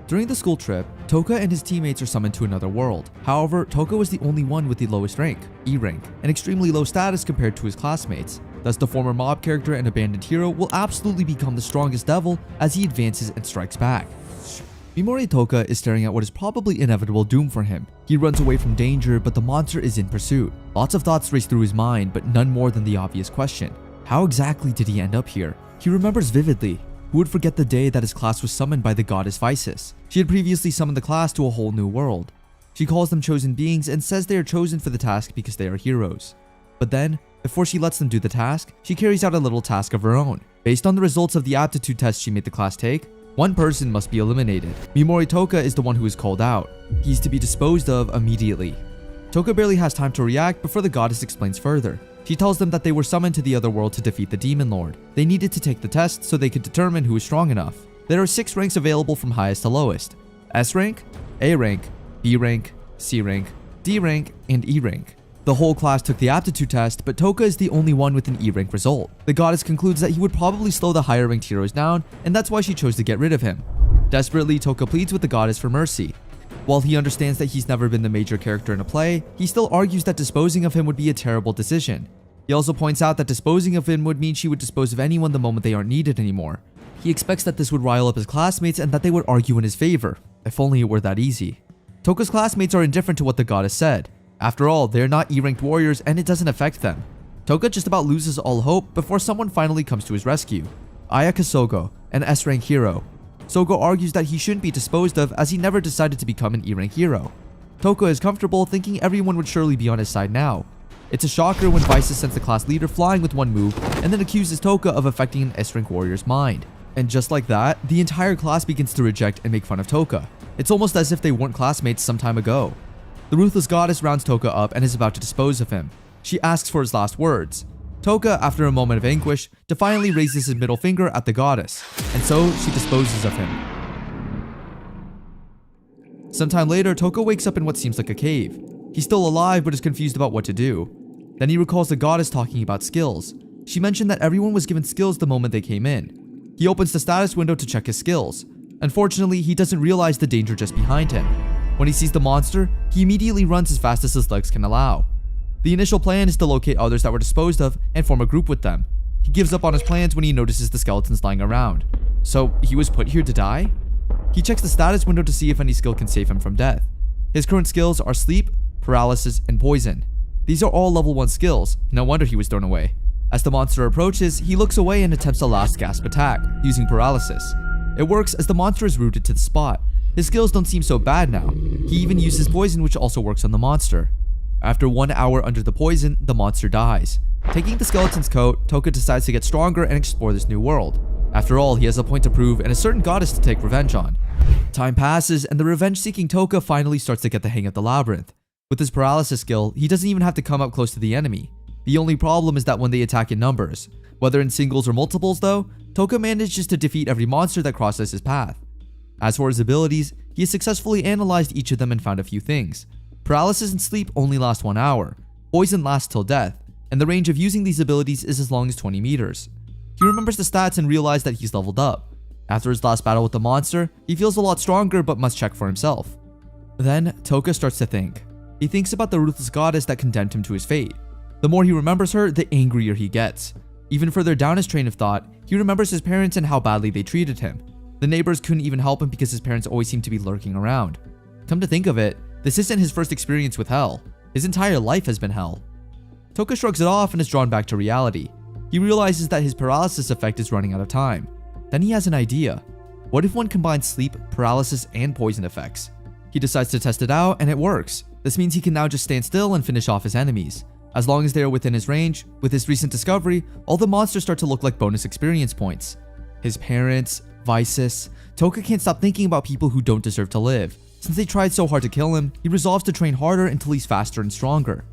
During the school trip, Toka and his teammates are summoned to another world. However, Toka was the only one with the lowest rank, E rank, an extremely low status compared to his classmates. Thus, the former mob character and abandoned hero will absolutely become the strongest devil as he advances and strikes back. Mimori Toka is staring at what is probably inevitable doom for him. He runs away from danger, but the monster is in pursuit. Lots of thoughts race through his mind, but none more than the obvious question. How exactly did he end up here? He remembers vividly. Who would forget the day that his class was summoned by the goddess Visis? She had previously summoned the class to a whole new world. She calls them chosen beings and says they are chosen for the task because they are heroes. But then, before she lets them do the task, she carries out a little task of her own. Based on the results of the aptitude test she made the class take, one person must be eliminated. Mimori Toka is the one who is called out. He's to be disposed of immediately. Toka barely has time to react before the goddess explains further. She tells them that they were summoned to the other world to defeat the Demon Lord. They needed to take the test so they could determine who is strong enough. There are 6 ranks available from highest to lowest: S rank, A rank, B rank, C rank, D rank, and E rank. The whole class took the aptitude test, but Toka is the only one with an E rank result. The goddess concludes that he would probably slow the higher ranked heroes down, and that's why she chose to get rid of him. Desperately, Toka pleads with the goddess for mercy. While he understands that he's never been the major character in a play, he still argues that disposing of him would be a terrible decision. He also points out that disposing of him would mean she would dispose of anyone the moment they aren't needed anymore. He expects that this would rile up his classmates and that they would argue in his favor. If only it were that easy. Toka's classmates are indifferent to what the goddess said. After all, they're not E-ranked warriors and it doesn't affect them. Toka just about loses all hope before someone finally comes to his rescue. Ayaka Sogo, an S-rank hero. Sogo argues that he shouldn't be disposed of as he never decided to become an E-rank hero. Toka is comfortable thinking everyone would surely be on his side now. It's a shocker when Visis sends the class leader flying with one move and then accuses Toka of affecting an S-rank warrior's mind. And just like that, the entire class begins to reject and make fun of Toka. It's almost as if they weren't classmates some time ago. The ruthless goddess rounds Toka up and is about to dispose of him. She asks for his last words. Toka, after a moment of anguish, defiantly raises his middle finger at the goddess, and so she disposes of him. Sometime later, Toka wakes up in what seems like a cave. He's still alive but is confused about what to do. Then he recalls the goddess talking about skills. She mentioned that everyone was given skills the moment they came in. He opens the status window to check his skills. Unfortunately, he doesn't realize the danger just behind him. When he sees the monster, he immediately runs as fast as his legs can allow. The initial plan is to locate others that were disposed of and form a group with them. He gives up on his plans when he notices the skeletons lying around. So he was put here to die? He checks the status window to see if any skill can save him from death. His current skills are sleep, paralysis, and poison. These are all level 1 skills, no wonder he was thrown away. As the monster approaches, he looks away and attempts a last gasp attack, using paralysis. It works as the monster is rooted to the spot. His skills don't seem so bad now. He even uses poison, which also works on the monster. After 1 hour under the poison, the monster dies. Taking the skeleton's coat, Toka decides to get stronger and explore this new world. After all, he has a point to prove and a certain goddess to take revenge on. Time passes and the revenge-seeking Toka finally starts to get the hang of the labyrinth. With his paralysis skill, he doesn't even have to come up close to the enemy. The only problem is that when they attack in numbers. Whether in singles or multiples though, Toka manages to defeat every monster that crosses his path. As for his abilities, he has successfully analyzed each of them and found a few things. Paralysis and sleep only last 1 hour, poison lasts till death, and the range of using these abilities is as long as 20 meters. He remembers the stats and realizes that he's leveled up. After his last battle with the monster, he feels a lot stronger but must check for himself. Then, Toka starts to think. He thinks about the ruthless goddess that condemned him to his fate. The more he remembers her, the angrier he gets. Even further down his train of thought, he remembers his parents and how badly they treated him. The neighbors couldn't even help him because his parents always seemed to be lurking around. Come to think of it, this isn't his first experience with hell. His entire life has been hell. Toka shrugs it off and is drawn back to reality. He realizes that his paralysis effect is running out of time. Then he has an idea. What if one combines sleep, paralysis, and poison effects? He decides to test it out and it works. This means he can now just stand still and finish off his enemies. As long as they are within his range, with his recent discovery, all the monsters start to look like bonus experience points. His parents, Visis. Toka can't stop thinking about people who don't deserve to live. Since they tried so hard to kill him, he resolves to train harder until he's faster and stronger.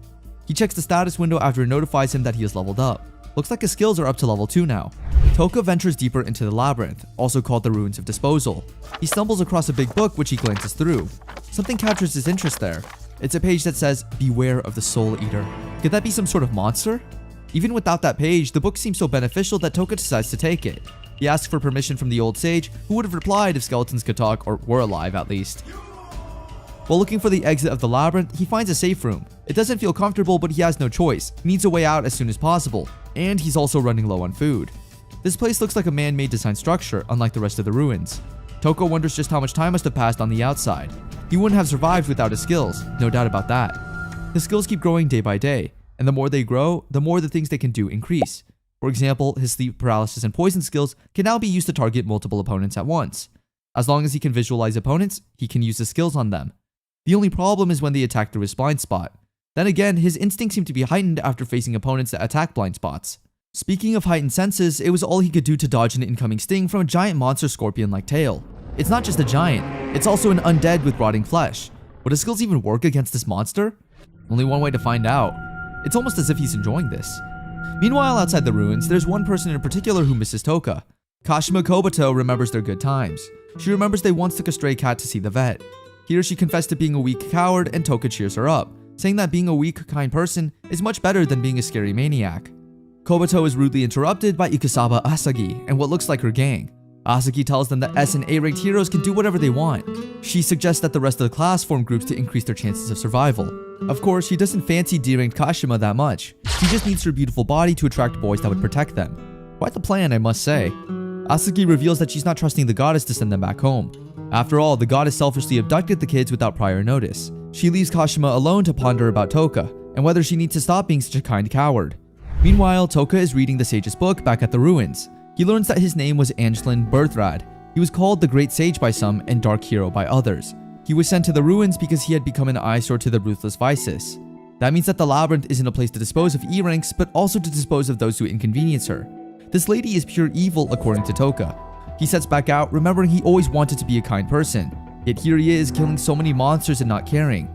He checks the status window after it notifies him that he has leveled up. Looks like his skills are up to level 2 now. Toka ventures deeper into the labyrinth, also called the Ruins of Disposal. He stumbles across a big book which he glances through. Something captures his interest there. It's a page that says, "Beware of the Soul Eater." Could that be some sort of monster? Even without that page, the book seems so beneficial that Toka decides to take it. He asks for permission from the old sage, who would have replied if skeletons could talk, or were alive at least. While looking for the exit of the labyrinth, he finds a safe room. It doesn't feel comfortable, but he has no choice. He needs a way out as soon as possible, and he's also running low on food. This place looks like a man-made design structure, unlike the rest of the ruins. Toko wonders just how much time must have passed on the outside. He wouldn't have survived without his skills, no doubt about that. His skills keep growing day by day, and the more they grow, the more the things they can do increase. For example, his sleep paralysis and poison skills can now be used to target multiple opponents at once. As long as he can visualize opponents, he can use his skills on them. The only problem is when they attack through his blind spot. Then again, his instincts seem to be heightened after facing opponents that attack blind spots. Speaking of heightened senses, it was all he could do to dodge an incoming sting from a giant monster scorpion-like tail. It's not just a giant, it's also an undead with rotting flesh. Would his skills even work against this monster? Only one way to find out. It's almost as if he's enjoying this. Meanwhile, outside the ruins, there's one person in particular who misses Toka. Kashima Kobato remembers their good times. She remembers they once took a stray cat to see the vet. Here she confessed to being a weak coward, and Toka cheers her up, saying that being a weak, kind person is much better than being a scary maniac. Kobato is rudely interrupted by Ikasaba Asagi and what looks like her gang. Asagi tells them that S and A ranked heroes can do whatever they want. She suggests that the rest of the class form groups to increase their chances of survival. Of course, she doesn't fancy D-ranked Kashima that much. She just needs her beautiful body to attract boys that would protect them. Quite the plan, I must say. Asagi reveals that she's not trusting the goddess to send them back home. After all, the goddess selfishly abducted the kids without prior notice. She leaves Kashima alone to ponder about Toka, and whether she needs to stop being such a kind coward. Meanwhile, Toka is reading the sage's book back at the ruins. He learns that his name was Angelin Birthrad. He was called the Great Sage by some and Dark Hero by others. He was sent to the ruins because he had become an eyesore to the ruthless Vices. That means that the labyrinth isn't a place to dispose of E-ranks, but also to dispose of those who inconvenience her. This lady is pure evil according to Toka. He sets back out, remembering he always wanted to be a kind person. Yet here he is, killing so many monsters and not caring.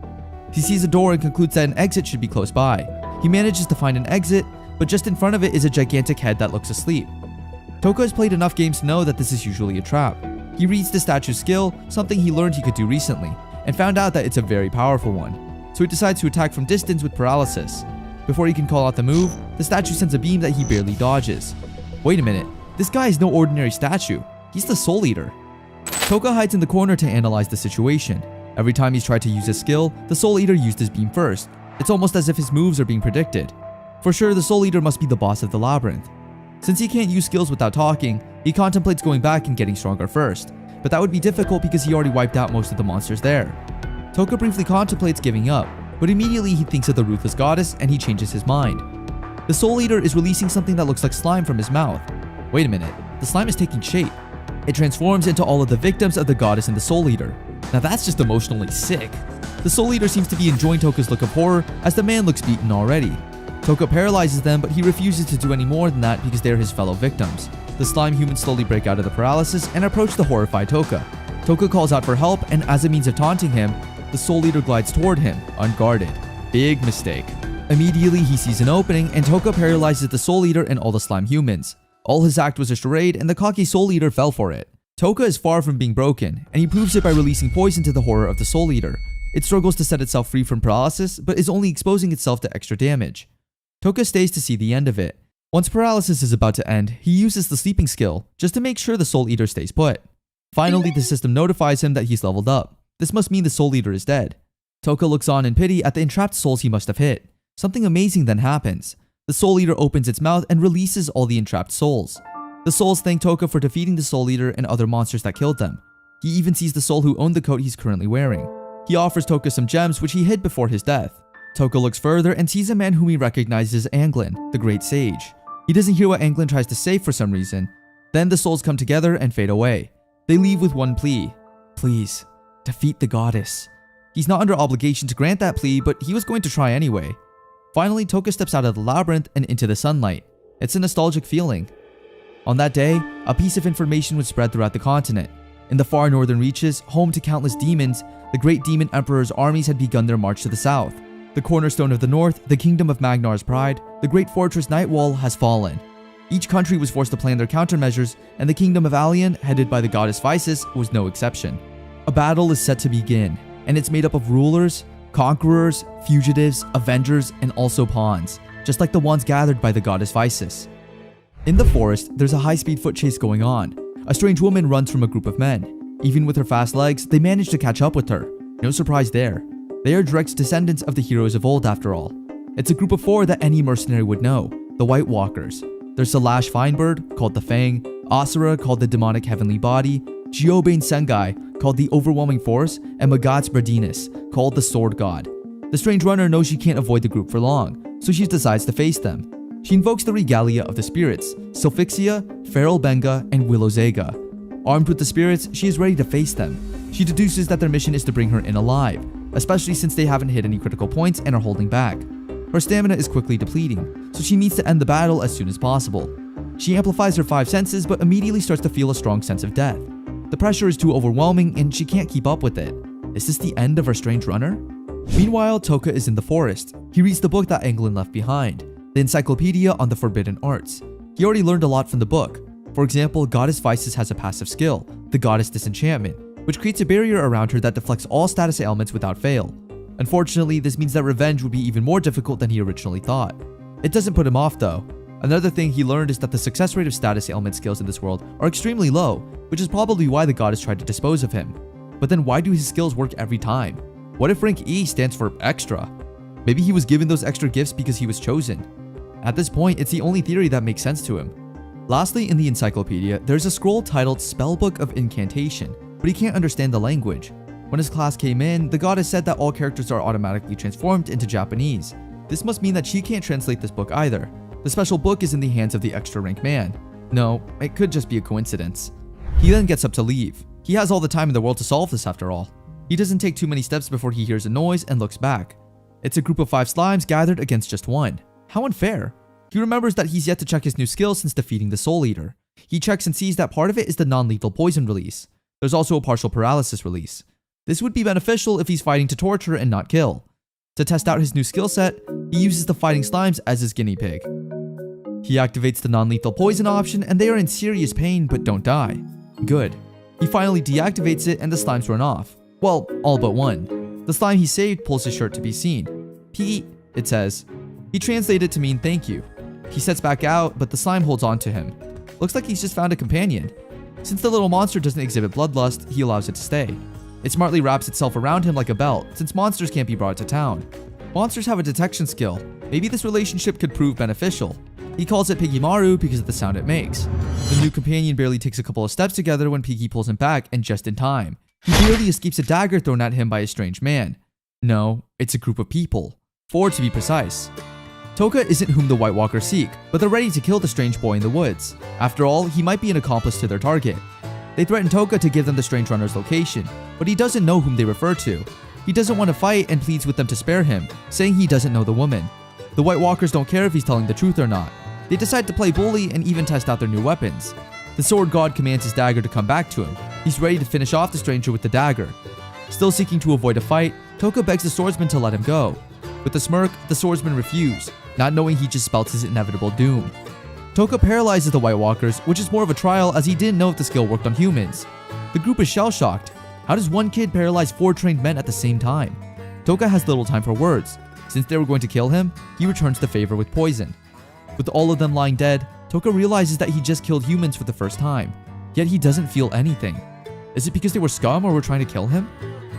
He sees a door and concludes that an exit should be close by. He manages to find an exit, but just in front of it is a gigantic head that looks asleep. Toka has played enough games to know that this is usually a trap. He reads the statue's skill, something he learned he could do recently, and found out that it's a very powerful one. So he decides to attack from distance with paralysis. Before he can call out the move, the statue sends a beam that he barely dodges. Wait a minute, this guy is no ordinary statue. He's the Soul Eater. Toka hides in the corner to analyze the situation. Every time he's tried to use his skill, the Soul Eater used his beam first. It's almost as if his moves are being predicted. For sure, the Soul Eater must be the boss of the labyrinth. Since he can't use skills without talking, he contemplates going back and getting stronger first. But that would be difficult because he already wiped out most of the monsters there. Toka briefly contemplates giving up, but immediately he thinks of the ruthless goddess and he changes his mind. The Soul Eater is releasing something that looks like slime from his mouth. Wait a minute, the slime is taking shape. It transforms into all of the victims of the goddess and the Soul Eater. Now that's just emotionally sick. The Soul Eater seems to be enjoying Toka's look of horror as the man looks beaten already. Toka paralyzes them, but he refuses to do any more than that because they're his fellow victims. The slime humans slowly break out of the paralysis and approach the horrified Toka. Toka calls out for help, and as a means of taunting him, the Soul Eater glides toward him, unguarded. Big mistake. Immediately he sees an opening, and Toka paralyzes the Soul Eater and all the slime humans. All his act was a charade, and the cocky Soul Eater fell for it. Toka is far from being broken, and he proves it by releasing poison to the horror of the Soul Eater. It struggles to set itself free from paralysis, but is only exposing itself to extra damage. Toka stays to see the end of it. Once paralysis is about to end, he uses the sleeping skill, just to make sure the Soul Eater stays put. Finally, the system notifies him that he's leveled up. This must mean the Soul Eater is dead. Toka looks on in pity at the entrapped souls he must have hit. Something amazing then happens. The Soul Eater opens its mouth and releases all the entrapped souls. The souls thank Toka for defeating the Soul Eater and other monsters that killed them. He even sees the soul who owned the coat he's currently wearing. He offers Toka some gems which he hid before his death. Toka looks further and sees a man whom he recognizes as Anglin, the Great Sage. He doesn't hear what Anglin tries to say for some reason. Then the souls come together and fade away. They leave with one plea. Please, defeat the goddess. He's not under obligation to grant that plea, but he was going to try anyway. Finally, Toka steps out of the labyrinth and into the sunlight. It's a nostalgic feeling. On that day, a piece of information was spread throughout the continent. In the far northern reaches, home to countless demons, the Great Demon Emperor's armies had begun their march to the south. The cornerstone of the north, the kingdom of Magnar's pride, the great fortress Nightwall has fallen. Each country was forced to plan their countermeasures, and the kingdom of Alien, headed by the goddess Vices, was no exception. A battle is set to begin, and it's made up of rulers, conquerors, fugitives, avengers, and also pawns, just like the ones gathered by the goddess Vices. In the forest, there's a high-speed foot chase going on. A strange woman runs from a group of men. Even with her fast legs, they manage to catch up with her. No surprise there. They are direct descendants of the heroes of old after all. It's a group of 4 that any mercenary would know, the White Walkers. There's Salash Finebird, called the Fang, Asura, called the Demonic Heavenly Body, Jiobane Sengai, called the Overwhelming Force, and Magat's Bradinus, called the Sword God. The strange runner knows she can't avoid the group for long, so she decides to face them. She invokes the regalia of the spirits, Sylphixia, Feral Benga, and Willow Zega. Armed with the spirits, she is ready to face them. She deduces that their mission is to bring her in alive, especially since they haven't hit any critical points and are holding back. Her stamina is quickly depleting, so she needs to end the battle as soon as possible. She amplifies her 5 senses but immediately starts to feel a strong sense of death. The pressure is too overwhelming and she can't keep up with it. Is this the end of our strange runner? Meanwhile, Toka is in the forest. He reads the book that Anglin left behind, the Encyclopedia on the Forbidden Arts. He already learned a lot from the book. For example, Goddess Vices has a passive skill, the Goddess Disenchantment, which creates a barrier around her that deflects all status ailments without fail. Unfortunately, this means that revenge would be even more difficult than he originally thought. It doesn't put him off though. Another thing he learned is that the success rate of status ailment skills in this world are extremely low, which is probably why the goddess tried to dispose of him. But then why do his skills work every time? What if rank E stands for extra? Maybe he was given those extra gifts because he was chosen. At this point, it's the only theory that makes sense to him. Lastly, in the encyclopedia, there's a scroll titled Spellbook of Incantation, but he can't understand the language. When his class came in, the goddess said that all characters are automatically transformed into Japanese. This must mean that she can't translate this book either. The special book is in the hands of the extra rank man. No, it could just be a coincidence. He then gets up to leave. He has all the time in the world to solve this after all. He doesn't take too many steps before he hears a noise and looks back. It's a group of 5 slimes gathered against just one. How unfair. He remembers that he's yet to check his new skill since defeating the Soul Eater. He checks and sees that part of it is the non-lethal poison release. There's also a partial paralysis release. This would be beneficial if he's fighting to torture and not kill. To test out his new skill set, he uses the fighting slimes as his guinea pig. He activates the non-lethal poison option and they are in serious pain but don't die. Good. He finally deactivates it and the slimes run off. Well, all but one. The slime he saved pulls his shirt to be seen. Pete, it says. He translated it to mean thank you. He sets back out, but the slime holds on to him. Looks like he's just found a companion. Since the little monster doesn't exhibit bloodlust, he allows it to stay. It smartly wraps itself around him like a belt, since monsters can't be brought to town. Monsters have a detection skill. Maybe this relationship could prove beneficial. He calls it Piggymaru because of the sound it makes. The new companion barely takes a couple of steps together when Piggy pulls him back, and just in time. He barely escapes a dagger thrown at him by a strange man. No, it's a group of people. 4 to be precise. Toka isn't whom the White Walkers seek, but they're ready to kill the strange boy in the woods. After all, he might be an accomplice to their target. They threaten Toka to give them the strange runner's location, but he doesn't know whom they refer to. He doesn't want to fight and pleads with them to spare him, saying he doesn't know the woman. The White Walkers don't care if he's telling the truth or not. They decide to play bully and even test out their new weapons. The sword god commands his dagger to come back to him. He's ready to finish off the stranger with the dagger. Still seeking to avoid a fight, Toka begs the swordsman to let him go. With a smirk, the swordsman refuses, not knowing he just spells his inevitable doom. Toka paralyzes the White Walkers, which is more of a trial as he didn't know if the skill worked on humans. The group is shell-shocked. How does one kid paralyze 4 trained men at the same time? Toka has little time for words. Since they were going to kill him, he returns the favor with poison. With all of them lying dead, Toka realizes that he just killed humans for the first time. Yet he doesn't feel anything. Is it because they were scum or were trying to kill him?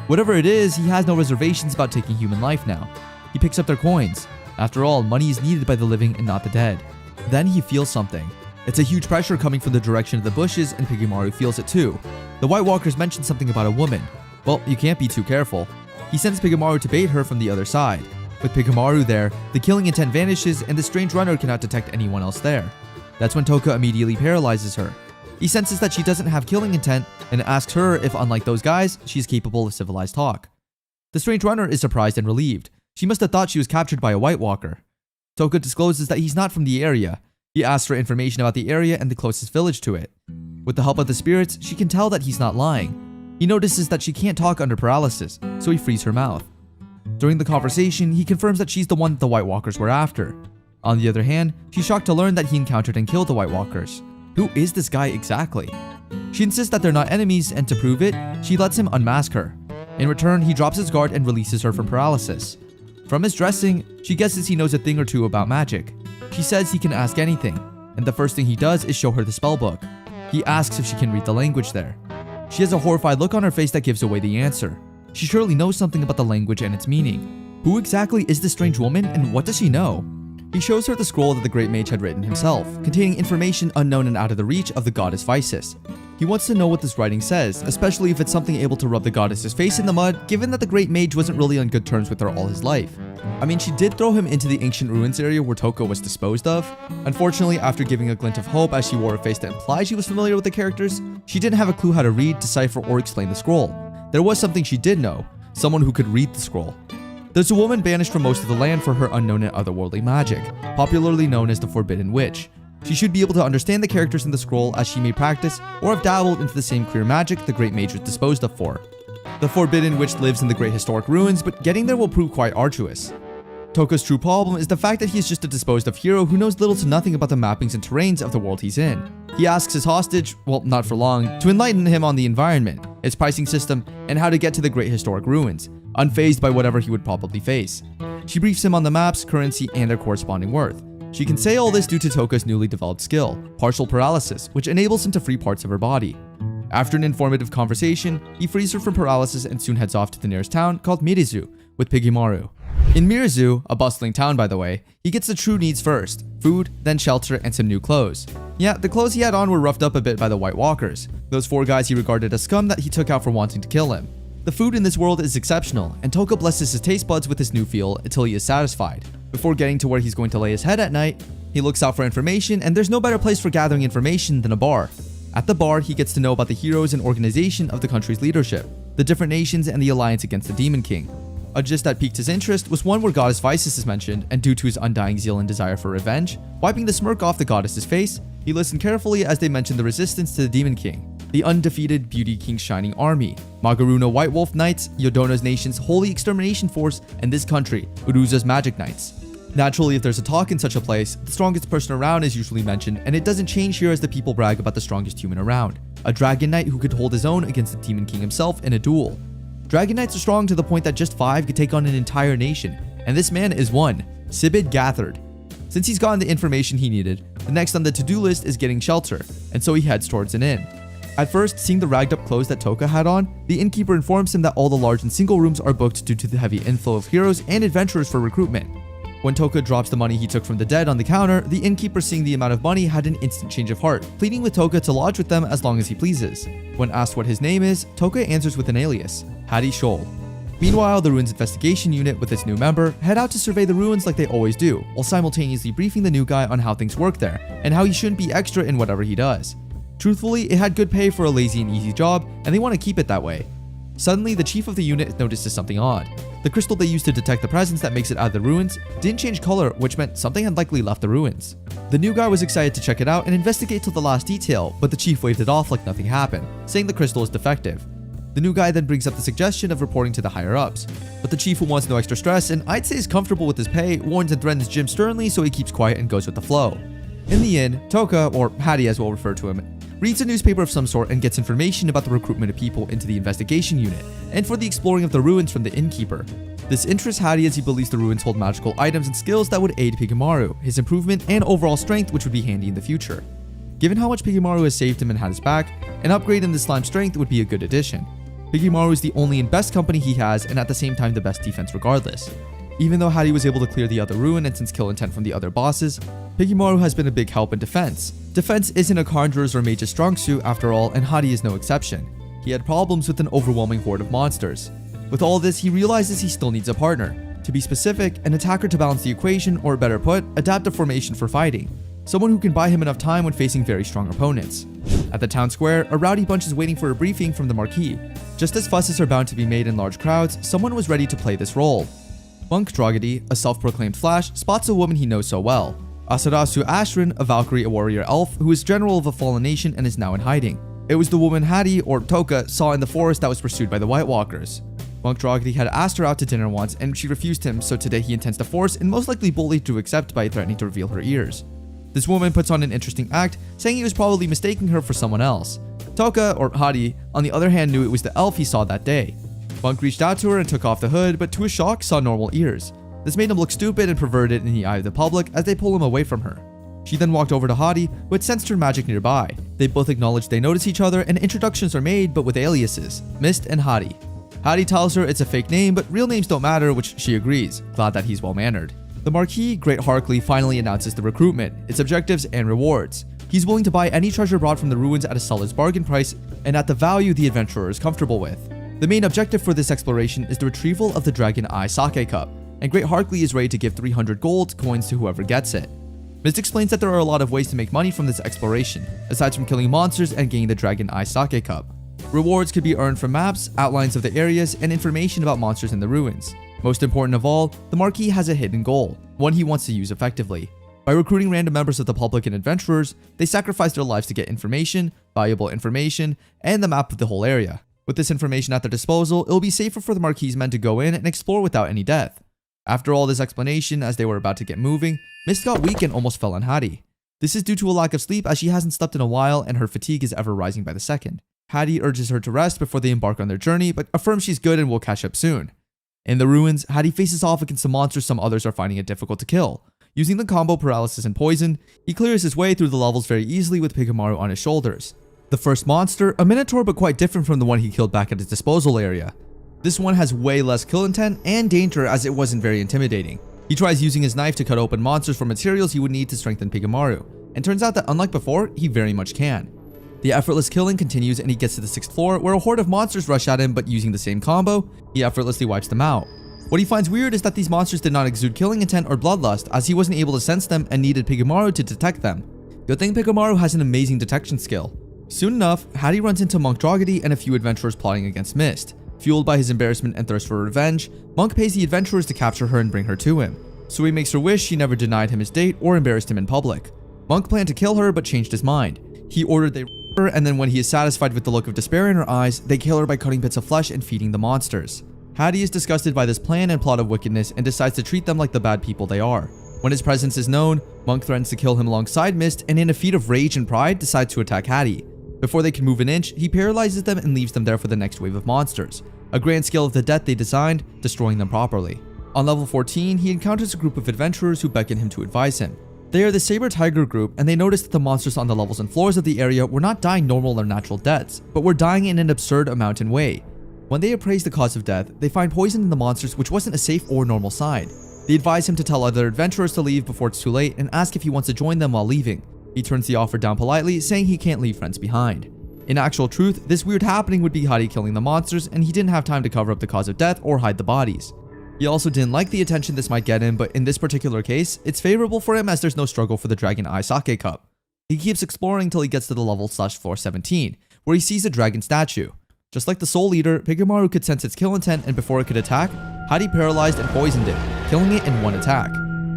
Whatever it is, he has no reservations about taking human life now. He picks up their coins. After all, money is needed by the living and not the dead. Then he feels something. It's a huge pressure coming from the direction of the bushes and Piggymaru feels it too. The White Walkers mention something about a woman. Well, you can't be too careful. He sends Piggymaru to bait her from the other side. With Piggymaru there, the killing intent vanishes and the strange runner cannot detect anyone else there. That's when Toka immediately paralyzes her. He senses that she doesn't have killing intent and asks her if, unlike those guys, she's capable of civilized talk. The strange runner is surprised and relieved. She must have thought she was captured by a White Walker. Toka discloses that he's not from the area. He asks for information about the area and the closest village to it. With the help of the spirits, she can tell that he's not lying. He notices that she can't talk under paralysis, so he frees her mouth. During the conversation, he confirms that she's the one the White Walkers were after. On the other hand, she's shocked to learn that he encountered and killed the White Walkers. Who is this guy exactly? She insists that they're not enemies, and to prove it, she lets him unmask her. In return, he drops his guard and releases her from paralysis. From his dressing, she guesses he knows a thing or two about magic. She says he can ask anything. and the first thing he does is show her the spellbook. He asks if she can read the language there. She has a horrified look on her face that gives away the answer. She surely knows something about the language and its meaning. Who exactly is this strange woman, and what does she know? He shows her the scroll that the great mage had written himself, containing information unknown and out of the reach of the goddess Isis. He wants to know what this writing says, especially if it's something able to rub the goddess's face in the mud, given that the great mage wasn't really on good terms with her all his life. I mean, she did throw him into the ancient ruins area where Toka was disposed of. Unfortunately, after giving a glint of hope as she wore a face that implied she was familiar with the characters, she didn't have a clue how to read, decipher, or explain the scroll. There was something she did know, someone who could read the scroll. There's a woman banished from most of the land for her unknown and otherworldly magic, popularly known as the Forbidden Witch. She should be able to understand the characters in the scroll as she may practice or have dabbled into the same queer magic the great mage was disposed of for. The Forbidden Witch lives in the great historic ruins, but getting there will prove quite arduous. Toka's true problem is the fact that he is just a disposed of hero who knows little to nothing about the mappings and terrains of the world he's in. He asks his hostage, well, not for long, to enlighten him on the environment, its pricing system, and how to get to the great historic ruins, unfazed by whatever he would probably face. She briefs him on the maps, currency, and their corresponding worth. She can say all this due to Toka's newly developed skill, partial paralysis, which enables him to free parts of her body. After an informative conversation, he frees her from paralysis and soon heads off to the nearest town called Mirizu with Piggymaru. In Mirizu, a bustling town by the way, he gets the true needs first, food, then shelter, and some new clothes. Yeah, the clothes he had on were roughed up a bit by the White Walkers, those 4 guys he regarded as scum that he took out for wanting to kill him. The food in this world is exceptional, and Toka blesses his taste buds with this new feel until he is satisfied. Before getting to where he's going to lay his head at night, he looks out for information, and there's no better place for gathering information than a bar. At the bar, he gets to know about the heroes and organization of the country's leadership, the different nations, and the alliance against the Demon King. A gist that piqued his interest was one where Goddess Isis is mentioned, and due to his undying zeal and desire for revenge, wiping the smirk off the goddess's face, he listened carefully as they mentioned the resistance to the Demon King, the undefeated Beauty King's shining army, Magaruna White Wolf Knights, Yodona's nation's holy extermination force, and this country, Uruza's Magic Knights. Naturally, if there's a talk in such a place, the strongest person around is usually mentioned, and it doesn't change here as the people brag about the strongest human around, a Dragon Knight who could hold his own against the Demon King himself in a duel. Dragon Knights are strong to the point that just 5 could take on an entire nation, and this man is one, Sibid Gathard. Since he's gotten the information he needed, the next on the to-do list is getting shelter, and so he heads towards an inn. At first, seeing the ragged up clothes that Toka had on, the innkeeper informs him that all the large and single rooms are booked due to the heavy inflow of heroes and adventurers for recruitment. When Toka drops the money he took from the dead on the counter, the innkeeper, seeing the amount of money, had an instant change of heart, pleading with Toka to lodge with them as long as he pleases. When asked what his name is, Toka answers with an alias, Hattie Shoal. Meanwhile, the ruins investigation unit with its new member head out to survey the ruins like they always do, while simultaneously briefing the new guy on how things work there, and how he shouldn't be extra in whatever he does. Truthfully, it had good pay for a lazy and easy job, and they want to keep it that way. Suddenly, the chief of the unit notices something odd. The crystal they used to detect the presence that makes it out of the ruins didn't change color, which meant something had likely left the ruins. The new guy was excited to check it out and investigate to the last detail, but the chief waved it off like nothing happened, saying the crystal is defective. The new guy then brings up the suggestion of reporting to the higher-ups, but the chief, who wants no extra stress and I'd say is comfortable with his pay, warns and threatens Jim sternly, so he keeps quiet and goes with the flow. In the inn, Toka, or Hattie as we'll refer to him, reads a newspaper of some sort and gets information about the recruitment of people into the investigation unit, and for the exploring of the ruins from the innkeeper. This interests Hattie as he believes the ruins hold magical items and skills that would aid Piggymaru, his improvement, and overall strength, which would be handy in the future. Given how much Piggymaru has saved him and had his back, an upgrade in the slime strength would be a good addition. Piggymaru is the only and best company he has, and at the same time the best defense regardless. Even though Hattie was able to clear the other ruin and sense kill intent from the other bosses, Piggymaru has been a big help in defense. Defense isn't a conjurer's or mage's strong suit after all, and Hattie is no exception. He had problems with an overwhelming horde of monsters. With all this, he realizes he still needs a partner. To be specific, an attacker to balance the equation, or better put, adaptive formation for fighting. Someone who can buy him enough time when facing very strong opponents. At the town square, a rowdy bunch is waiting for a briefing from the marquis. Just as fusses are bound to be made in large crowds, someone was ready to play this role. Monk Drogody, a self-proclaimed Flash, spots a woman he knows so well. Asarasu Ashrin, a Valkyrie, a warrior elf, who is general of a fallen nation and is now in hiding. It was the woman Hattie, or Toka, saw in the forest that was pursued by the White Walkers. Monk Drogody had asked her out to dinner once, and she refused him, so today he intends to force and most likely bully to accept by threatening to reveal her ears. This woman puts on an interesting act, saying he was probably mistaking her for someone else. Toka, or Hattie, on the other hand knew it was the elf he saw that day. Monk reached out to her and took off the hood, but to his shock saw normal ears. This made him look stupid and perverted in the eye of the public as they pull him away from her. She then walked over to Hadi, who had sensed her magic nearby. They both acknowledge they notice each other and introductions are made, but with aliases, Mist and Hadi. Hadi tells her it's a fake name, but real names don't matter, which she agrees, glad that he's well-mannered. The Marquis, Great Harkley, finally announces the recruitment, its objectives, and rewards. He's willing to buy any treasure brought from the ruins at a seller's bargain price and at the value the adventurer is comfortable with. The main objective for this exploration is the retrieval of the Dragon Eye Sake Cup, and Great Harkley is ready to give 300 gold coins to whoever gets it. Mist explains that there are a lot of ways to make money from this exploration, aside from killing monsters and gaining the Dragon Eye Sake Cup. Rewards could be earned from maps, outlines of the areas, and information about monsters in the ruins. Most important of all, the Marquis has a hidden goal, one he wants to use effectively. By recruiting random members of the public and adventurers, they sacrifice their lives to get information, valuable information, and the map of the whole area. With this information at their disposal, it will be safer for the Marquis' men to go in and explore without any death. After all this explanation, as they were about to get moving, Mist got weak and almost fell on Hadi. This is due to a lack of sleep as she hasn't slept in a while and her fatigue is ever rising by the second. Hadi urges her to rest before they embark on their journey, but affirms she's good and will catch up soon. In the ruins, Hadi faces off against some monsters some others are finding it difficult to kill. Using the combo paralysis and poison, he clears his way through the levels very easily with Pigamaru on his shoulders. The first monster, a minotaur but quite different from the one he killed back at his disposal area. This one has way less kill intent and danger as it wasn't very intimidating. He tries using his knife to cut open monsters for materials he would need to strengthen Pigamaru, and turns out that unlike before, he very much can. The effortless killing continues and he gets to the 6th floor where a horde of monsters rush at him, but using the same combo, he effortlessly wipes them out. What he finds weird is that these monsters did not exude killing intent or bloodlust as he wasn't able to sense them and needed Pigamaru to detect them. Good thing Pigamaru has an amazing detection skill. Soon enough, Hadi runs into Monk Drogody and a few adventurers plotting against Mist. Fueled by his embarrassment and thirst for revenge, Monk pays the adventurers to capture her and bring her to him. So he makes her wish she never denied him his date or embarrassed him in public. Monk planned to kill her but changed his mind. He ordered they her, and then when he is satisfied with the look of despair in her eyes, they kill her by cutting bits of flesh and feeding the monsters. Hadi is disgusted by this plan and plot of wickedness and decides to treat them like the bad people they are. When his presence is known, Monk threatens to kill him alongside Mist and in a feat of rage and pride decides to attack Hadi. Before they can move an inch, he paralyzes them and leaves them there for the next wave of monsters. A grand scale of the death they designed, destroying them properly. On level 14, he encounters a group of adventurers who beckon him to advise him. They are the Saber Tiger group, and they notice that the monsters on the levels and floors of the area were not dying normal or natural deaths, but were dying in an absurd amount in way. When they appraise the cause of death, they find poison in the monsters, which wasn't a safe or normal sign. They advise him to tell other adventurers to leave before it's too late and ask if he wants to join them while leaving. He turns the offer down politely, saying he can't leave friends behind. In actual truth, this weird happening would be Hadi killing the monsters, and he didn't have time to cover up the cause of death or hide the bodies. He also didn't like the attention this might get him, but in this particular case, it's favorable for him as there's no struggle for the Dragon Eye Sake Cup. He keeps exploring till he gets to the level /floor 17, where he sees a dragon statue. Just like the Soul Eater, Pigamaru could sense its kill intent, and before it could attack, Hadi paralyzed and poisoned it, killing it in one attack.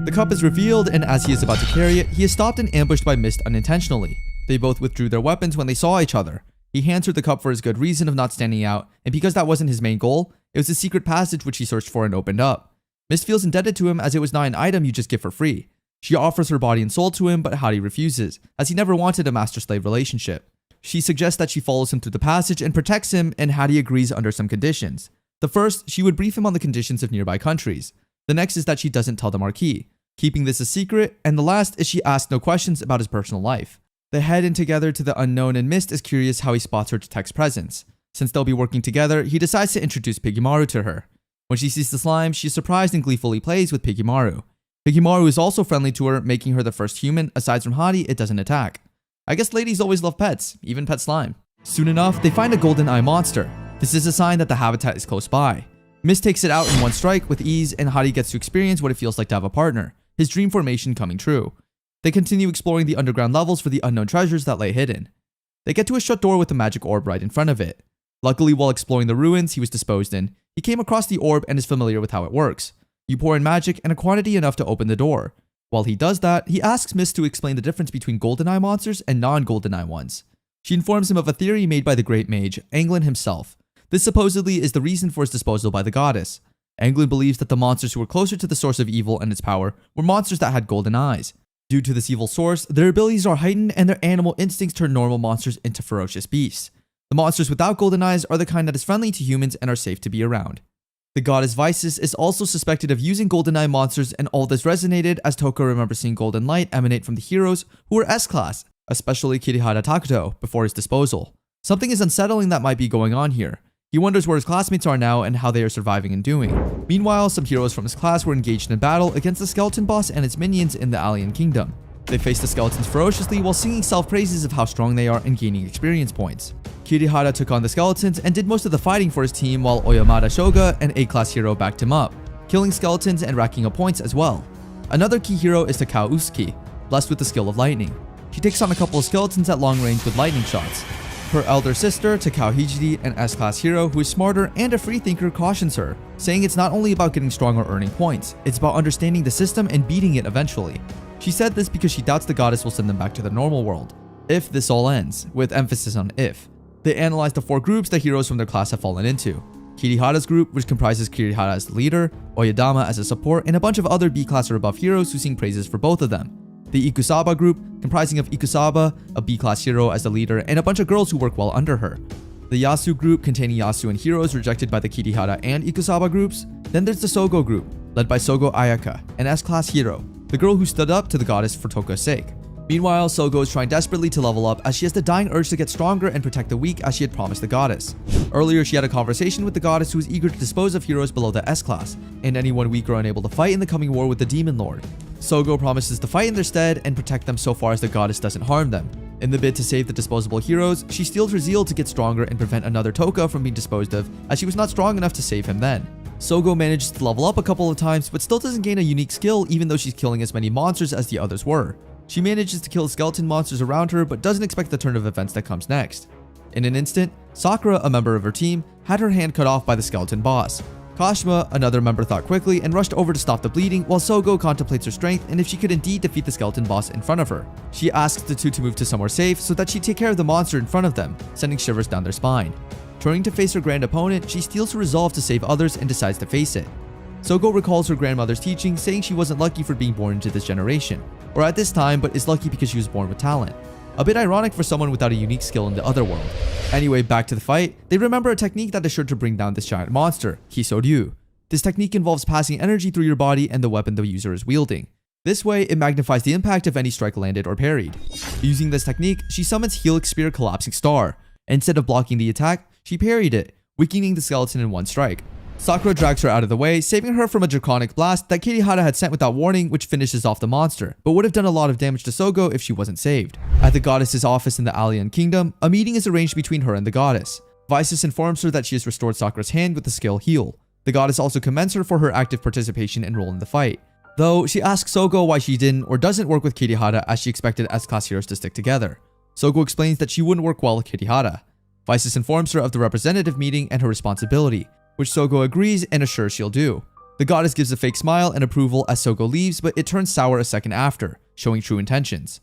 The cup is revealed, and as he is about to carry it, he is stopped and ambushed by Mist unintentionally. They both withdrew their weapons when they saw each other. He hands her the cup for his good reason of not standing out, and because that wasn't his main goal, it was a secret passage which he searched for and opened up. Mist feels indebted to him as it was not an item you just get for free. She offers her body and soul to him, but Hadi refuses, as he never wanted a master-slave relationship. She suggests that she follows him through the passage and protects him, and Hadi agrees under some conditions. The first, she would brief him on the conditions of nearby countries. The next is that she doesn't tell the Marquis, keeping this a secret, and the last is she asks no questions about his personal life. They head in together to the unknown, and Mist is curious how he spots her detect's presence. Since they'll be working together, he decides to introduce Pigamaru to her. When she sees the slime, she's surprised and gleefully plays with Pigamaru. Pigamaru is also friendly to her, making her the first human, aside from Hadi, it doesn't attack. I guess ladies always love pets, even pet slime. Soon enough, they find a golden eye monster. This is a sign that the habitat is close by. Mist takes it out in one strike with ease, and Hadi gets to experience what it feels like to have a partner, his dream formation coming true. They continue exploring the underground levels for the unknown treasures that lay hidden. They get to a shut door with a magic orb right in front of it. Luckily, while exploring the ruins he was disposed in, he came across the orb and is familiar with how it works. You pour in magic and a quantity enough to open the door. While he does that, he asks Mist to explain the difference between golden eye monsters and non-golden eye ones. She informs him of a theory made by the great mage, Anglin himself. This supposedly is the reason for his disposal by the goddess. Anglin believes that the monsters who were closer to the source of evil and its power were monsters that had golden eyes. Due to this evil source, their abilities are heightened and their animal instincts turn normal monsters into ferocious beasts. The monsters without golden eyes are the kind that is friendly to humans and are safe to be around. The goddess Vices is also suspected of using GoldenEye monsters, and all this resonated as Toko remembers seeing golden light emanate from the heroes who were S-class, especially Kirihara Takuto, before his disposal. Something is unsettling that might be going on here. He wonders where his classmates are now and how they are surviving and doing. Meanwhile, some heroes from his class were engaged in battle against the skeleton boss and its minions in the Alien Kingdom. They faced the skeletons ferociously while singing self-praises of how strong they are and gaining experience points. Kirihara took on the skeletons and did most of the fighting for his team, while Oyamada Shoga, an A-class hero, backed him up, killing skeletons and racking up points as well. Another key hero is Takao Usuki, blessed with the skill of lightning. She takes on a couple of skeletons at long range with lightning shots. Her elder sister, Takao Hijiri, an S-class hero who is smarter and a freethinker, cautions her, saying it's not only about getting strong or earning points, it's about understanding the system and beating it eventually. She said this because she doubts the goddess will send them back to the normal world, if this all ends, with emphasis on if. They analyze the 4 groups that heroes from their class have fallen into. Kirihara's group, which comprises Kirihara as the leader, Oyadama as a support, and a bunch of other B-class or above heroes who sing praises for both of them. The Ikusaba group, comprising of Ikusaba, a B-class hero as the leader, and a bunch of girls who work well under her. The Yasu group, containing Yasu and heroes rejected by the Kirihara and Ikusaba groups. Then there's the Sogo group, led by Sogo Ayaka, an S-class hero, the girl who stood up to the goddess for Toko's sake. Meanwhile, Sogo is trying desperately to level up as she has the dying urge to get stronger and protect the weak as she had promised the goddess. Earlier, she had a conversation with the goddess who was eager to dispose of heroes below the S-class, and anyone weak or unable to fight in the coming war with the Demon Lord. Sogo promises to fight in their stead and protect them so far as the goddess doesn't harm them. In the bid to save the disposable heroes, she steals her zeal to get stronger and prevent another Toka from being disposed of, as she was not strong enough to save him then. Sogo manages to level up a couple of times, but still doesn't gain a unique skill even though she's killing as many monsters as the others were. She manages to kill skeleton monsters around her, but doesn't expect the turn of events that comes next. In an instant, Sakura, a member of her team, had her hand cut off by the skeleton boss. Kashima, another member, thought quickly and rushed over to stop the bleeding, while Sogo contemplates her strength and if she could indeed defeat the skeleton boss in front of her. She asks the two to move to somewhere safe so that she take care of the monster in front of them, sending shivers down their spine. Turning to face her grand opponent, she steals her resolve to save others and decides to face it. Sogo recalls her grandmother's teaching, saying she wasn't lucky for being born into this generation, or at this time, but is lucky because she was born with talent. A bit ironic for someone without a unique skill in the other world. Anyway, back to the fight. They remember a technique that is sure to bring down this giant monster, Hisoryu. This technique involves passing energy through your body and the weapon the user is wielding. This way, it magnifies the impact of any strike landed or parried. Using this technique, she summons Helix Spear Collapsing Star. Instead of blocking the attack, she parried it, weakening the skeleton in one strike. Sakura drags her out of the way, saving her from a draconic blast that Kirihara had sent without warning, which finishes off the monster, but would have done a lot of damage to Sogo if she wasn't saved. At the goddess's office in the Alien Kingdom, a meeting is arranged between her and the goddess. Vices informs her that she has restored Sakura's hand with the skill Heal. The goddess also commends her for her active participation and role in the fight, though she asks Sogo why she didn't or doesn't work with Kirihara as she expected S-class heroes to stick together. Sogo explains that she wouldn't work well with Kirihara. Vices informs her of the representative meeting and her responsibility, which Sogo agrees and assures she'll do. The goddess gives a fake smile and approval as Sogo leaves, but it turns sour a second after, showing true intentions.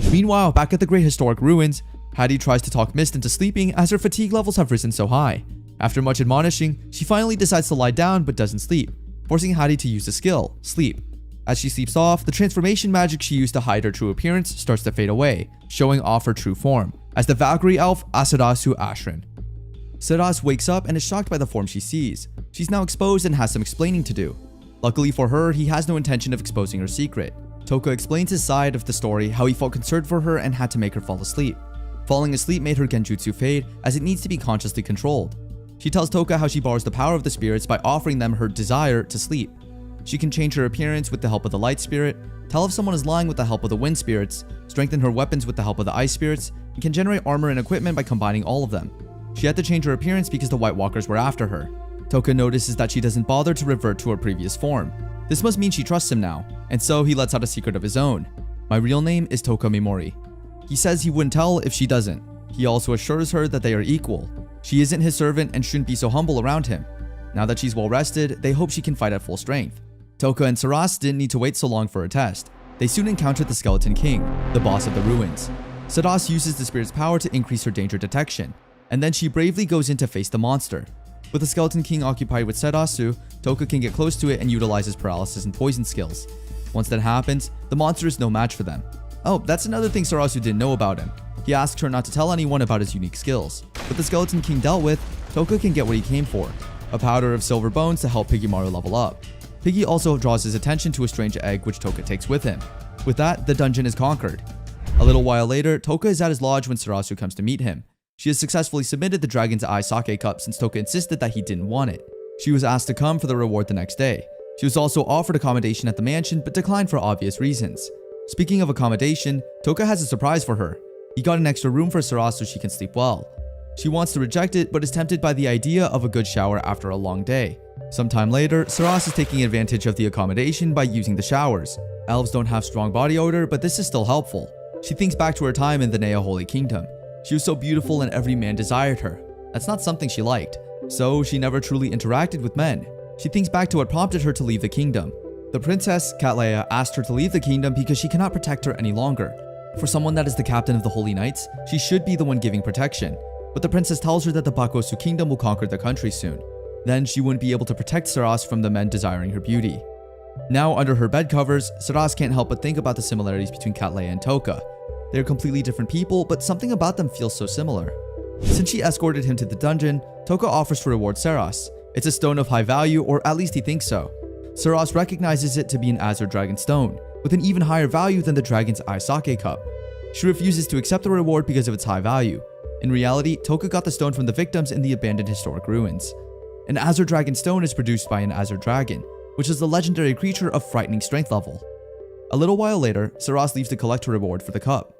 Meanwhile, back at the Great Historic Ruins, Hattie tries to talk Mist into sleeping as her fatigue levels have risen so high. After much admonishing, she finally decides to lie down but doesn't sleep, forcing Hattie to use the skill, Sleep. As she sleeps off, the transformation magic she used to hide her true appearance starts to fade away, showing off her true form, as the Valkyrie elf Asurasu Ashrin. Siras wakes up and is shocked by the form she sees. She's now exposed and has some explaining to do. Luckily for her, he has no intention of exposing her secret. Toka explains his side of the story, how he felt concerned for her and had to make her fall asleep. Falling asleep made her genjutsu fade, as it needs to be consciously controlled. She tells Toka how she borrows the power of the spirits by offering them her desire to sleep. She can change her appearance with the help of the light spirit, tell if someone is lying with the help of the wind spirits, strengthen her weapons with the help of the ice spirits, and can generate armor and equipment by combining all of them. She had to change her appearance because the White Walkers were after her. Toka notices that she doesn't bother to revert to her previous form. This must mean she trusts him now, and so he lets out a secret of his own. My real name is Toka Mimori. He says he wouldn't tell if she doesn't. He also assures her that they are equal. She isn't his servant and shouldn't be so humble around him. Now that she's well rested, they hope she can fight at full strength. Toka and Saras didn't need to wait so long for a test. They soon encountered the Skeleton King, the boss of the ruins. Saras uses the spirit's power to increase her danger detection, and then she bravely goes in to face the monster. With the Skeleton King occupied with Sarasu, Toka can get close to it and utilizes paralysis and poison skills. Once that happens, the monster is no match for them. Oh, that's another thing Sarasu didn't know about him. He asks her not to tell anyone about his unique skills. With the Skeleton King dealt with, Toka can get what he came for. a powder of silver bones to help Piggymaru level up. Piggy also draws his attention to a strange egg which Toka takes with him. With that, the dungeon is conquered. A little while later, Toka is at his lodge when Sarasu comes to meet him. She has successfully submitted the Dragon's Eye sake cup since Toka insisted that he didn't want it. She was asked to come for the reward the next day. She was also offered accommodation at the mansion but declined for obvious reasons. Speaking of accommodation, Toka has a surprise for her. He got an extra room for Sarasu so she can sleep well. She wants to reject it but is tempted by the idea of a good shower after a long day. Sometime later, Sarasu is taking advantage of the accommodation by using the showers. Elves don't have strong body odor, but this is still helpful. She thinks back to her time in the Nea Holy Kingdom. She was so beautiful and every man desired her. That's not something she liked, so she never truly interacted with men. She thinks back to what prompted her to leave the kingdom. The princess, Cattleya, asked her to leave the kingdom because she cannot protect her any longer. For someone that is the captain of the Holy Knights, she should be the one giving protection. But the princess tells her that the Bakosu kingdom will conquer the country soon. Then she wouldn't be able to protect Sarasu from the men desiring her beauty. Now under her bed covers, Sarasu can't help but think about the similarities between Cattleya and Toka. They are completely different people, but something about them feels so similar. Since she escorted him to the dungeon, Toka offers to reward Sarasu. It's a stone of high value, or at least he thinks so. Sarasu recognizes it to be an Azure Dragon stone, with an even higher value than the Dragon's Eye sake cup. She refuses to accept the reward because of its high value. In reality, Toka got the stone from the victims in the abandoned historic ruins. An Azure Dragon stone is produced by an Azure Dragon, which is a legendary creature of frightening strength level. A little while later, Sarasu leaves to collect her reward for the cup.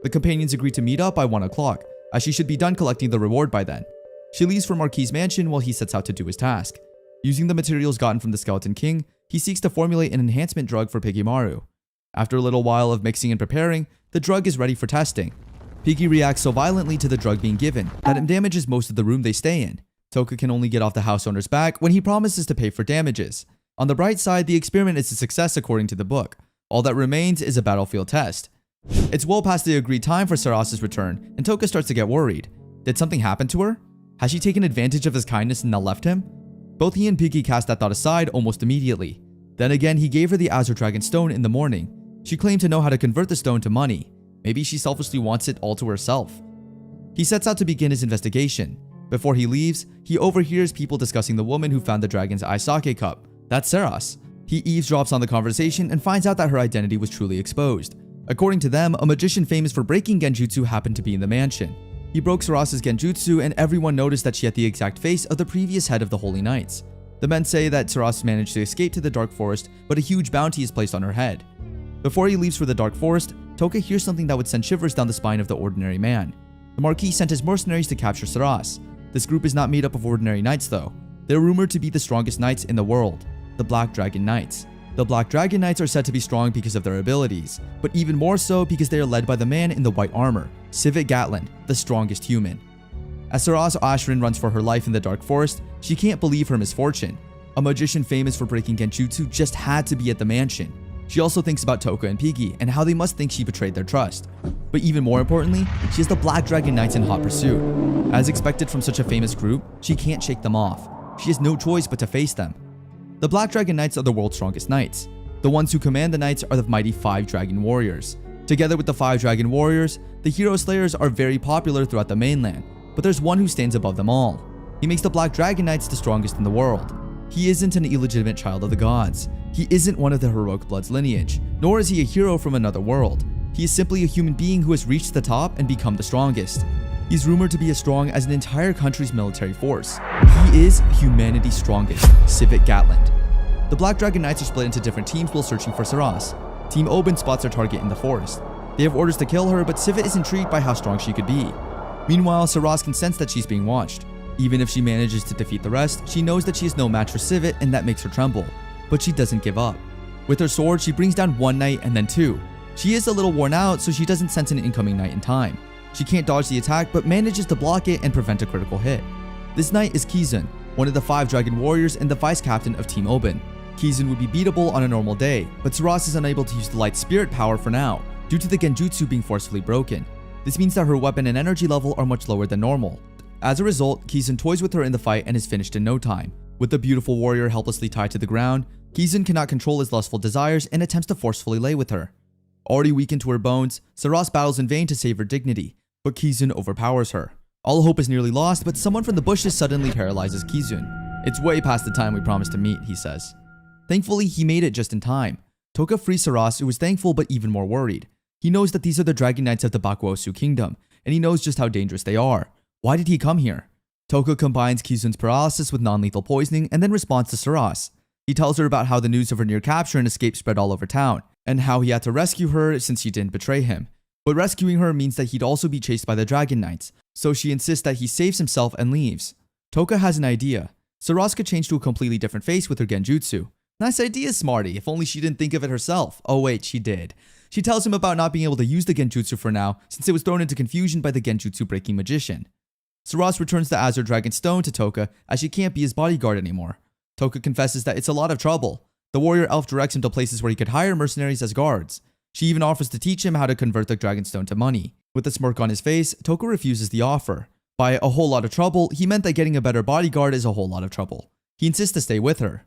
The companions agree to meet up by 1 o'clock, as she should be done collecting the reward by then. She leaves for Marquis' mansion while he sets out to do his task. Using the materials gotten from the Skeleton King, he seeks to formulate an enhancement drug for Piggymaru. After a little while of mixing and preparing, the drug is ready for testing. Piggy reacts so violently to the drug being given that it damages most of the room they stay in. Toka can only get off the house owner's back when he promises to pay for damages. On the bright side, the experiment is a success according to the book. All that remains is a battlefield test. It's well past the agreed time for Sarasu's return, and Toka starts to get worried. Did something happen to her? Has she taken advantage of his kindness and now left him? Both he and Piggy cast that thought aside almost immediately. Then again, he gave her the Azure Dragon stone in the morning. She claimed to know how to convert the stone to money. Maybe she selfishly wants it all to herself. He sets out to begin his investigation. Before he leaves, he overhears people discussing the woman who found the Dragon's Eye sake cup. That's Sarasu. He eavesdrops on the conversation and finds out that her identity was truly exposed. According to them, a magician famous for breaking genjutsu happened to be in the mansion. He broke Sarasu's genjutsu and everyone noticed that she had the exact face of the previous head of the Holy Knights. The men say that Sarasu managed to escape to the Dark Forest, but a huge bounty is placed on her head. Before he leaves for the Dark Forest, Toka hears something that would send shivers down the spine of the ordinary man. The Marquis sent his mercenaries to capture Sarasu. This group is not made up of ordinary knights though. They're rumored to be the strongest knights in the world, the Black Dragon Knights. The Black Dragon Knights are said to be strong because of their abilities, but even more so because they are led by the man in the white armor, Isekai'd, the strongest human. As Sarasu Ashrin runs for her life in the Dark Forest, she can't believe her misfortune. A magician famous for breaking genjutsu just had to be at the mansion. She also thinks about Toka and Piggy and how they must think she betrayed their trust. But even more importantly, she has the Black Dragon Knights in hot pursuit. As expected from such a famous group, she can't shake them off. She has no choice but to face them. The Black Dragon Knights are the world's strongest knights. The ones who command the knights are the mighty 5 Dragon Warriors. Together with the 5 Dragon Warriors, the Hero Slayers are very popular throughout the mainland, but there's one who stands above them all. He makes the Black Dragon Knights the strongest in the world. He isn't an illegitimate child of the gods. He isn't one of the heroic blood's lineage, nor is he a hero from another world. He is simply a human being who has reached the top and become the strongest. He's rumored to be as strong as an entire country's military force. He is humanity's strongest, Isekai'd. The Black Dragon Knights are split into different teams while searching for Sarasu. Team Oben spots their target in the forest. They have orders to kill her, but Sivit is intrigued by how strong she could be. Meanwhile, Sarasu can sense that she's being watched. Even if she manages to defeat the rest, she knows that she is no match for Sivit and that makes her tremble. But she doesn't give up. With her sword, she brings down 1 knight and then 2. She is a little worn out, so she doesn't sense an incoming knight in time. She can't dodge the attack, but manages to block it and prevent a critical hit. This knight is Kizun, one of the 5 Dragon Warriors and the vice captain of Team Oben. Kizun would be beatable on a normal day, but Sarasu is unable to use the light spirit power for now, due to the genjutsu being forcefully broken. This means that her weapon and energy level are much lower than normal. As a result, Kizun toys with her in the fight and is finished in no time. With the beautiful warrior helplessly tied to the ground, Kizun cannot control his lustful desires and attempts to forcefully lay with her. Already weakened to her bones, Sarasu battles in vain to save her dignity, but Kizun overpowers her. All hope is nearly lost, but someone from the bushes suddenly paralyzes Kizun. It's way past the time we promised to meet, he says. Thankfully, he made it just in time. Toka frees Saras, who is thankful but even more worried. He knows that these are the Dragon Knights of the Bakuosu Kingdom, and he knows just how dangerous they are. Why did he come here? Toka combines Kizun's paralysis with non-lethal poisoning and then responds to Saras. He tells her about how the news of her near capture and escape spread all over town, and how he had to rescue her since she didn't betray him. But rescuing her means that he'd also be chased by the Dragon Knights, so she insists that he saves himself and leaves. Toka has an idea. Saras could change to a completely different face with her genjutsu. Nice idea, Smarty, if only she didn't think of it herself. Oh wait, she did. She tells him about not being able to use the genjutsu for now, since it was thrown into confusion by the genjutsu breaking magician. Saras returns the Azure Dragon Stone to Toka, as she can't be his bodyguard anymore. Toka confesses that it's a lot of trouble. The warrior elf directs him to places where he could hire mercenaries as guards. She even offers to teach him how to convert the Dragon Stone to money. With a smirk on his face, Toka refuses the offer. By a whole lot of trouble, he meant that getting a better bodyguard is a whole lot of trouble. He insists to stay with her.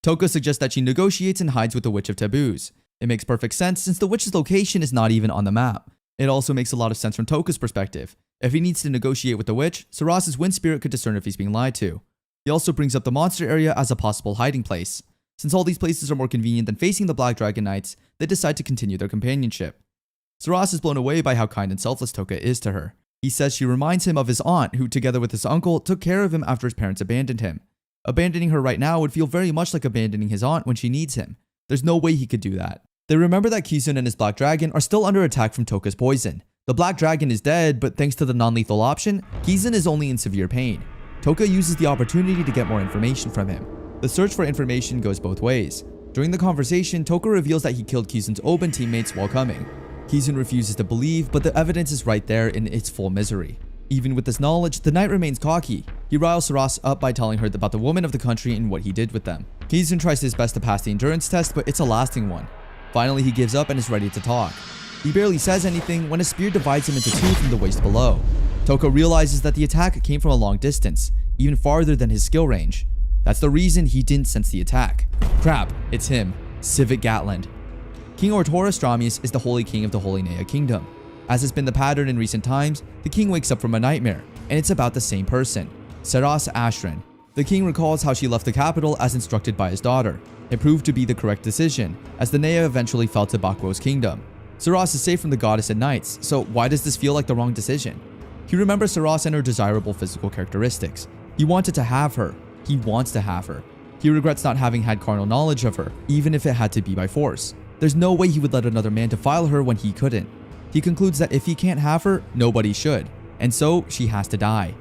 Toka suggests that she negotiates and hides with the Witch of Taboos. It makes perfect sense since the witch's location is not even on the map. It also makes a lot of sense from Toka's perspective. If he needs to negotiate with the witch, Saras's wind spirit could discern if he's being lied to. He also brings up the monster area as a possible hiding place. Since all these places are more convenient than facing the Black Dragon Knights, they decide to continue their companionship. Saras is blown away by how kind and selfless Toka is to her. He says she reminds him of his aunt, who together with his uncle took care of him after his parents abandoned him. Abandoning her right now would feel very much like abandoning his aunt when she needs him. There's no way he could do that. They remember that Kizun and his Black Dragon are still under attack from Toka's poison. The Black Dragon is dead, but thanks to the non-lethal option, Kizun is only in severe pain. Toka uses the opportunity to get more information from him. The search for information goes both ways. During the conversation, Toka reveals that he killed Kizun's Oben teammates while coming. Kizun refuses to believe, but the evidence is right there in its full misery. Even with this knowledge, the knight remains cocky. He riles Saras up by telling her about the women of the country and what he did with them. Kizun tries his best to pass the endurance test, but it's a lasting one. Finally, he gives up and is ready to talk. He barely says anything when a spear divides him into two from the waist below. Toka realizes that the attack came from a long distance, even farther than his skill range. That's the reason he didn't sense the attack. Crap, it's him, Civic Gatland. King Ortora Stramius is the Holy King of the Holy Nea Kingdom. As has been the pattern in recent times, the king wakes up from a nightmare, and it's about the same person, Saras Ashran. The king recalls how she left the capital as instructed by his daughter. It proved to be the correct decision, as the Nea eventually fell to Bakuo's kingdom. Saras is safe from the goddess and knights, so why does this feel like the wrong decision? He remembers Saras and her desirable physical characteristics. He wanted to have her. He wants to have her. He regrets not having had carnal knowledge of her, even if it had to be by force. There's no way he would let another man defile her when he couldn't. He concludes that if he can't have her, nobody should, and so she has to die.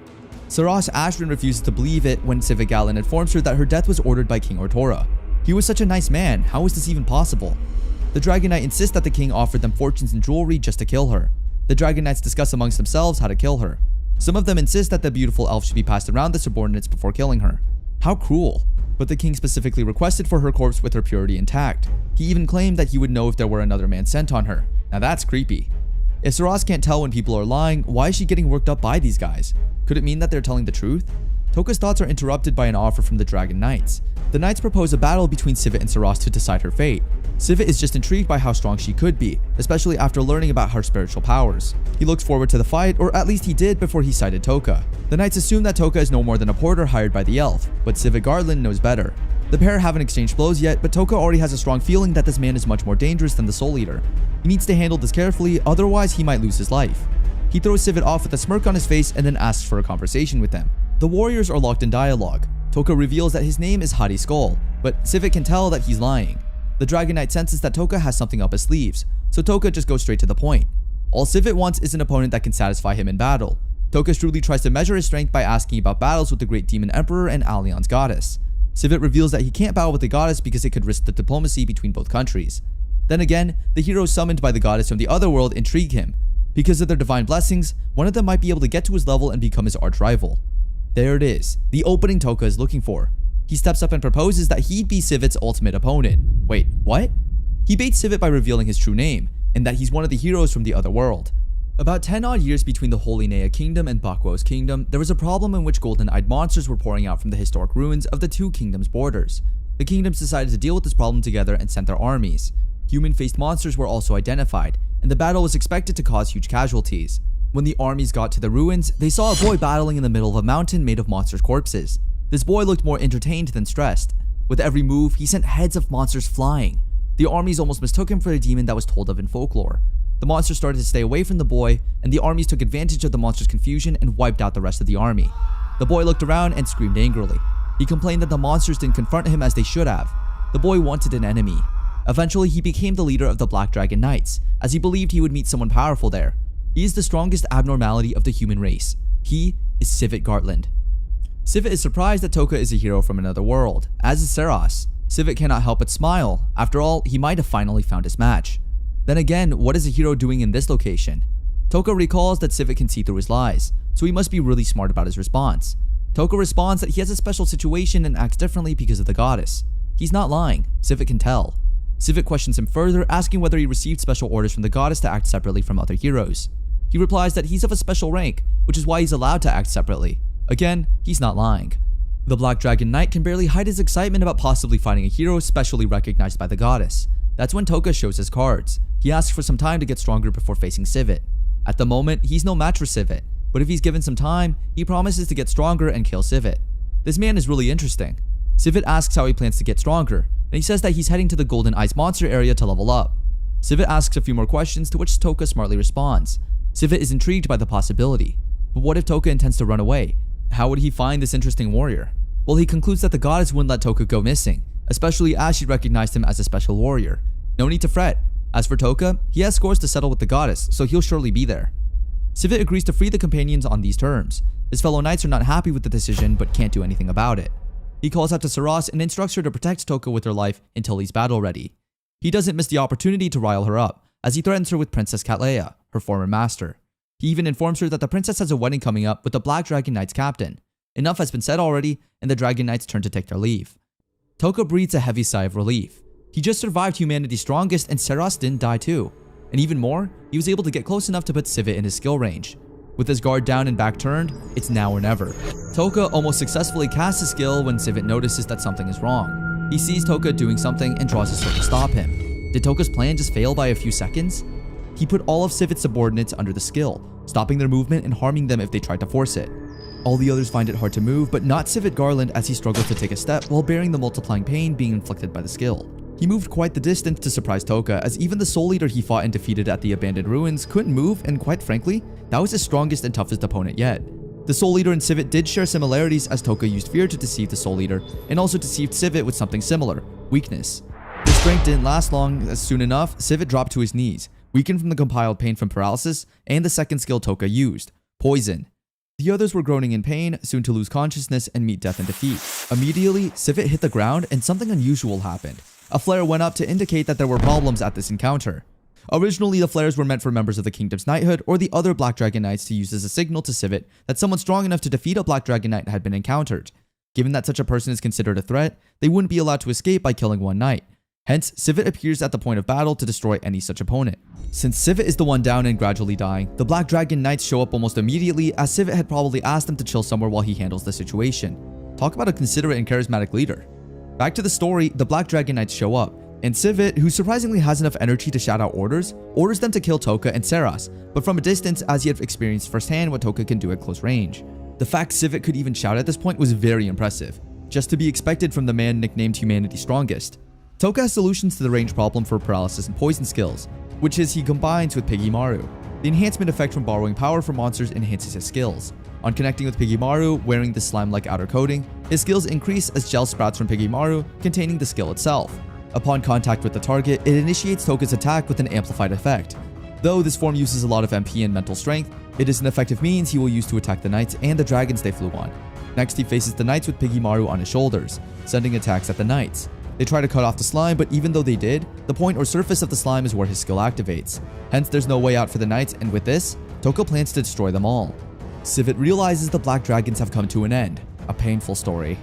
Saras Ashran refuses to believe it when Civic Gatland informs her that her death was ordered by King Ortora. He was such a nice man, how is this even possible? The Dragon Knight insists that the king offered them fortunes and jewelry just to kill her. The Dragon Knights discuss amongst themselves how to kill her. Some of them insist that the beautiful elf should be passed around the subordinates before killing her. How cruel. But the king specifically requested for her corpse with her purity intact. He even claimed that he would know if there were another man sent on her. Now that's creepy. If Saras can't tell when people are lying, why is she getting worked up by these guys? Could it mean that they're telling the truth? Toka's thoughts are interrupted by an offer from the Dragon Knights. The Knights propose a battle between Civet and Saras to decide her fate. Civet is just intrigued by how strong she could be, especially after learning about her spiritual powers. He looks forward to the fight, or at least he did before he sighted Toka. The Knights assume that Toka is no more than a porter hired by the elf, but Civet Garland knows better. The pair haven't exchanged blows yet, but Toka already has a strong feeling that this man is much more dangerous than the Soul Eater. He needs to handle this carefully, otherwise he might lose his life. He throws Civet off with a smirk on his face and then asks for a conversation with them. The warriors are locked in dialogue. Toka reveals that his name is Hadi Skull, but Civet can tell that he's lying. The Dragon Knight senses that Toka has something up his sleeves, so Toka just goes straight to the point. All Civet wants is an opponent that can satisfy him in battle. Toka shrewdly tries to measure his strength by asking about battles with the Great Demon Emperor and Alion's goddess. Civet reveals that he can't battle with the goddess because it could risk the diplomacy between both countries. Then again, the heroes summoned by the goddess from the other world intrigue him. Because of their divine blessings, one of them might be able to get to his level and become his arch-rival. There it is, the opening Toka is looking for. He steps up and proposes that he'd be Civet's ultimate opponent. Wait, what? He baits Civet by revealing his true name, and that he's one of the heroes from the other world. About 10 odd years between the Holy Nea Kingdom and Bakuo's kingdom, there was a problem in which golden-eyed monsters were pouring out from the historic ruins of the two kingdoms' borders. The kingdoms decided to deal with this problem together and sent their armies. Human-faced monsters were also identified, and the battle was expected to cause huge casualties. When the armies got to the ruins, they saw a boy battling in the middle of a mountain made of monsters' corpses. This boy looked more entertained than stressed. With every move, he sent heads of monsters flying. The armies almost mistook him for a demon that was told of in folklore. The monsters started to stay away from the boy, and the armies took advantage of the monster's confusion and wiped out the rest of the army. The boy looked around and screamed angrily. He complained that the monsters didn't confront him as they should have. The boy wanted an enemy. Eventually, he became the leader of the Black Dragon Knights, as he believed he would meet someone powerful there. He is the strongest abnormality of the human race. He is Isekai'd Gartland. Isekai'd is surprised that Toka is a hero from another world, as is Saras. Isekai'd cannot help but smile. After all, he might have finally found his match. Then again, what is a hero doing in this location? Toka recalls that Isekai'd can see through his lies, so he must be really smart about his response. Toka responds that he has a special situation and acts differently because of the goddess. He's not lying. Isekai'd can tell. Isekai'd questions him further, asking whether he received special orders from the goddess to act separately from other heroes. He replies that he's of a special rank, which is why he's allowed to act separately. Again, he's not lying. The Black Dragon Knight can barely hide his excitement about possibly finding a hero specially recognized by the goddess. That's when Toka shows his cards. He asks for some time to get stronger before facing Isekai'd. At the moment, he's no match for Isekai'd, but if he's given some time, he promises to get stronger and kill Isekai'd. This man is really interesting. Isekai'd asks how he plans to get stronger, and he says that he's heading to the Golden Eyes monster area to level up. Isekai'd asks a few more questions, to which Toka smartly responds. Isekai'd is intrigued by the possibility. But what if Toka intends to run away? How would he find this interesting warrior? Well, he concludes that the goddess wouldn't let Toka go missing, especially as she recognized him as a special warrior. No need to fret. As for Toka, he has scores to settle with the goddess, so he'll surely be there. Isekai'd agrees to free the companions on these terms. His fellow knights are not happy with the decision, but can't do anything about it. He calls out to Saras and instructs her to protect Toka with her life until he's battle ready. He doesn't miss the opportunity to rile her up, as he threatens her with Princess Catleya, her former master. He even informs her that the princess has a wedding coming up with the Black Dragon Knight's captain. Enough has been said already, and the Dragon Knights turn to take their leave. Toka breathes a heavy sigh of relief. He just survived humanity's strongest, and Saras didn't die too. And even more, he was able to get close enough to put Isekai'd in his skill range. With his guard down and back turned, it's now or never. Toka almost successfully casts his skill when Isekai'd notices that something is wrong. He sees Toka doing something and draws his sword to stop him. Did Toka's plan just fail by a few seconds? He put all of Isekai'd's subordinates under the skill, stopping their movement and harming them if they tried to force it. All the others find it hard to move, but not Isekai'd Garland, as he struggles to take a step while bearing the multiplying pain being inflicted by the skill. He moved quite the distance to surprise Toka, as even the soul leader he fought and defeated at the abandoned ruins couldn't move, and quite frankly, that was his strongest and toughest opponent yet. The soul leader and Isekai'd did share similarities, as Toka used fear to deceive the soul leader, and also deceived Isekai'd with something similar: weakness. This strength didn't last long, as soon enough, Isekai'd dropped to his knees, weakened from the compiled pain from paralysis, and the second skill Toka used: poison. The others were groaning in pain, soon to lose consciousness and meet death and defeat. Immediately, Isekai'd hit the ground and something unusual happened. A flare went up to indicate that there were problems at this encounter. Originally, the flares were meant for members of the Kingdom's Knighthood or the other Black Dragon Knights to use as a signal to Isekai'd that someone strong enough to defeat a Black Dragon Knight had been encountered. Given that such a person is considered a threat, they wouldn't be allowed to escape by killing one knight. Hence, Isekai'd appears at the point of battle to destroy any such opponent. Since Isekai'd is the one down and gradually dying, the Black Dragon Knights show up almost immediately, as Isekai'd had probably asked them to chill somewhere while he handles the situation. Talk about a considerate and charismatic leader. Back to the story, the Black Dragon Knights show up, and Isekai'd, who surprisingly has enough energy to shout out orders them to kill Toka and Saras, but from a distance, as he had experienced firsthand what Toka can do at close range. The fact Isekai'd could even shout at this point was very impressive, just to be expected from the man nicknamed Humanity's Strongest. Toka has solutions to the range problem for paralysis and poison skills, which he combines with Piggymaru. The enhancement effect from borrowing power from monsters enhances his skills. On connecting with Piggymaru, wearing the slime-like outer coating, his skills increase as gel sprouts from Piggymaru containing the skill itself. Upon contact with the target, it initiates Toka's attack with an amplified effect. Though this form uses a lot of MP and mental strength, it is an effective means he will use to attack the knights and the dragons they flew on. Next, he faces the knights with Piggymaru on his shoulders, sending attacks at the knights. They try to cut off the slime, but even though they did, the point or surface of the slime is where his skill activates. Hence, there's no way out for the knights, and with this, Toka plans to destroy them all. Isekai'd realizes the Black Dragons have come to an end. A painful story.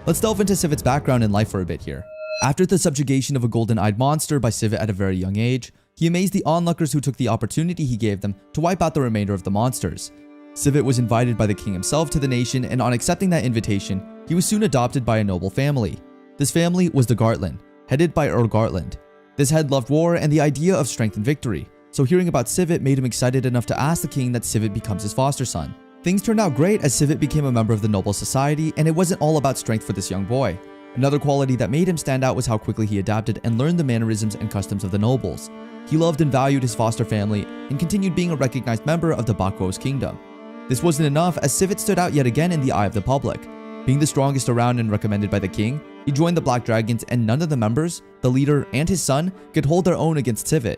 Let's delve into Isekai'd's background and life for a bit here. After the subjugation of a golden-eyed monster by Isekai'd at a very young age, he amazed the onlookers who took the opportunity he gave them to wipe out the remainder of the monsters. Isekai'd was invited by the king himself to the nation, and on accepting that invitation, he was soon adopted by a noble family. This family was the Gartland, headed by Earl Gartland. This head loved war and the idea of strength and victory, so hearing about Isekai'd made him excited enough to ask the king that Isekai'd becomes his foster son. Things turned out great as Sivit became a member of the noble society, and it wasn't all about strength for this young boy. Another quality that made him stand out was how quickly he adapted and learned the mannerisms and customs of the nobles. He loved and valued his foster family and continued being a recognized member of the Bakuo's kingdom. This wasn't enough as Sivit stood out yet again in the eye of the public. Being the strongest around and recommended by the king, he joined the Black Dragons and none of the members, the leader, and his son could hold their own against Sivit.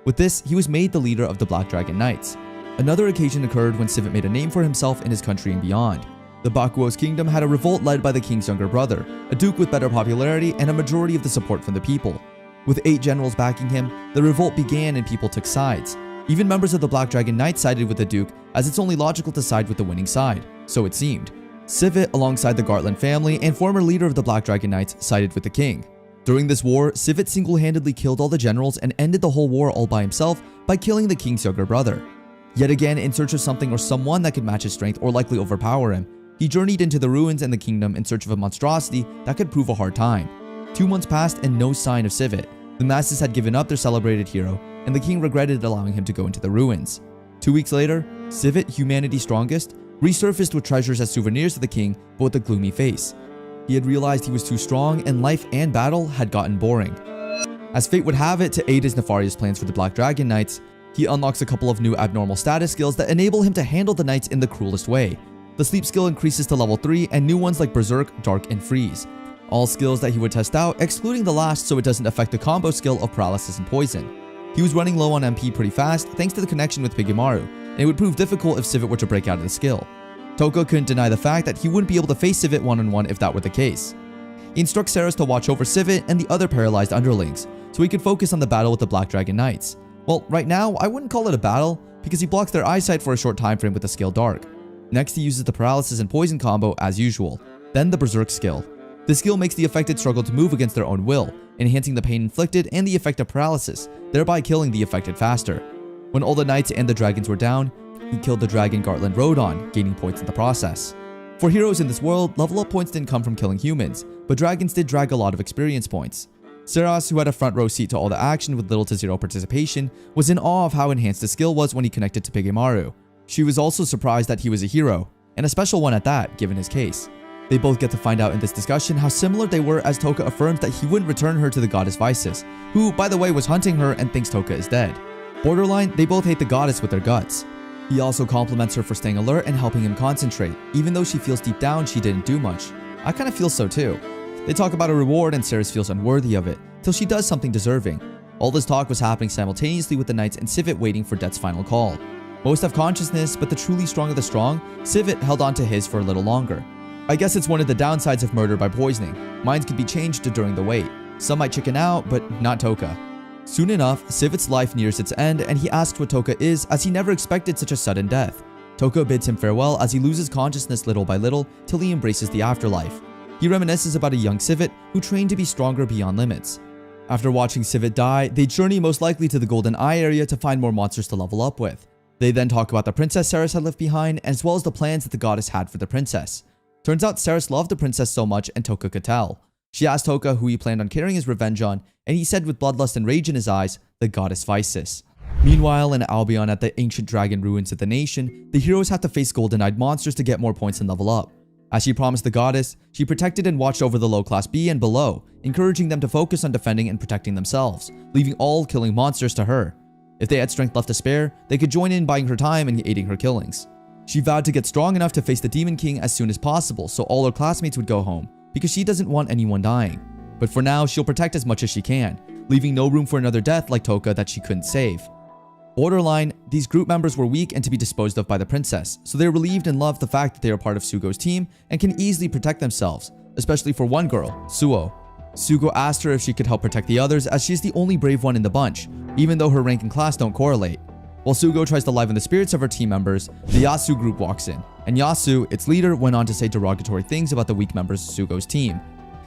With this, he was made the leader of the Black Dragon Knights. Another occasion occurred when Sivit made a name for himself in his country and beyond. The Bakuo's kingdom had a revolt led by the king's younger brother, a duke with better popularity and a majority of the support from the people. With 8 generals backing him, the revolt began and people took sides. Even members of the Black Dragon Knights sided with the duke, as it's only logical to side with the winning side, so it seemed. Sivit, alongside the Gartland family and former leader of the Black Dragon Knights, sided with the king. During this war, Sivit single-handedly killed all the generals and ended the whole war all by himself by killing the king's younger brother. Yet again, in search of something or someone that could match his strength or likely overpower him, he journeyed into the ruins and the kingdom in search of a monstrosity that could prove a hard time. 2 months passed and no sign of Sivit. The masses had given up their celebrated hero, and the king regretted allowing him to go into the ruins. 2 weeks later, Sivit, humanity's strongest, resurfaced with treasures as souvenirs to the king, but with a gloomy face. He had realized he was too strong and life and battle had gotten boring. As fate would have it, to aid his nefarious plans for the Black Dragon Knights, he unlocks a couple of new abnormal status skills that enable him to handle the knights in the cruelest way. The sleep skill increases to level 3 and new ones like Berserk, Dark, and Freeze. All skills that he would test out, excluding the last so it doesn't affect the combo skill of Paralysis and Poison. He was running low on MP pretty fast thanks to the connection with Pigemaru, and it would prove difficult if Sivit were to break out of the skill. Toka couldn't deny the fact that he wouldn't be able to face Sivit one-on-one if that were the case. He instructs Ceres to watch over Sivit and the other paralyzed underlings, so he could focus on the battle with the Black Dragon Knights. Well, right now, I wouldn't call it a battle, because he blocks their eyesight for a short time frame with the skill Dark. Next, he uses the Paralysis and Poison combo as usual, then the Berserk skill. The skill makes the affected struggle to move against their own will, enhancing the pain inflicted and the effect of paralysis, thereby killing the affected faster. When all the knights and the dragons were down, he killed the dragon Gartland rode on, gaining points in the process. For heroes in this world, level up points didn't come from killing humans, but dragons did drag a lot of experience points. Ceres, who had a front row seat to all the action with little to zero participation, was in awe of how enhanced his skill was when he connected to Pigemaru. She was also surprised that he was a hero, and a special one at that, given his case. They both get to find out in this discussion how similar they were as Toka affirms that he wouldn't return her to the goddess Visis, who, by the way, was hunting her and thinks Toka is dead. Borderline, they both hate the goddess with their guts. He also compliments her for staying alert and helping him concentrate, even though she feels deep down she didn't do much. I kinda feel so too. They talk about a reward and Ceres feels unworthy of it, till she does something deserving. All this talk was happening simultaneously with the knights and Sivit waiting for Death's final call. Most have consciousness, but the truly strong of the strong, Sivit held on to his for a little longer. I guess it's one of the downsides of murder by poisoning. Minds could be changed during the wait. Some might chicken out, but not Toka. Soon enough, Sivit's life nears its end and he asks what Toka is as he never expected such a sudden death. Toka bids him farewell as he loses consciousness little by little till he embraces the afterlife. He reminisces about a young Sivit who trained to be stronger beyond limits. After watching Sivit die, they journey most likely to the Golden Eye area to find more monsters to level up with. They then talk about the princess Ceres had left behind as well as the plans that the goddess had for the princess. Turns out Ceres loved the princess so much and Toka could tell. She asked Toka who he planned on carrying his revenge on, and he said with bloodlust and rage in his eyes, the goddess Visis. Meanwhile, in Albion at the ancient dragon ruins of the nation, the heroes have to face golden-eyed monsters to get more points and level up. As she promised the goddess, she protected and watched over the low class B and below, encouraging them to focus on defending and protecting themselves, leaving all killing monsters to her. If they had strength left to spare, they could join in buying her time and aiding her killings. She vowed to get strong enough to face the Demon King as soon as possible so all her classmates would go home, because she doesn't want anyone dying. But for now, she'll protect as much as she can, leaving no room for another death like Toka that she couldn't save. Borderline, these group members were weak and to be disposed of by the princess, so they are relieved and love the fact that they are part of Sugo's team and can easily protect themselves, especially for one girl, Suo. Sugo asked her if she could help protect the others as she is the only brave one in the bunch, even though her rank and class don't correlate. While Sugo tries to liven the spirits of her team members, the Yasu group walks in, and Yasu, its leader, went on to say derogatory things about the weak members of Sugo's team.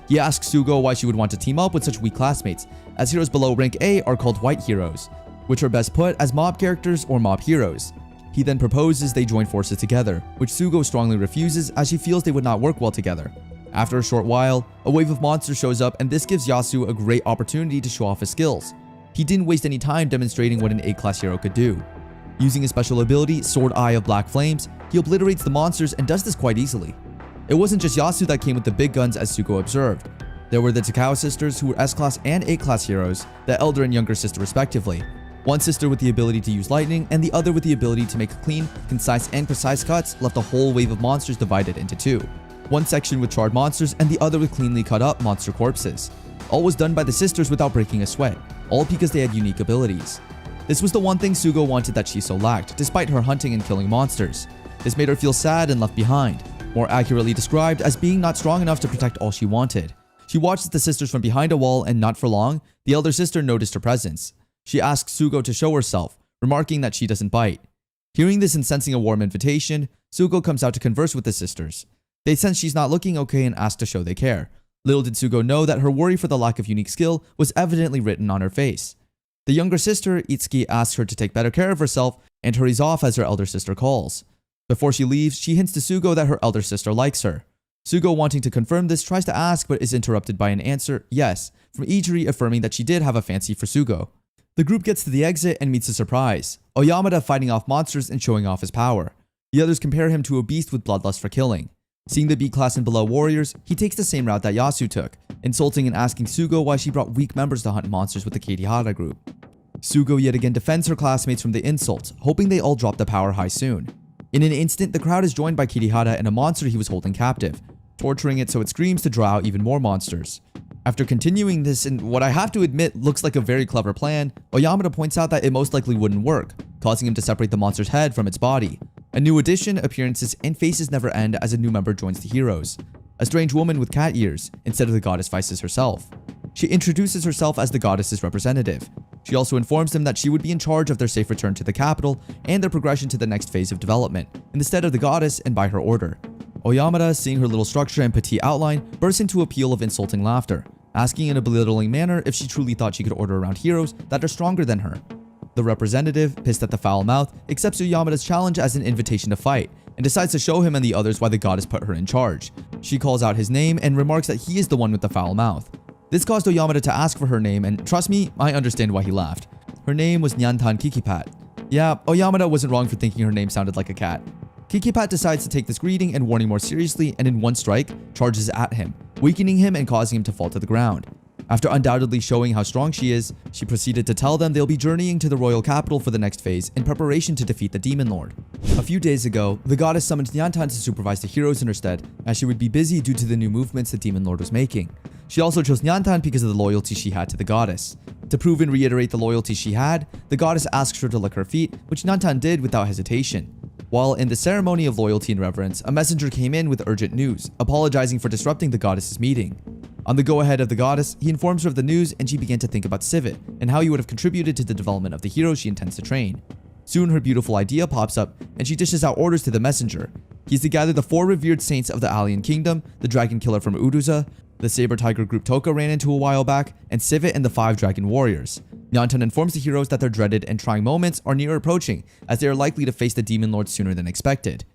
He asks Sugo why she would want to team up with such weak classmates, as heroes below rank A are called white heroes, which are best put as mob characters or mob heroes. He then proposes they join forces together, which Sugo strongly refuses as she feels they would not work well together. After a short while, a wave of monsters shows up and this gives Yasu a great opportunity to show off his skills. He didn't waste any time demonstrating what an A-class hero could do. Using his special ability, Sword Eye of Black Flames, he obliterates the monsters and does this quite easily. It wasn't just Yasu that came with the big guns as Sugo observed. There were the Takao sisters who were S-class and A-class heroes, the elder and younger sister respectively. One sister with the ability to use lightning and the other with the ability to make clean, concise, and precise cuts left a whole wave of monsters divided into two. One section with charred monsters and the other with cleanly cut up monster corpses. All was done by the sisters without breaking a sweat, all because they had unique abilities. This was the one thing Sugo wanted that she so lacked, despite her hunting and killing monsters. This made her feel sad and left behind, more accurately described as being not strong enough to protect all she wanted. She watched the sisters from behind a wall and not for long, the elder sister noticed her presence. She asks Sugo to show herself, remarking that she doesn't bite. Hearing this and sensing a warm invitation, Sugo comes out to converse with the sisters. They sense she's not looking okay and ask to show they care. Little did Sugo know that her worry for the lack of unique skill was evidently written on her face. The younger sister, Itsuki, asks her to take better care of herself and hurries off as her elder sister calls. Before she leaves, she hints to Sugo that her elder sister likes her. Sugo, wanting to confirm this, tries to ask but is interrupted by an answer, yes, from Ijiri affirming that she did have a fancy for Sugo. The group gets to the exit and meets a surprise, Oyamada fighting off monsters and showing off his power. The others compare him to a beast with bloodlust for killing. Seeing the B-class and below warriors, he takes the same route that Yasu took, insulting and asking Sugo why she brought weak members to hunt monsters with the Kirihara group. Sugo yet again defends her classmates from the insults, hoping they all drop the power high soon. In an instant, the crowd is joined by Kirihara and a monster he was holding captive, torturing it so it screams to draw out even more monsters. After continuing this in what I have to admit looks like a very clever plan, Oyamada points out that it most likely wouldn't work, causing him to separate the monster's head from its body. A new addition, appearances, and faces never end as a new member joins the heroes. A strange woman with cat ears, instead of the goddess Vices herself. She introduces herself as the goddess's representative. She also informs them that she would be in charge of their safe return to the capital and their progression to the next phase of development, in the stead of the goddess and by her order. Oyamada, seeing her little structure and petite outline, bursts into a peal of insulting laughter, asking in a belittling manner if she truly thought she could order around heroes that are stronger than her. The representative, pissed at the foul mouth, accepts Oyamada's challenge as an invitation to fight, and decides to show him and the others why the goddess put her in charge. She calls out his name and remarks that he is the one with the foul mouth. This caused Oyamada to ask for her name, and trust me, I understand why he laughed. Her name was Nyantan Kikipat. Yeah, Oyamada wasn't wrong for thinking her name sounded like a cat. Kikipat decides to take this greeting and warning more seriously and in one strike, charges at him, weakening him and causing him to fall to the ground. After undoubtedly showing how strong she is, she proceeded to tell them they'll be journeying to the royal capital for the next phase in preparation to defeat the Demon Lord. A few days ago, the goddess summoned Nyantan to supervise the heroes in her stead, as she would be busy due to the new movements the Demon Lord was making. She also chose Nyantan because of the loyalty she had to the goddess. To prove and reiterate the loyalty she had, the goddess asks her to lick her feet, which Nyantan did without hesitation. While in the ceremony of loyalty and reverence, a messenger came in with urgent news, apologizing for disrupting the goddess's meeting. On the go-ahead of the goddess, he informs her of the news and she began to think about Civet and how he would have contributed to the development of the hero she intends to train. Soon her beautiful idea pops up and she dishes out orders to the messenger. He is to gather the 4 revered saints of the Alien Kingdom, the dragon killer from Uruza, the saber tiger group Toka ran into a while back, and Civet and the 5 dragon warriors. Nyantan informs the heroes that their dreaded and trying moments are near approaching, as they are likely to face the Demon Lord sooner than expected.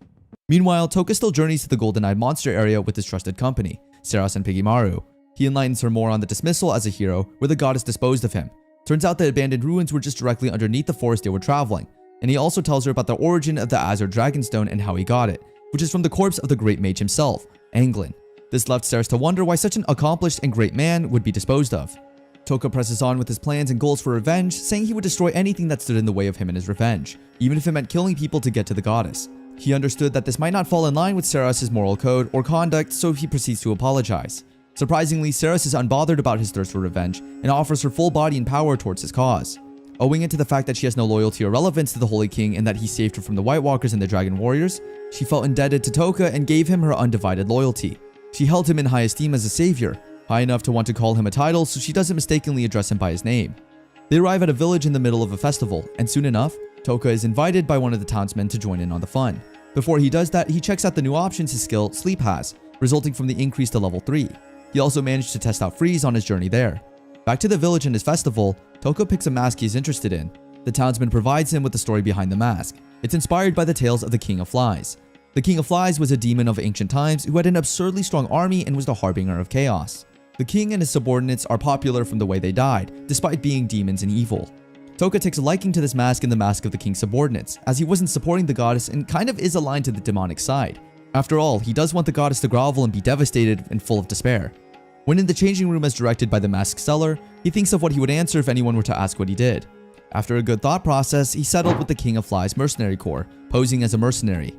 Meanwhile, Toka still journeys to the Golden-Eyed Monster area with his trusted company, Seras and Pigimaru. He enlightens her more on the dismissal as a hero, where the goddess disposed of him. Turns out the abandoned ruins were just directly underneath the forest they were traveling, and he also tells her about the origin of the Azure Dragonstone and how he got it, which is from the corpse of the great mage himself, Anglin. This left Seras to wonder why such an accomplished and great man would be disposed of. Toka presses on with his plans and goals for revenge, saying he would destroy anything that stood in the way of him and his revenge, even if it meant killing people to get to the goddess. He understood that this might not fall in line with Seras' moral code or conduct, so he proceeds to apologize. Surprisingly, Seras is unbothered about his thirst for revenge and offers her full body and power towards his cause. Owing it to the fact that she has no loyalty or relevance to the Holy King and that he saved her from the White Walkers and the Dragon Warriors, she felt indebted to Toka and gave him her undivided loyalty. She held him in high esteem as a savior, high enough to want to call him a title so she doesn't mistakenly address him by his name. They arrive at a village in the middle of a festival, and soon enough, Toka is invited by one of the townsmen to join in on the fun. Before he does that, he checks out the new options his skill, Sleep, has, resulting from the increase to level 3. He also managed to test out Freeze on his journey there. Back to the village and his festival, Toka picks a mask he's interested in. The townsman provides him with the story behind the mask. It's inspired by the tales of the King of Flies. The King of Flies was a demon of ancient times who had an absurdly strong army and was the harbinger of chaos. The king and his subordinates are popular from the way they died, despite being demons and evil. Toka takes a liking to this mask and the mask of the king's subordinates, as he wasn't supporting the goddess and kind of is aligned to the demonic side. After all, he does want the goddess to grovel and be devastated and full of despair. When in the changing room as directed by the masked seller, he thinks of what he would answer if anyone were to ask what he did. After a good thought process, he settled with the King of Flies mercenary corps, posing as a mercenary.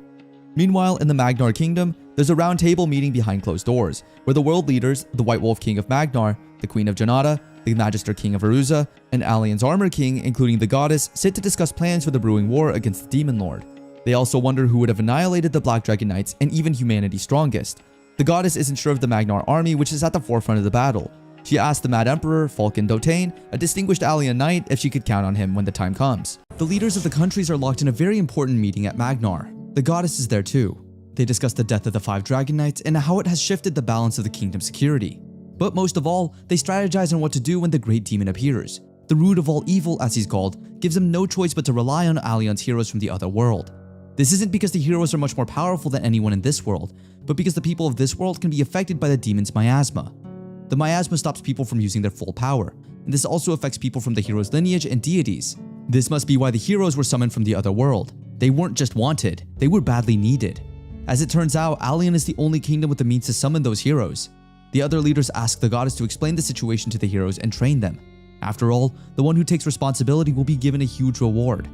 Meanwhile, in the Magnar Kingdom, there's a round table meeting behind closed doors, where the world leaders, the White Wolf King of Magnar, the Queen of Janata, the Magister King of Aruza, and Alien's Armor King, including the goddess, sit to discuss plans for the brewing war against the Demon Lord. They also wonder who would have annihilated the Black Dragon Knights and even humanity's strongest. The goddess isn't sure of the Magnar army, which is at the forefront of the battle. She asked the Mad Emperor, Falcon Dotane, a distinguished Alien Knight, if she could count on him when the time comes. The leaders of the countries are locked in a very important meeting at Magnar. The goddess is there too. They discuss the death of the 5 Dragon Knights and how it has shifted the balance of the kingdom's security. But most of all, they strategize on what to do when the great demon appears. The root of all evil, as he's called, gives them no choice but to rely on Alion's heroes from the other world. This isn't because the heroes are much more powerful than anyone in this world, but because the people of this world can be affected by the demon's miasma. The miasma stops people from using their full power, and this also affects people from the hero's lineage and deities. This must be why the heroes were summoned from the other world. They weren't just wanted, they were badly needed. As it turns out, Alien is the only kingdom with the means to summon those heroes. The other leaders ask the goddess to explain the situation to the heroes and train them. After all, the one who takes responsibility will be given a huge reward.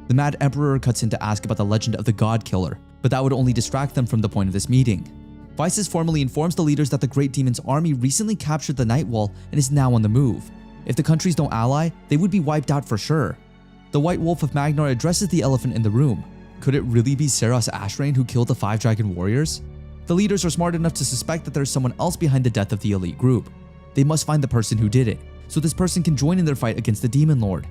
The Mad Emperor cuts in to ask about the legend of the God Killer, but that would only distract them from the point of this meeting. Vices formally informs the leaders that the Great Demon's army recently captured the Night Wall and is now on the move. If the countries don't ally, they would be wiped out for sure. The White Wolf of Magnar addresses the elephant in the room. Could it really be Seras Ashrain who killed the 5 Dragon Warriors? The leaders are smart enough to suspect that there's someone else behind the death of the elite group. They must find the person who did it, so this person can join in their fight against the Demon Lord.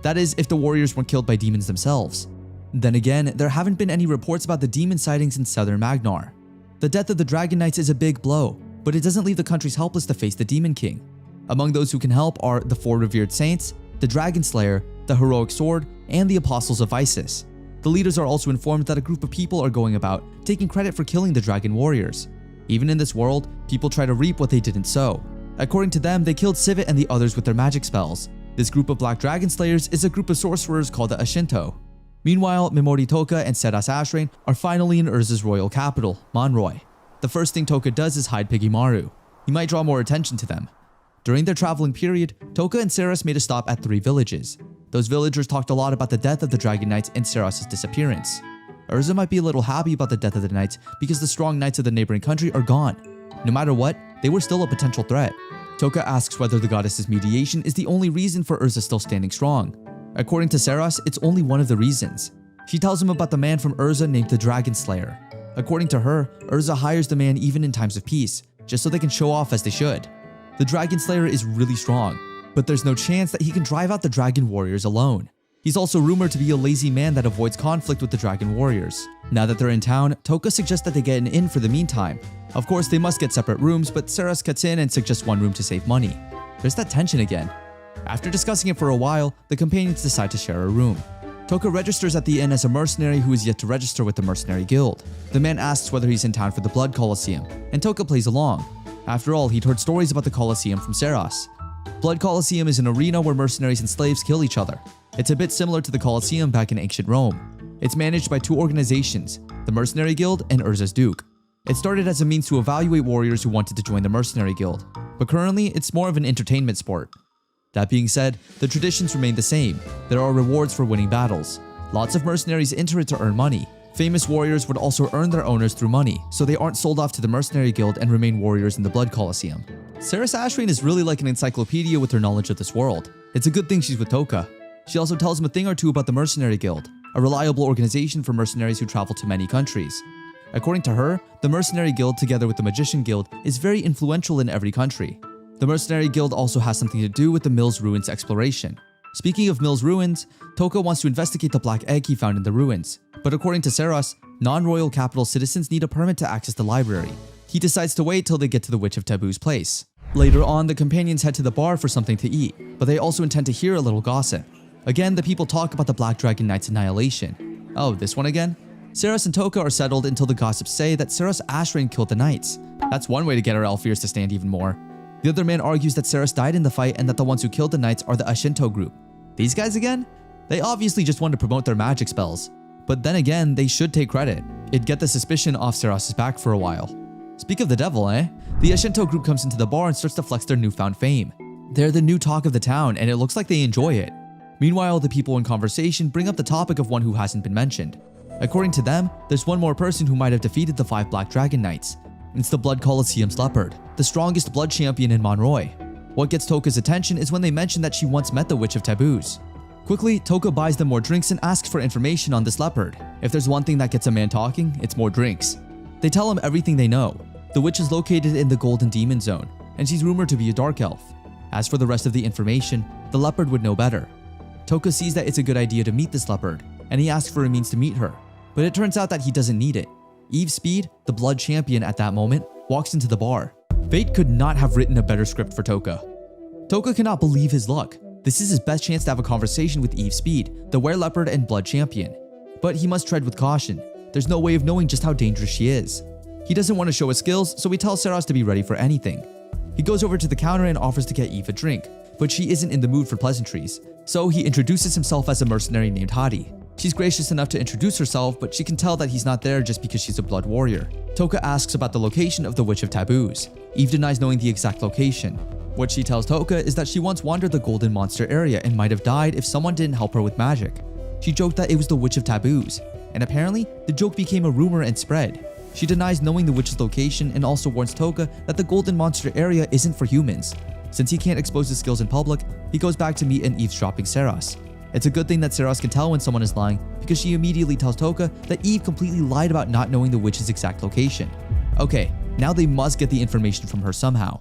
That is, if the warriors weren't killed by demons themselves. Then again, there haven't been any reports about the demon sightings in southern Magnar. The death of the Dragon Knights is a big blow, but it doesn't leave the countries helpless to face the Demon King. Among those who can help are the 4 revered saints, the Dragon Slayer, the Heroic Sword, and the Apostles of Isis. The leaders are also informed that a group of people are going about taking credit for killing the Dragon Warriors. Even in this world, people try to reap what they didn't sow. According to them, they killed Civet and the others with their magic spells. This group of Black Dragon Slayers is a group of sorcerers called the Ashinto. Meanwhile, Mimori Toka and Seras Ashrain are finally in Urza's royal capital, Monroy. The first thing Toka does is hide Piggymaru. He might draw more attention to them. During their traveling period, Toka and Seras made a stop at 3 villages. Those villagers talked a lot about the death of the Dragon Knights and Seras' disappearance. Urza might be a little happy about the death of the Knights because the strong Knights of the neighboring country are gone. No matter what, they were still a potential threat. Toka asks whether the goddess's mediation is the only reason for Urza still standing strong. According to Seras, it's only one of the reasons. She tells him about the man from Urza named the Dragon Slayer. According to her, Urza hires the man even in times of peace, just so they can show off as they should. The Dragon Slayer is really strong, but there's no chance that he can drive out the Dragon Warriors alone. He's also rumored to be a lazy man that avoids conflict with the Dragon Warriors. Now that they're in town, Toka suggests that they get an inn for the meantime. Of course, they must get separate rooms, but Seras cuts in and suggests one room to save money. There's that tension again. After discussing it for a while, the companions decide to share a room. Toka registers at the inn as a mercenary who is yet to register with the Mercenary Guild. The man asks whether he's in town for the Blood Colosseum, and Toka plays along. After all, he'd heard stories about the Colosseum from Seras. Blood Colosseum is an arena where mercenaries and slaves kill each other. It's a bit similar to the Colosseum back in ancient Rome. It's managed by 2 organizations, the Mercenary Guild and Urza's Duke. It started as a means to evaluate warriors who wanted to join the Mercenary Guild, but currently it's more of an entertainment sport. That being said, the traditions remain the same. There are rewards for winning battles. Lots of mercenaries enter it to earn money. Famous warriors would also earn their owners through money, so they aren't sold off to the Mercenary Guild and remain warriors in the Blood Colosseum. Seras Ashrain is really like an encyclopedia with her knowledge of this world. It's a good thing she's with Toka. She also tells him a thing or two about the Mercenary Guild, a reliable organization for mercenaries who travel to many countries. According to her, the Mercenary Guild together with the Magician Guild is very influential in every country. The Mercenary Guild also has something to do with the Mills Ruins exploration. Speaking of Mills Ruins, Toka wants to investigate the black egg he found in the ruins. But according to Seras, non-royal capital citizens need a permit to access the library. He decides to wait till they get to the Witch of Taboo's place. Later on, the companions head to the bar for something to eat, but they also intend to hear a little gossip. Again, the people talk about the Black Dragon Knight's annihilation. Oh, this one again? Seras and Toka are settled until the gossips say that Seras Ashrain killed the knights. That's one way to get our Elfiers to stand even more. The other man argues that Seras died in the fight and that the ones who killed the knights are the Ashinto group. These guys again? They obviously just want to promote their magic spells. But then again, they should take credit. It'd get the suspicion off Seros's back for a while. Speak of the devil, eh? The Ashinto group comes into the bar and starts to flex their newfound fame. They're the new talk of the town, and it looks like they enjoy it. Meanwhile, the people in conversation bring up the topic of one who hasn't been mentioned. According to them, there's one more person who might have defeated the 5 Black Dragon Knights. It's the Blood Colosseum's leopard, the strongest blood champion in Monroy. What gets Toka's attention is when they mention that she once met the Witch of Taboos. Quickly, Toka buys them more drinks and asks for information on this leopard. If there's one thing that gets a man talking, it's more drinks. They tell him everything they know. The witch is located in the Golden Demon Zone, and she's rumored to be a dark elf. As for the rest of the information, the leopard would know better. Toka sees that it's a good idea to meet this leopard, and he asks for a means to meet her. But it turns out that he doesn't need it. Isekai'd, the blood champion at that moment, walks into the bar. Fate could not have written a better script for Toka. Toka cannot believe his luck. This is his best chance to have a conversation with Isekai'd, the were-leopard and blood champion. But he must tread with caution. There's no way of knowing just how dangerous she is. He doesn't want to show his skills, so he tells Seros to be ready for anything. He goes over to the counter and offers to get Eve a drink, but she isn't in the mood for pleasantries, so he introduces himself as a mercenary named Hadi. She's gracious enough to introduce herself, but she can tell that he's not there just because she's a blood warrior. Toka asks about the location of the Witch of Taboos. Eve denies knowing the exact location. What she tells Toka is that she once wandered the Golden Monster area and might have died if someone didn't help her with magic. She joked that it was the Witch of Taboos, and apparently, the joke became a rumor and spread. She denies knowing the witch's location and also warns Toka that the Golden Monster area isn't for humans. Since he can't expose his skills in public, he goes back to meet and eavesdropping Seros. It's a good thing that Seros can tell when someone is lying because she immediately tells Toka that Eve completely lied about not knowing the witch's exact location. Okay, now they must get the information from her somehow.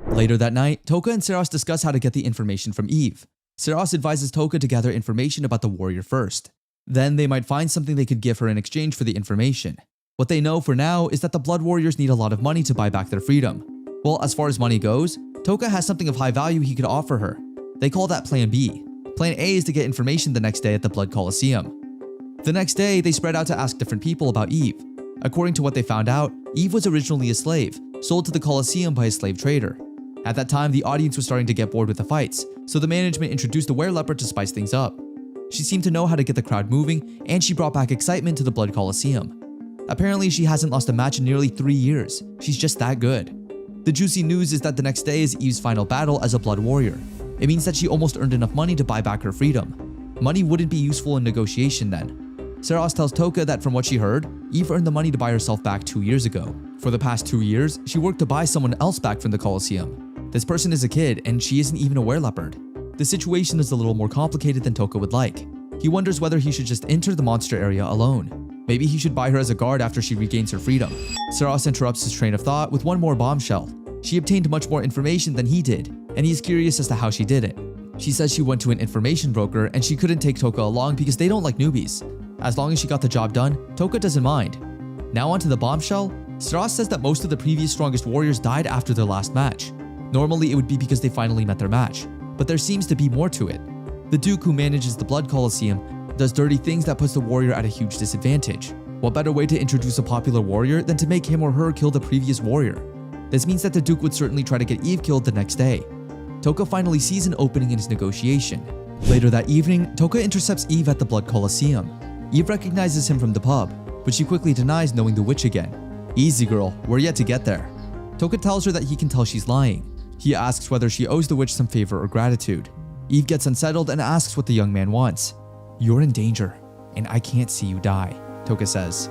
Later that night, Toka and Seros discuss how to get the information from Eve. Seros advises Toka to gather information about the warrior first. Then they might find something they could give her in exchange for the information. What they know for now is that the Blood Warriors need a lot of money to buy back their freedom. Well, as far as money goes, Toka has something of high value he could offer her. They call that Plan B. Plan A is to get information the next day at the Blood Colosseum. The next day, they spread out to ask different people about Eve. According to what they found out, Eve was originally a slave, sold to the Colosseum by a slave trader. At that time, the audience was starting to get bored with the fights, so the management introduced the were-leopard to spice things up. She seemed to know how to get the crowd moving, and she brought back excitement to the Blood Colosseum. Apparently, she hasn't lost a match in nearly 3 years. She's just that good. The juicy news is that the next day is Eve's final battle as a blood warrior. It means that she almost earned enough money to buy back her freedom. Money wouldn't be useful in negotiation then. Seros tells Toka that from what she heard, Eve earned the money to buy herself back 2 years ago. For the past 2 years, she worked to buy someone else back from the Colosseum. This person is a kid, and she isn't even a were-leopard. The situation is a little more complicated than Toka would like. He wonders whether he should just enter the monster area alone. Maybe he should buy her as a guard after she regains her freedom. Seros interrupts his train of thought with one more bombshell. She obtained much more information than he did, and he's curious as to how she did it. She says she went to an information broker and she couldn't take Toka along because they don't like newbies. As long as she got the job done, Toka doesn't mind. Now onto the bombshell. Seros says that most of the previous strongest warriors died after their last match. Normally it would be because they finally met their match, but there seems to be more to it. The Duke who manages the Blood Colosseum does dirty things that puts the warrior at a huge disadvantage. What better way to introduce a popular warrior than to make him or her kill the previous warrior? This means that the Duke would certainly try to get Eve killed the next day. Toka finally sees an opening in his negotiation. Later that evening, Toka intercepts Eve at the Blood Colosseum. Eve recognizes him from the pub, but she quickly denies knowing the witch again. Easy girl, we're yet to get there. Toka tells her that he can tell she's lying. He asks whether she owes the witch some favor or gratitude. Eve gets unsettled and asks what the young man wants. You're in danger, and I can't see you die, Toka says.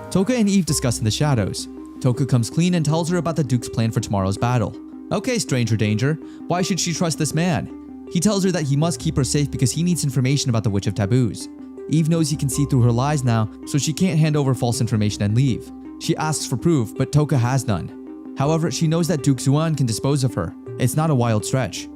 Toka and Eve discuss in the shadows. Toka comes clean and tells her about the Duke's plan for tomorrow's battle. Okay, stranger danger, why should she trust this man? He tells her that he must keep her safe because he needs information about the Witch of Taboos. Eve knows he can see through her lies now, so she can't hand over false information and leave. She asks for proof, but Toka has none. However, she knows that Duke Xuan can dispose of her. It's not a wild stretch.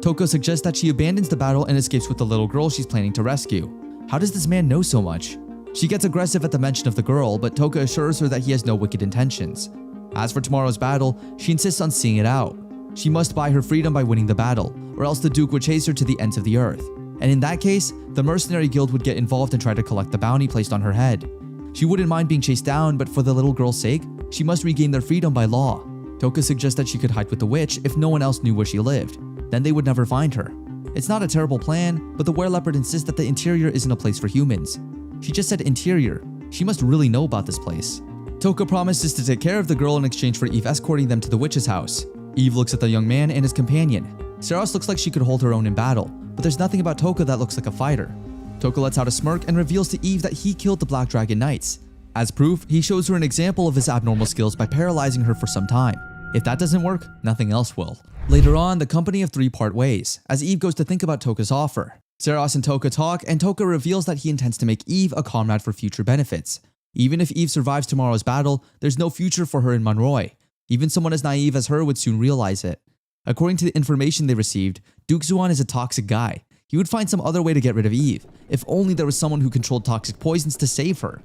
Toka suggests that she abandons the battle and escapes with the little girl she's planning to rescue. How does this man know so much? She gets aggressive at the mention of the girl, but Toka assures her that he has no wicked intentions. As for tomorrow's battle, she insists on seeing it out. She must buy her freedom by winning the battle, or else the Duke would chase her to the ends of the earth. And in that case, the Mercenary Guild would get involved and try to collect the bounty placed on her head. She wouldn't mind being chased down, but for the little girl's sake, she must regain their freedom by law. Toka suggests that she could hide with the witch if no one else knew where she lived. Then they would never find her. It's not a terrible plan, but the were-leopard insists that the interior isn't a place for humans. She just said interior. She must really know about this place. Toka promises to take care of the girl in exchange for Eve escorting them to the witch's house. Eve looks at the young man and his companion. Saros looks like she could hold her own in battle, but there's nothing about Toka that looks like a fighter. Toka lets out a smirk and reveals to Eve that he killed the Black Dragon Knights. As proof, he shows her an example of his abnormal skills by paralyzing her for some time. If that doesn't work, nothing else will. Later on, the company of three part ways, as Eve goes to think about Toka's offer. Saros and Toka talk, and Toka reveals that he intends to make Eve a comrade for future benefits. Even if Eve survives tomorrow's battle, there's no future for her in ManRoy. Even someone as naive as her would soon realize it. According to the information they received, Duke Xuan is a toxic guy. He would find some other way to get rid of Eve, if only there was someone who controlled toxic poisons to save her.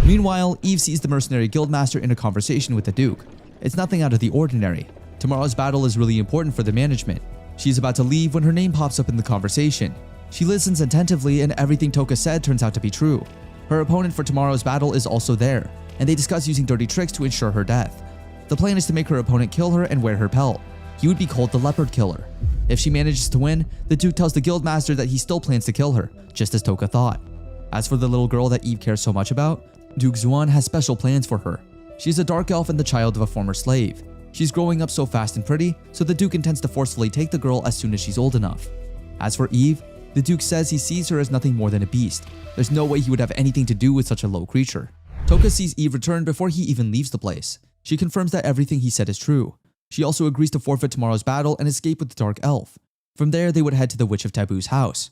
Meanwhile, Eve sees the mercenary guildmaster in a conversation with the Duke. It's nothing out of the ordinary. Tomorrow's battle is really important for the management. She's about to leave when her name pops up in the conversation. She listens attentively and everything Toka said turns out to be true. Her opponent for tomorrow's battle is also there, and they discuss using dirty tricks to ensure her death. The plan is to make her opponent kill her and wear her pelt. He would be called the Leopard Killer. If she manages to win, the Duke tells the guildmaster that he still plans to kill her, just as Toka thought. As for the little girl that Eve cares so much about, Duke Xuan has special plans for her. She's a dark elf and the child of a former slave. She's growing up so fast and pretty, so the Duke intends to forcefully take the girl as soon as she's old enough. As for Eve, the Duke says he sees her as nothing more than a beast. There's no way he would have anything to do with such a low creature. Toka sees Eve return before he even leaves the place. She confirms that everything he said is true. She also agrees to forfeit tomorrow's battle and escape with the Dark Elf. From there, they would head to the Witch of Taboo's house.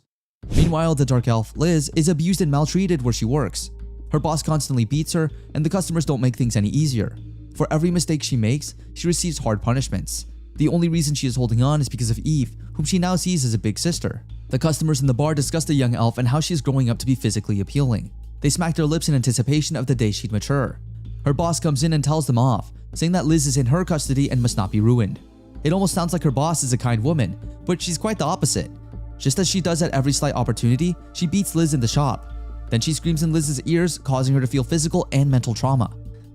Meanwhile, the Dark Elf, Liz, is abused and maltreated where she works. Her boss constantly beats her, and the customers don't make things any easier. For every mistake she makes, she receives hard punishments. The only reason she is holding on is because of Eve, whom she now sees as a big sister. The customers in the bar discuss the young elf and how she is growing up to be physically appealing. They smack their lips in anticipation of the day she'd mature. Her boss comes in and tells them off, saying that Liz is in her custody and must not be ruined. It almost sounds like her boss is a kind woman, but she's quite the opposite. Just as she does at every slight opportunity, she beats Liz in the shop. Then she screams in Liz's ears, causing her to feel physical and mental trauma.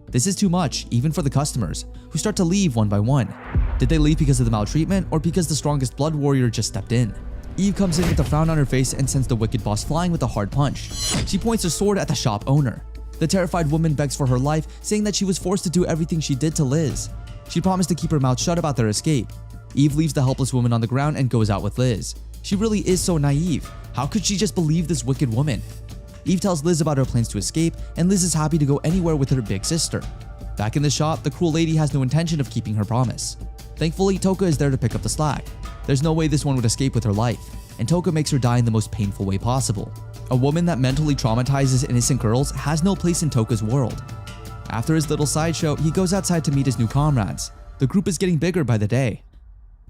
This is too much, even for the customers, who start to leave one by one. Did they leave because of the maltreatment or because the strongest blood warrior just stepped in? Eve comes in with a frown on her face and sends the wicked boss flying with a hard punch. She points her sword at the shop owner. The terrified woman begs for her life, saying that she was forced to do everything she did to Liz. She promised to keep her mouth shut about their escape. Eve leaves the helpless woman on the ground and goes out with Liz. She really is so naive. How could she just believe this wicked woman? Eve tells Liz about her plans to escape, and Liz is happy to go anywhere with her big sister. Back in the shop, the cruel lady has no intention of keeping her promise. Thankfully, Toka is there to pick up the slack. There's no way this one would escape with her life, and Toka makes her die in the most painful way possible. A woman that mentally traumatizes innocent girls has no place in Toka's world. After his little sideshow, he goes outside to meet his new comrades. The group is getting bigger by the day.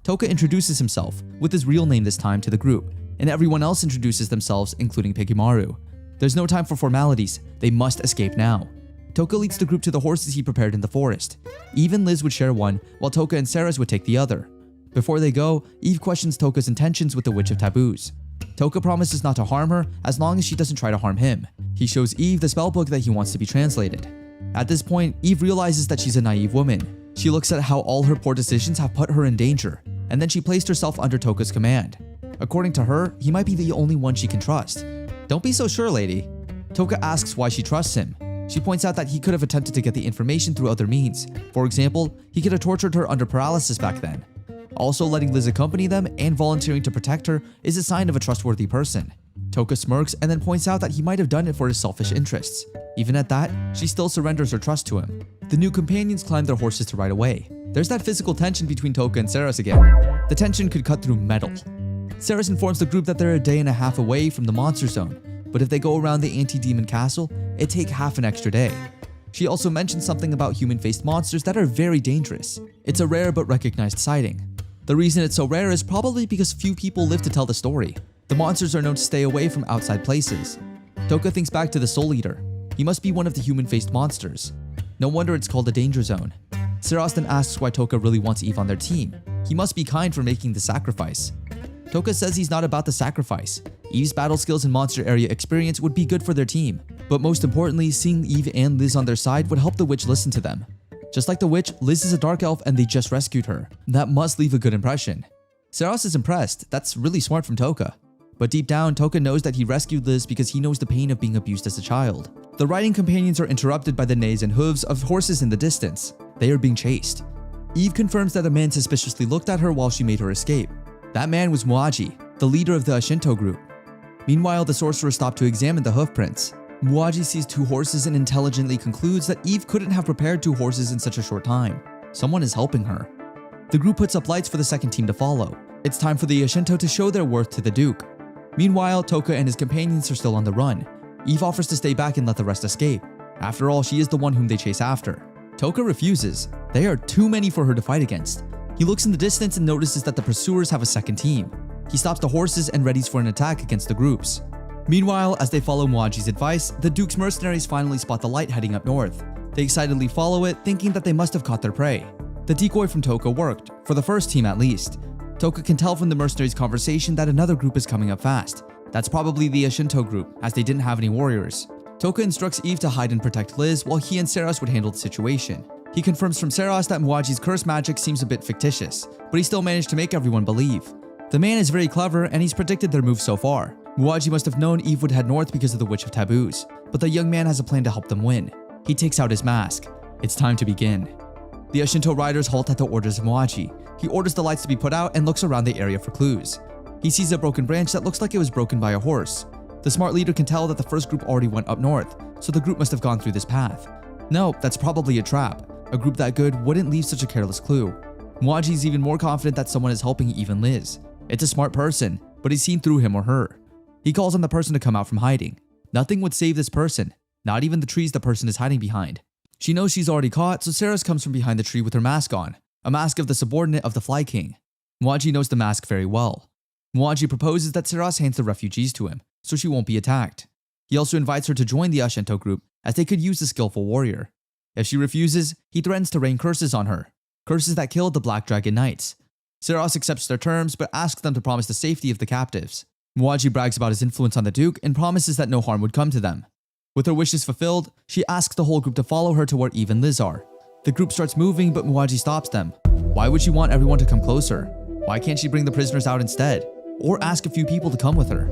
Toka introduces himself, with his real name this time, to the group, and everyone else introduces themselves, including Pikimaru. There's no time for formalities, they must escape now. Toka leads the group to the horses he prepared in the forest. Eve and Liz would share one, while Toka and Saras would take the other. Before they go, Eve questions Toka's intentions with the Witch of Taboos. Toka promises not to harm her as long as she doesn't try to harm him. He shows Eve the spellbook that he wants to be translated. At this point, Eve realizes that she's a naive woman. She looks at how all her poor decisions have put her in danger, and then she placed herself under Toka's command. According to her, he might be the only one she can trust. Don't be so sure, lady. Toka asks why she trusts him. She points out that he could have attempted to get the information through other means. For example, he could have tortured her under paralysis back then. Also, letting Liz accompany them and volunteering to protect her is a sign of a trustworthy person. Toka smirks and then points out that he might have done it for his selfish interests. Even at that, she still surrenders her trust to him. The new companions climb their horses to ride away. There's that physical tension between Toka and Saras again. The tension could cut through metal. Saras informs the group that they're a day and a half away from the monster zone, but if they go around the anti-demon castle, it'd take half an extra day. She also mentions something about human-faced monsters that are very dangerous. It's a rare but recognized sighting. The reason it's so rare is probably because few people live to tell the story. The monsters are known to stay away from outside places. Toka thinks back to the Soul Eater. He must be one of the human-faced monsters. No wonder it's called a danger zone. Saras then asks why Toka really wants Eve on their team. He must be kind for making the sacrifice. Toka says he's not about the sacrifice. Eve's battle skills and monster area experience would be good for their team. But most importantly, seeing Eve and Liz on their side would help the witch listen to them. Just like the witch, Liz is a dark elf and they just rescued her. That must leave a good impression. Saros is impressed. That's really smart from Toka. But deep down, Toka knows that he rescued Liz because he knows the pain of being abused as a child. The riding companions are interrupted by the neighs and hooves of horses in the distance. They are being chased. Eve confirms that a man suspiciously looked at her while she made her escape. That man was Muaji, the leader of the Shinto group. Meanwhile, the sorcerer stopped to examine the hoof prints. Muaji sees 2 horses and intelligently concludes that Eve couldn't have prepared 2 horses in such a short time. Someone is helping her. The group puts up lights for the second team to follow. It's time for the Shinto to show their worth to the Duke. Meanwhile, Toka and his companions are still on the run. Eve offers to stay back and let the rest escape. After all, she is the one whom they chase after. Toka refuses. They are too many for her to fight against. He looks in the distance and notices that the pursuers have a second team. He stops the horses and readies for an attack against the groups. Meanwhile, as they follow Muaji's advice, the Duke's mercenaries finally spot the light heading up north. They excitedly follow it, thinking that they must have caught their prey. The decoy from Toka worked, for the first team at least. Toka can tell from the mercenaries' conversation that another group is coming up fast. That's probably the Shinto group, as they didn't have any warriors. Toka instructs Eve to hide and protect Liz while he and Saros would handle the situation. He confirms from Saros that Muaji's curse magic seems a bit fictitious, but he still managed to make everyone believe. The man is very clever and he's predicted their moves so far. Muaji must have known Eve would head north because of the Witch of Taboos, but the young man has a plan to help them win. He takes out his mask. It's time to begin. The Shinto riders halt at the orders of Muaji. He orders the lights to be put out and looks around the area for clues. He sees a broken branch that looks like it was broken by a horse. The smart leader can tell that the first group already went up north, so the group must have gone through this path. No, that's probably a trap. A group that good wouldn't leave such a careless clue. Muaji is even more confident that someone is helping even Liz. It's a smart person, but he's seen through him or her. He calls on the person to come out from hiding. Nothing would save this person, not even the trees the person is hiding behind. She knows she's already caught, so Saros comes from behind the tree with her mask on, a mask of the subordinate of the Fly King. Muaji knows the mask very well. Muaji proposes that Saros hands the refugees to him, so she won't be attacked. He also invites her to join the Shinto group, as they could use a skillful warrior. If she refuses, he threatens to rain curses on her, curses that killed the Black Dragon Knights. Saros accepts their terms, but asks them to promise the safety of the captives. Muaji brags about his influence on the Duke and promises that no harm would come to them. With her wishes fulfilled, she asks the whole group to follow her to where Eve and Liz are. The group starts moving, but Muaji stops them. Why would she want everyone to come closer? Why can't she bring the prisoners out instead? Or ask a few people to come with her?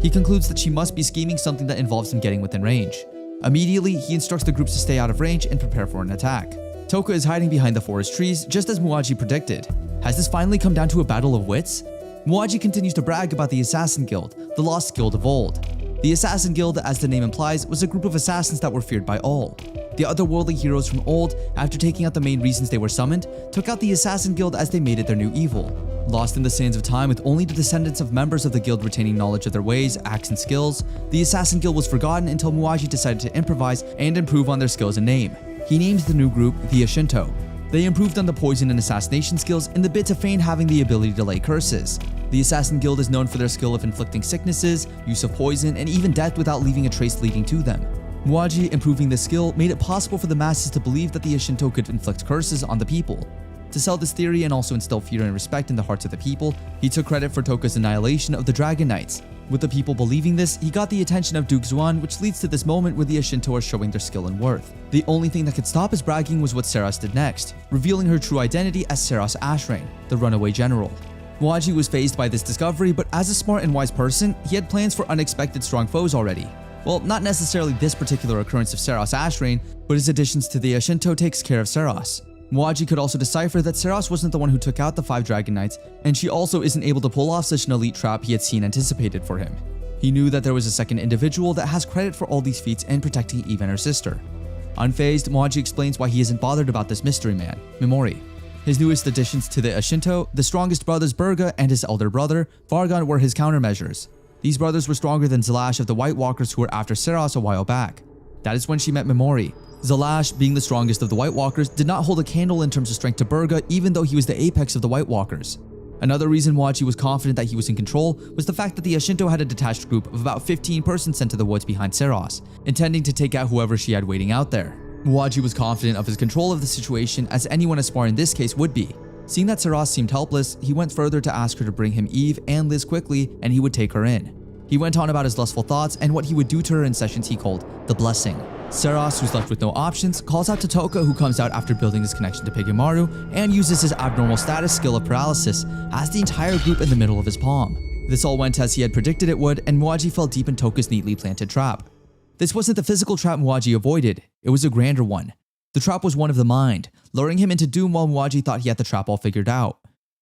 He concludes that she must be scheming something that involves him getting within range. Immediately, he instructs the groups to stay out of range and prepare for an attack. Toka is hiding behind the forest trees, just as Muaji predicted. Has this finally come down to a battle of wits? Muaji continues to brag about the Assassin Guild, the lost guild of old. The Assassin Guild, as the name implies, was a group of assassins that were feared by all. The otherworldly heroes from old, after taking out the main reasons they were summoned, took out the Assassin Guild as they made it their new evil. Lost in the sands of time with only the descendants of members of the guild retaining knowledge of their ways, acts, and skills, the Assassin Guild was forgotten until Muaji decided to improvise and improve on their skills and name. He named the new group the Shinto. They improved on the poison and assassination skills in the bid to feign having the ability to lay curses. The Assassin Guild is known for their skill of inflicting sicknesses, use of poison, and even death without leaving a trace leading to them. Muaji improving this skill made it possible for the masses to believe that the Shinto could inflict curses on the people. To sell this theory and also instill fear and respect in the hearts of the people, he took credit for Toka's annihilation of the Dragon Knights. With the people believing this, he got the attention of Duke Xuan, which leads to this moment where the Shinto are showing their skill and worth. The only thing that could stop his bragging was what Saros did next, revealing her true identity as Saros Ashrain, the runaway general. Muaji was fazed by this discovery, but as a smart and wise person, he had plans for unexpected strong foes already. Well, not necessarily this particular occurrence of Saros Ashrain, but his additions to the Shinto takes care of Saros. Muaji could also decipher that Saros wasn't the one who took out the 5 Dragon Knights, and she also isn't able to pull off such an elite trap he had seen anticipated for him. He knew that there was a second individual that has credit for all these feats in protecting Eve and her sister. Unfazed, Muaji explains why he isn't bothered about this mystery man, Mimori. His newest additions to the Shinto, the strongest brothers Burga and his elder brother, Vargon, were his countermeasures. These brothers were stronger than Zalash of the White Walkers who were after Saros a while back. That is when she met Mimori. Zalash, being the strongest of the White Walkers, did not hold a candle in terms of strength to Burga even though he was the apex of the White Walkers. Another reason Muaji was confident that he was in control was the fact that the Shinto had a detached group of about 15 persons sent to the woods behind Saros, intending to take out whoever she had waiting out there. Muaji was confident of his control of the situation as anyone Aspar in this case would be. Seeing that Saros seemed helpless, he went further to ask her to bring him Eve and Liz quickly and he would take her in. He went on about his lustful thoughts and what he would do to her in sessions he called the blessing. Seras, who's left with no options, calls out to Toka, who comes out after building his connection to Pigemaru and uses his abnormal status skill of paralysis as the entire group in the middle of his palm. This all went as he had predicted it would, and Muaji fell deep in Toka's neatly planted trap. This wasn't the physical trap Muaji avoided, it was a grander one. The trap was one of the mind, luring him into doom while Muaji thought he had the trap all figured out.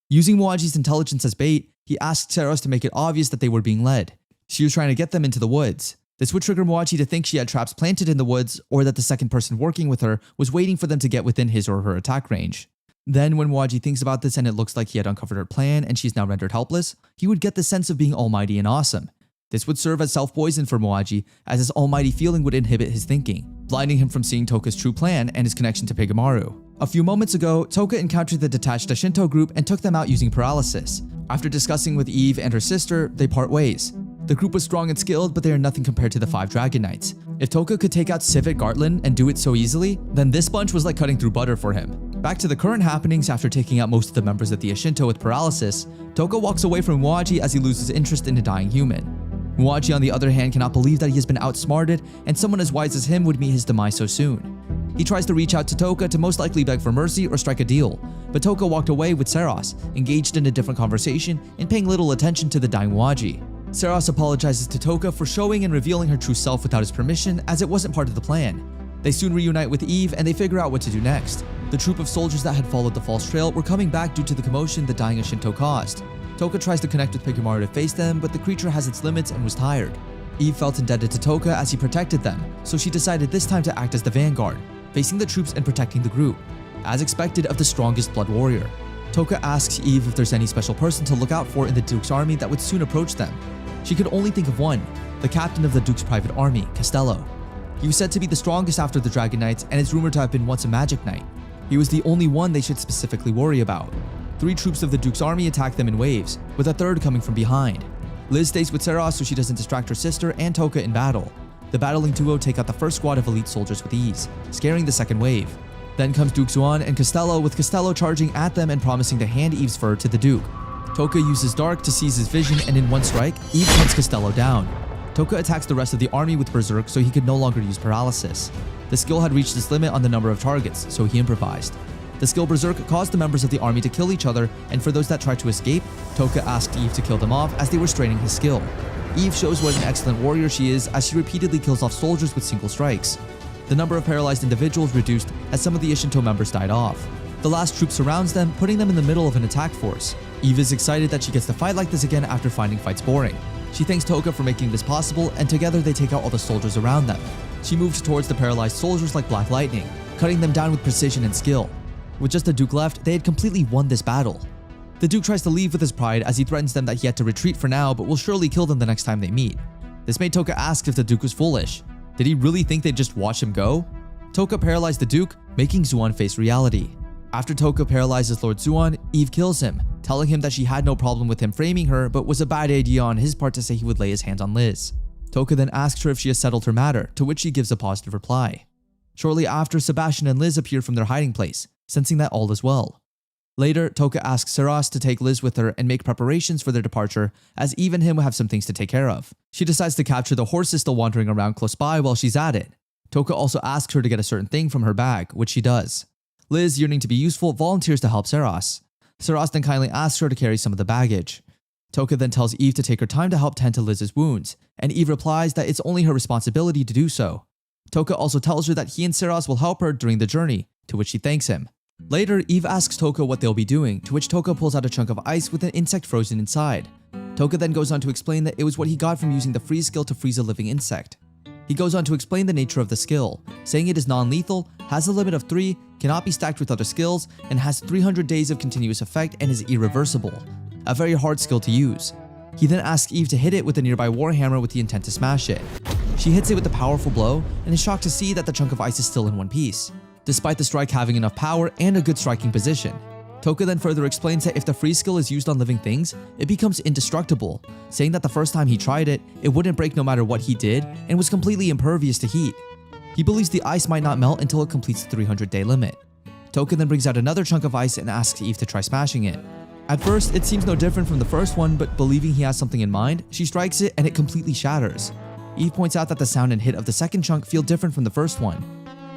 Using Muaji's intelligence as bait, he asked Seras to make it obvious that they were being led. She was trying to get them into the woods. This would trigger Muaji to think she had traps planted in the woods, or that the second person working with her was waiting for them to get within his or her attack range. Then when Muaji thinks about this and it looks like he had uncovered her plan and she's now rendered helpless, he would get the sense of being almighty and awesome. This would serve as self-poison for Muaji, as this almighty feeling would inhibit his thinking, blinding him from seeing Toka's true plan and his connection to Pigemaru. A few moments ago, Toka encountered the detached Shinto group and took them out using paralysis. After discussing with Eve and her sister, they part ways. The group was strong and skilled, but they are nothing compared to the 5 Dragon Knights. If Toka could take out Civet Gartland and do it so easily, then this bunch was like cutting through butter for him. Back to the current happenings. After taking out most of the members of the Shinto with paralysis, Toka walks away from Muaji as he loses interest in a dying human. Muaji, on the other hand, cannot believe that he has been outsmarted and someone as wise as him would meet his demise so soon. He tries to reach out to Toka to most likely beg for mercy or strike a deal, but Toka walked away with Seras, engaged in a different conversation and paying little attention to the dying Muaji. Seras apologizes to Toka for showing and revealing her true self without his permission, as it wasn't part of the plan. They soon reunite with Eve and they figure out what to do next. The troop of soldiers that had followed the false trail were coming back due to the commotion the dying Shinto caused. Toka tries to connect with Pigemaru to face them, but the creature has its limits and was tired. Eve felt indebted to Toka as he protected them, so she decided this time to act as the vanguard, facing the troops and protecting the group, as expected of the strongest blood warrior. Toka asks Eve if there's any special person to look out for in the Duke's army that would soon approach them. She could only think of one, the captain of the Duke's private army, Castello. He was said to be the strongest after the Dragon Knights and is rumored to have been once a magic knight. He was the only one they should specifically worry about. 3 troops of the Duke's army attack them in waves, with a third coming from behind. Liz stays with Seras so she doesn't distract her sister and Toka in battle. The battling duo take out the first squad of elite soldiers with ease, scaring the second wave. Then comes Duke Xuan and Castello, with Castello charging at them and promising to hand Eve's fur to the Duke. Toka uses Dark to seize his vision, and in one strike, Eve hunts Castello down. Toka attacks the rest of the army with Berserk so he could no longer use paralysis. The skill had reached its limit on the number of targets, so he improvised. The skill Berserk caused the members of the army to kill each other, and for those that tried to escape, Toka asked Eve to kill them off as they were straining his skill. Eve shows what an excellent warrior she is as she repeatedly kills off soldiers with single strikes. The number of paralyzed individuals reduced as some of the Shinto members died off. The last troop surrounds them, putting them in the middle of an attack force. Eve is excited that she gets to fight like this again after finding fights boring. She thanks Toka for making this possible, and together they take out all the soldiers around them. She moves towards the paralyzed soldiers like black lightning, cutting them down with precision and skill. With just the Duke left, they had completely won this battle. The Duke tries to leave with his pride as he threatens them that he had to retreat for now but will surely kill them the next time they meet. This made Toka ask if the Duke was foolish. Did he really think they'd just watch him go? Toka paralyzed the Duke, making Xuan face reality. After Toka paralyzes Lord Xuan, Eve kills him, telling him that she had no problem with him framing her but was a bad idea on his part to say he would lay his hands on Liz. Toka then asks her if she has settled her matter, to which she gives a positive reply. Shortly after, Sebastian and Liz appear from their hiding place, sensing that all is well. Later, Toka asks Seras to take Liz with her and make preparations for their departure, as Eve and him have some things to take care of. She decides to capture the horses still wandering around close by while she's at it. Toka also asks her to get a certain thing from her bag, which she does. Liz, yearning to be useful, volunteers to help Seras. Seras then kindly asks her to carry some of the baggage. Toka then tells Eve to take her time to help tend to Liz's wounds, and Eve replies that it's only her responsibility to do so. Toka also tells her that he and Seras will help her during the journey, to which she thanks him. Later, Eve asks Toka what they'll be doing, to which Toka pulls out a chunk of ice with an insect frozen inside. Toka then goes on to explain that it was what he got from using the freeze skill to freeze a living insect. He goes on to explain the nature of the skill, saying it is non-lethal, has a limit of 3, cannot be stacked with other skills, and has 300 days of continuous effect and is irreversible. A very hard skill to use. He then asks Eve to hit it with a nearby warhammer with the intent to smash it. She hits it with a powerful blow and is shocked to see that the chunk of ice is still in one piece, despite the strike having enough power and a good striking position. Toka then further explains that if the freeze skill is used on living things, it becomes indestructible, saying that the first time he tried it, it wouldn't break no matter what he did and was completely impervious to heat. He believes the ice might not melt until it completes the 300-day limit. Toka then brings out another chunk of ice and asks Eve to try smashing it. At first, it seems no different from the first one, but believing he has something in mind, she strikes it and it completely shatters. Eve points out that the sound and hit of the second chunk feel different from the first one.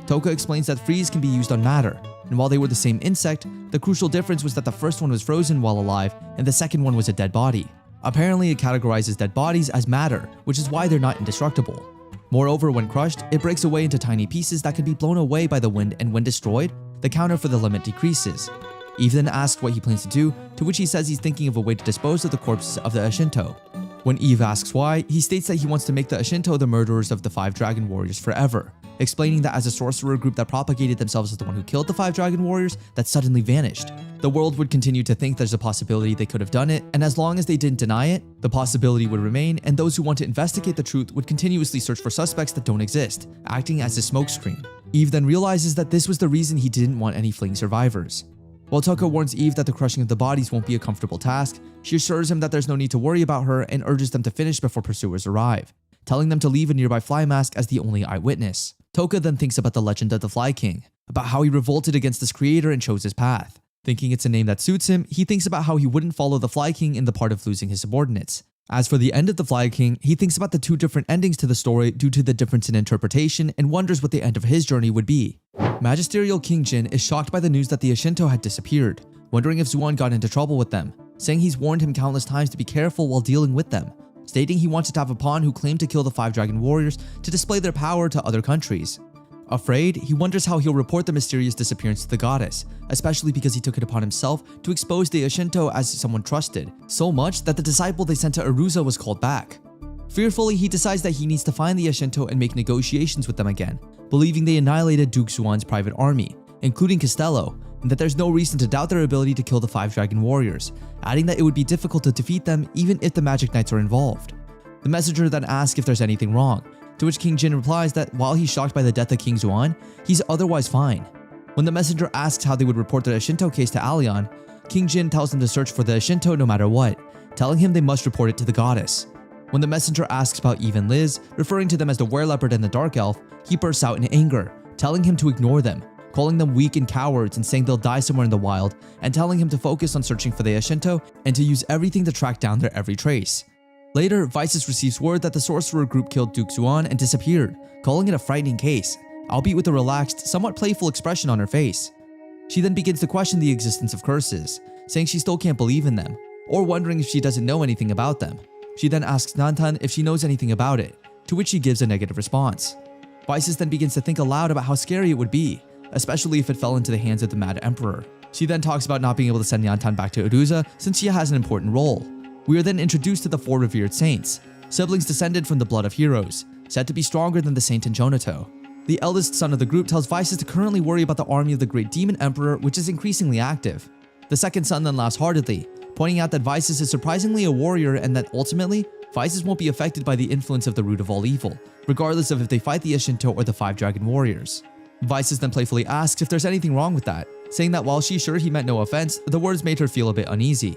Toka explains that freeze can be used on matter, and while they were the same insect, the crucial difference was that the first one was frozen while alive and the second one was a dead body. Apparently, it categorizes dead bodies as matter, which is why they're not indestructible. Moreover, when crushed, it breaks away into tiny pieces that can be blown away by the wind, and when destroyed, the counter for the limit decreases. Eve then asks what he plans to do, to which he says he's thinking of a way to dispose of the corpses of the Ashinto. When Eve asks why, he states that he wants to make the Ashinto the murderers of the 5 Dragon Warriors forever, explaining that as a sorcerer group that propagated themselves as the one who killed the 5 Dragon Warriors that suddenly vanished, the world would continue to think there's a possibility they could have done it, and as long as they didn't deny it, the possibility would remain, and those who want to investigate the truth would continuously search for suspects that don't exist, acting as a smokescreen. Eve then realizes that this was the reason he didn't want any fleeing survivors. While Toka warns Eve that the crushing of the bodies won't be a comfortable task, she assures him that there's no need to worry about her and urges them to finish before pursuers arrive, telling them to leave a nearby fly mask as the only eyewitness. Toka then thinks about the legend of the Fly King, about how he revolted against his creator and chose his path. Thinking it's a name that suits him, he thinks about how he wouldn't follow the Fly King in the part of losing his subordinates. As for the end of the Fly King, he thinks about the 2 different endings to the story due to the difference in interpretation and wonders what the end of his journey would be. Magisterial King Jin is shocked by the news that the Ashinto had disappeared, wondering if Zuan got into trouble with them, saying he's warned him countless times to be careful while dealing with them, stating he wanted to have a pawn who claimed to kill the 5 Dragon Warriors to display their power to other countries. Afraid, he wonders how he'll report the mysterious disappearance to the goddess, especially because he took it upon himself to expose the Ashinto as someone trusted, so much that the disciple they sent to Arusa was called back. Fearfully, he decides that he needs to find the Ashinto and make negotiations with them again, believing they annihilated Duke Zuan's private army, including Costello, and that there's no reason to doubt their ability to kill the 5 Dragon Warriors, adding that it would be difficult to defeat them even if the Magic Knights are involved. The messenger then asks if there's anything wrong, to which King Jin replies that while he's shocked by the death of King Zuan, he's otherwise fine. When the messenger asks how they would report the Ashinto case to Allion, King Jin tells them to search for the Ashinto no matter what, telling him they must report it to the goddess. When the messenger asks about Eve and Liz, referring to them as the Wereleopard and the Dark Elf, he bursts out in anger, telling him to ignore them, calling them weak and cowards and saying they'll die somewhere in the wild, and telling him to focus on searching for the Ashinto and to use everything to track down their every trace. Later, Vices receives word that the sorcerer group killed Duke Zuan and disappeared, calling it a frightening case, albeit with a relaxed, somewhat playful expression on her face. She then begins to question the existence of curses, saying she still can't believe in them, or wondering if she doesn't know anything about them. She then asks Nantan if she knows anything about it, to which she gives a negative response. Vices then begins to think aloud about how scary it would be, especially if it fell into the hands of the Mad Emperor. She then talks about not being able to send Nantan back to Arusa since she has an important role. We are then introduced to the 4 revered saints, siblings descended from the blood of heroes, said to be stronger than the saint in Jonato. The eldest son of the group tells Vices to currently worry about the army of the Great Demon Emperor, which is increasingly active. The second son then laughs heartedly, pointing out that Vices is surprisingly a warrior and that ultimately, Vices won't be affected by the influence of the root of all evil, regardless of if they fight the Ashinto or the 5 Dragon Warriors. Vices then playfully asks if there's anything wrong with that, saying that while she's sure he meant no offense, the words made her feel a bit uneasy.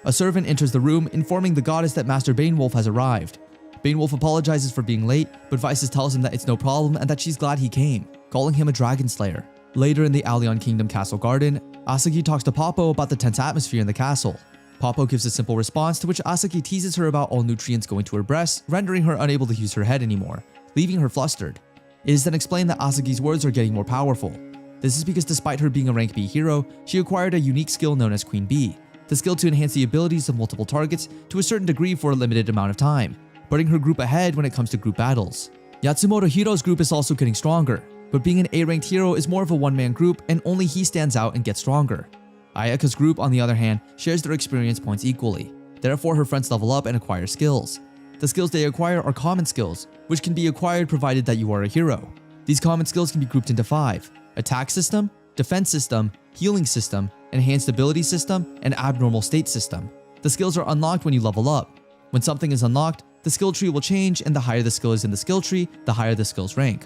A servant enters the room, informing the goddess that Master Banewolf has arrived. Banewolf apologizes for being late, but Vices tells him that it's no problem and that she's glad he came, calling him a dragon slayer. Later in the Allion Kingdom Castle Garden, Asagi talks to Poppo about the tense atmosphere in the castle. Poppo gives a simple response, to which Asagi teases her about all nutrients going to her breasts, rendering her unable to use her head anymore, leaving her flustered. It is then explained that Asagi's words are getting more powerful. This is because despite her being a rank B hero, she acquired a unique skill known as Queen Bee, the skill to enhance the abilities of multiple targets to a certain degree for a limited amount of time, putting her group ahead when it comes to group battles. Yatsumoto Hiro's group is also getting stronger, but being an A-ranked hero is more of a one-man group and only he stands out and gets stronger. Ayaka's group, on the other hand, shares their experience points equally. Therefore, her friends level up and acquire skills. The skills they acquire are common skills, which can be acquired provided that you are a hero. These common skills can be grouped into 5: attack system, defense system, healing system, enhanced ability system, and abnormal state system. The skills are unlocked when you level up. When something is unlocked, the skill tree will change, and the higher the skill is in the skill tree, the higher the skill's rank.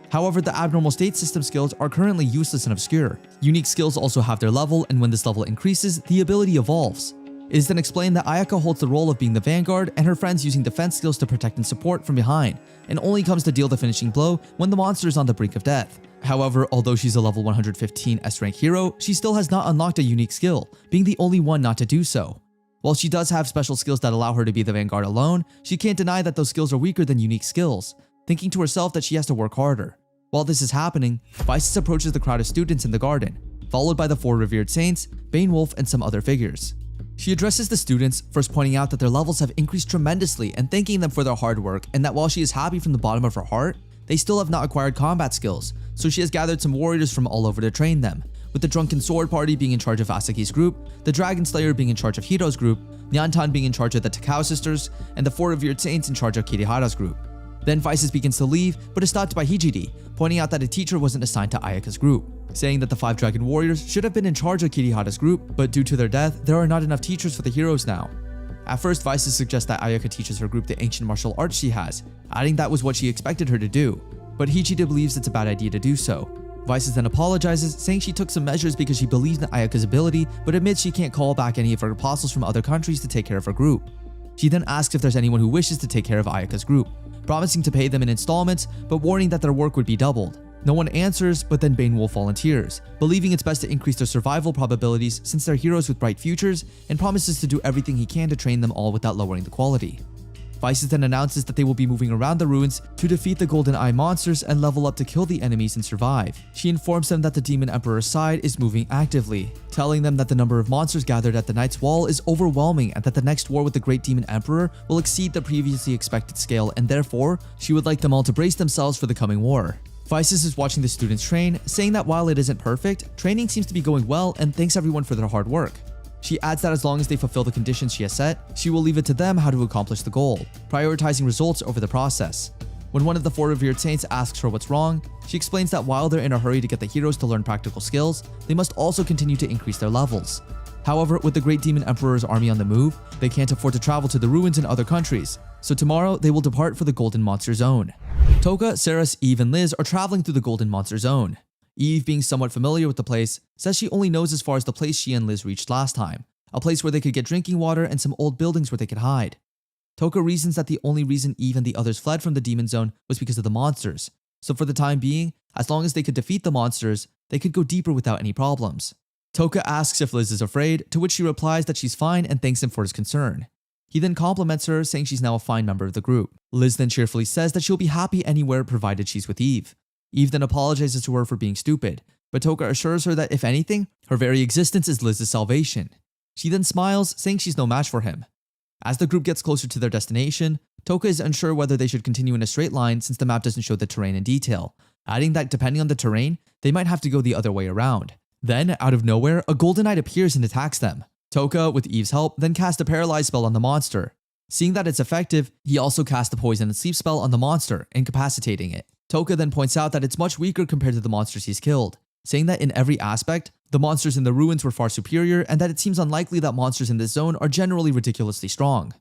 However, the abnormal state system skills are currently useless and obscure. Unique skills also have their level, and when this level increases, the ability evolves. It is then explained that Ayaka holds the role of being the vanguard and her friends using defense skills to protect and support from behind, and only comes to deal the finishing blow when the monster is on the brink of death, However, although she's a level 115 S-rank hero, she still has not unlocked a unique skill, being the only one not to do so. While she does have special skills that allow her to be the vanguard alone, she can't deny that those skills are weaker than unique skills, thinking to herself that she has to work harder. While this is happening, Vices approaches the crowd of students in the garden, followed by the 4 revered saints, Wolf, and some other figures. She addresses the students, first pointing out that their levels have increased tremendously and thanking them for their hard work, and that while she is happy from the bottom of her heart, they still have not acquired combat skills, so she has gathered some warriors from all over to train them, with the Drunken Sword Party being in charge of Asaki's group, the Dragon Slayer being in charge of Hiro's group, Nyantan being in charge of the Takao sisters, and the 4 revered saints in charge of Kirihara's group. Then Vices begins to leave, but is stopped by Hijiri, pointing out that a teacher wasn't assigned to Ayaka's group, saying that the 5 Dragon Warriors should have been in charge of Kirihara's group, but due to their death, there are not enough teachers for the heroes now. At first, Vices suggests that Ayaka teaches her group the ancient martial arts she has, adding that was what she expected her to do, but Hijiri believes it's a bad idea to do so. Vices then apologizes, saying she took some measures because she believes in Ayaka's ability, but admits she can't call back any of her apostles from other countries to take care of her group. She then asks if there's anyone who wishes to take care of Ayaka's group, promising to pay them in installments, but warning that their work would be doubled. No one answers, but then Wolf volunteers, believing it's best to increase their survival probabilities since they're heroes with bright futures, and promises to do everything he can to train them all without lowering the quality. Vices then announces that they will be moving around the ruins to defeat the Golden Eye monsters and level up to kill the enemies and survive. She informs them that the Demon Emperor's side is moving actively, telling them that the number of monsters gathered at the Knight's Wall is overwhelming and that the next war with the Great Demon Emperor will exceed the previously expected scale, and therefore, she would like them all to brace themselves for the coming war. Vices is watching the students train, saying that while it isn't perfect, training seems to be going well and thanks everyone for their hard work. She adds that as long as they fulfill the conditions she has set, she will leave it to them how to accomplish the goal, prioritizing results over the process. When one of the 4 revered saints asks her what's wrong, she explains that while they're in a hurry to get the heroes to learn practical skills, they must also continue to increase their levels. However, with the Great Demon Emperor's army on the move, they can't afford to travel to the ruins in other countries, so tomorrow they will depart for the Golden Monster Zone. Toka, Ceres, Eve, and Liz are traveling through the Golden Monster Zone. Eve, being somewhat familiar with the place, says she only knows as far as the place she and Liz reached last time, a place where they could get drinking water and some old buildings where they could hide. Toka reasons that the only reason Eve and the others fled from the Demon Zone was because of the monsters, so for the time being, as long as they could defeat the monsters, they could go deeper without any problems. Toka asks if Liz is afraid, to which she replies that she's fine and thanks him for his concern. He then compliments her, saying she's now a fine member of the group. Liz then cheerfully says that she'll be happy anywhere provided she's with Eve. Eve then apologizes to her for being stupid, but Toka assures her that if anything, her very existence is Liz's salvation. She then smiles, saying she's no match for him. As the group gets closer to their destination, Toka is unsure whether they should continue in a straight line since the map doesn't show the terrain in detail, adding that depending on the terrain, they might have to go the other way around. Then, out of nowhere, a Golden Knight appears and attacks them. Toka, with Eve's help, then casts a paralyze spell on the monster. Seeing that it's effective, he also casts the poison and sleep spell on the monster, incapacitating it. Toka then points out that it's much weaker compared to the monsters he's killed, saying that in every aspect, the monsters in the ruins were far superior and that it seems unlikely that monsters in this zone are generally ridiculously strong.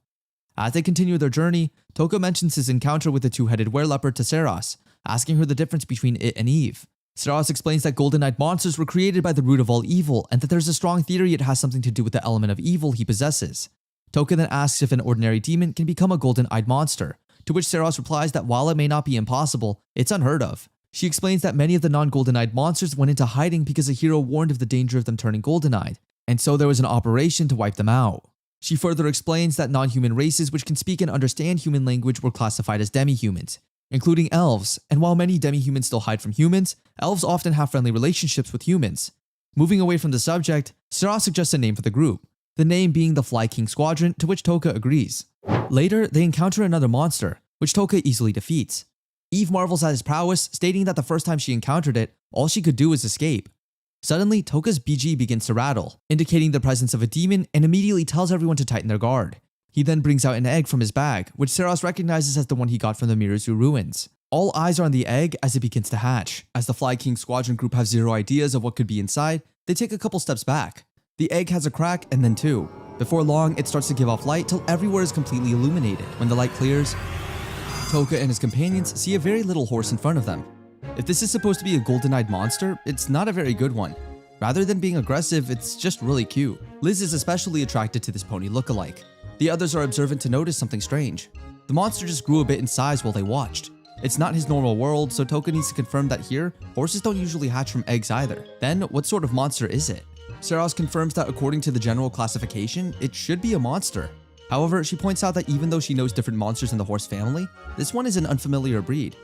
As they continue their journey, Toka mentions his encounter with the 2-headed wereleopard to Ceres, asking her the difference between it and Eve. Ceres explains that Golden Knight monsters were created by the root of all evil and that there's a strong theory it has something to do with the element of evil he possesses. Toka then asks if an ordinary demon can become a golden-eyed monster, to which Ceres replies that while it may not be impossible, it's unheard of. She explains that many of the non-golden-eyed monsters went into hiding because a hero warned of the danger of them turning golden-eyed, and so there was an operation to wipe them out. She further explains that non-human races which can speak and understand human language were classified as demi-humans, including elves, and while many demi-humans still hide from humans, elves often have friendly relationships with humans. Moving away from the subject, Ceres suggests a name for the group, the name being the Fly King Squadron, to which Toka agrees. Later, they encounter another monster, which Toka easily defeats. Eve marvels at his prowess, stating that the first time she encountered it, all she could do was escape. Suddenly, Toka's BG begins to rattle, indicating the presence of a demon, and immediately tells everyone to tighten their guard. He then brings out an egg from his bag, which Ceres recognizes as the one he got from the Mirazu ruins. All eyes are on the egg as it begins to hatch. As the Fly King Squadron group have zero ideas of what could be inside, they take a couple steps back. The egg has a crack and then two. Before long, it starts to give off light till everywhere is completely illuminated. When the light clears, Toka and his companions see a very little horse in front of them. If this is supposed to be a golden-eyed monster, it's not a very good one. Rather than being aggressive, it's just really cute. Liz is especially attracted to this pony look-alike. The others are observant to notice something strange. The monster just grew a bit in size while they watched. It's not his normal world, so Toka needs to confirm that here, horses don't usually hatch from eggs either. Then, what sort of monster is it? Saros confirms that according to the general classification, it should be a monster. However, she points out that even though she knows different monsters in the horse family, this one is an unfamiliar breed.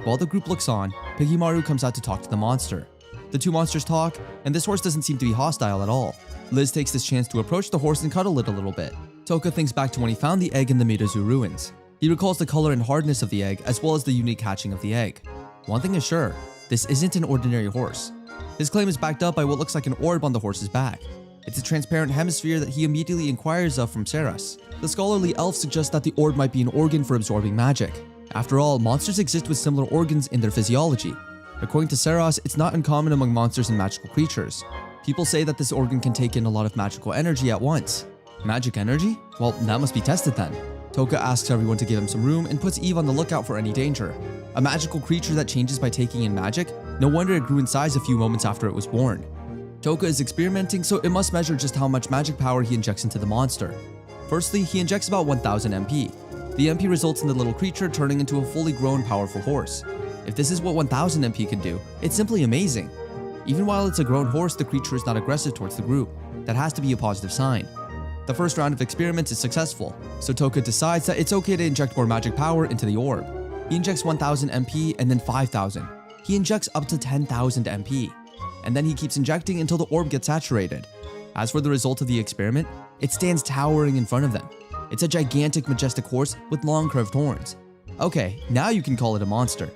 While the group looks on, Pigimaru comes out to talk to the monster. The two monsters talk, and this horse doesn't seem to be hostile at all. Liz takes this chance to approach the horse and cuddle it a little bit. Toka thinks back to when he found the egg in the Midozu ruins. He recalls the color and hardness of the egg, as well as the unique hatching of the egg. One thing is sure, this isn't an ordinary horse. His claim is backed up by what looks like an orb on the horse's back. It's a transparent hemisphere that he immediately inquires of from Saras. The scholarly elf suggests that the orb might be an organ for absorbing magic. After all, monsters exist with similar organs in their physiology. According to Saras, it's not uncommon among monsters and magical creatures. People say that this organ can take in a lot of magical energy at once. Magic energy? Well, that must be tested then. Toka asks everyone to give him some room and puts Eve on the lookout for any danger. A magical creature that changes by taking in magic? No wonder it grew in size a few moments after it was born. Toka is experimenting, so it must measure just how much magic power he injects into the monster. Firstly, he injects about 1000 MP. The MP results in the little creature turning into a fully grown, powerful horse. If this is what 1000 MP can do, it's simply amazing. Even while it's a grown horse, the creature is not aggressive towards the group. That has to be a positive sign. The first round of experiments is successful, so Toka decides that it's okay to inject more magic power into the orb. He injects 1000 MP and then 5000. He injects up to 10,000 MP. And then he keeps injecting until the orb gets saturated. As for the result of the experiment, it stands towering in front of them. It's a gigantic, majestic horse with long curved horns. Okay, now you can call it a monster.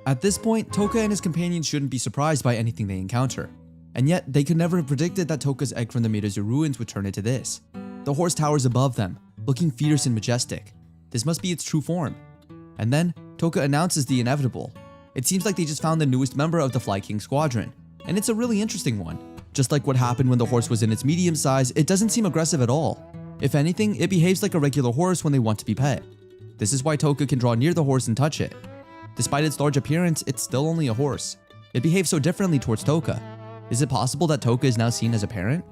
At this point, Toka and his companions shouldn't be surprised by anything they encounter. And yet, they could never have predicted that Toka's egg from the Midozu ruins would turn into this. The horse towers above them, looking fierce and majestic. This must be its true form. And then, Toka announces the inevitable. It seems like they just found the newest member of the Fly King squadron, and it's a really interesting one. Just like what happened when the horse was in its medium size, it doesn't seem aggressive at all. If anything, it behaves like a regular horse when they want to be pet. This is why Toka can draw near the horse and touch it. Despite its large appearance, it's still only a horse. It behaves so differently towards Toka. Is it possible that Toka is now seen as a parent?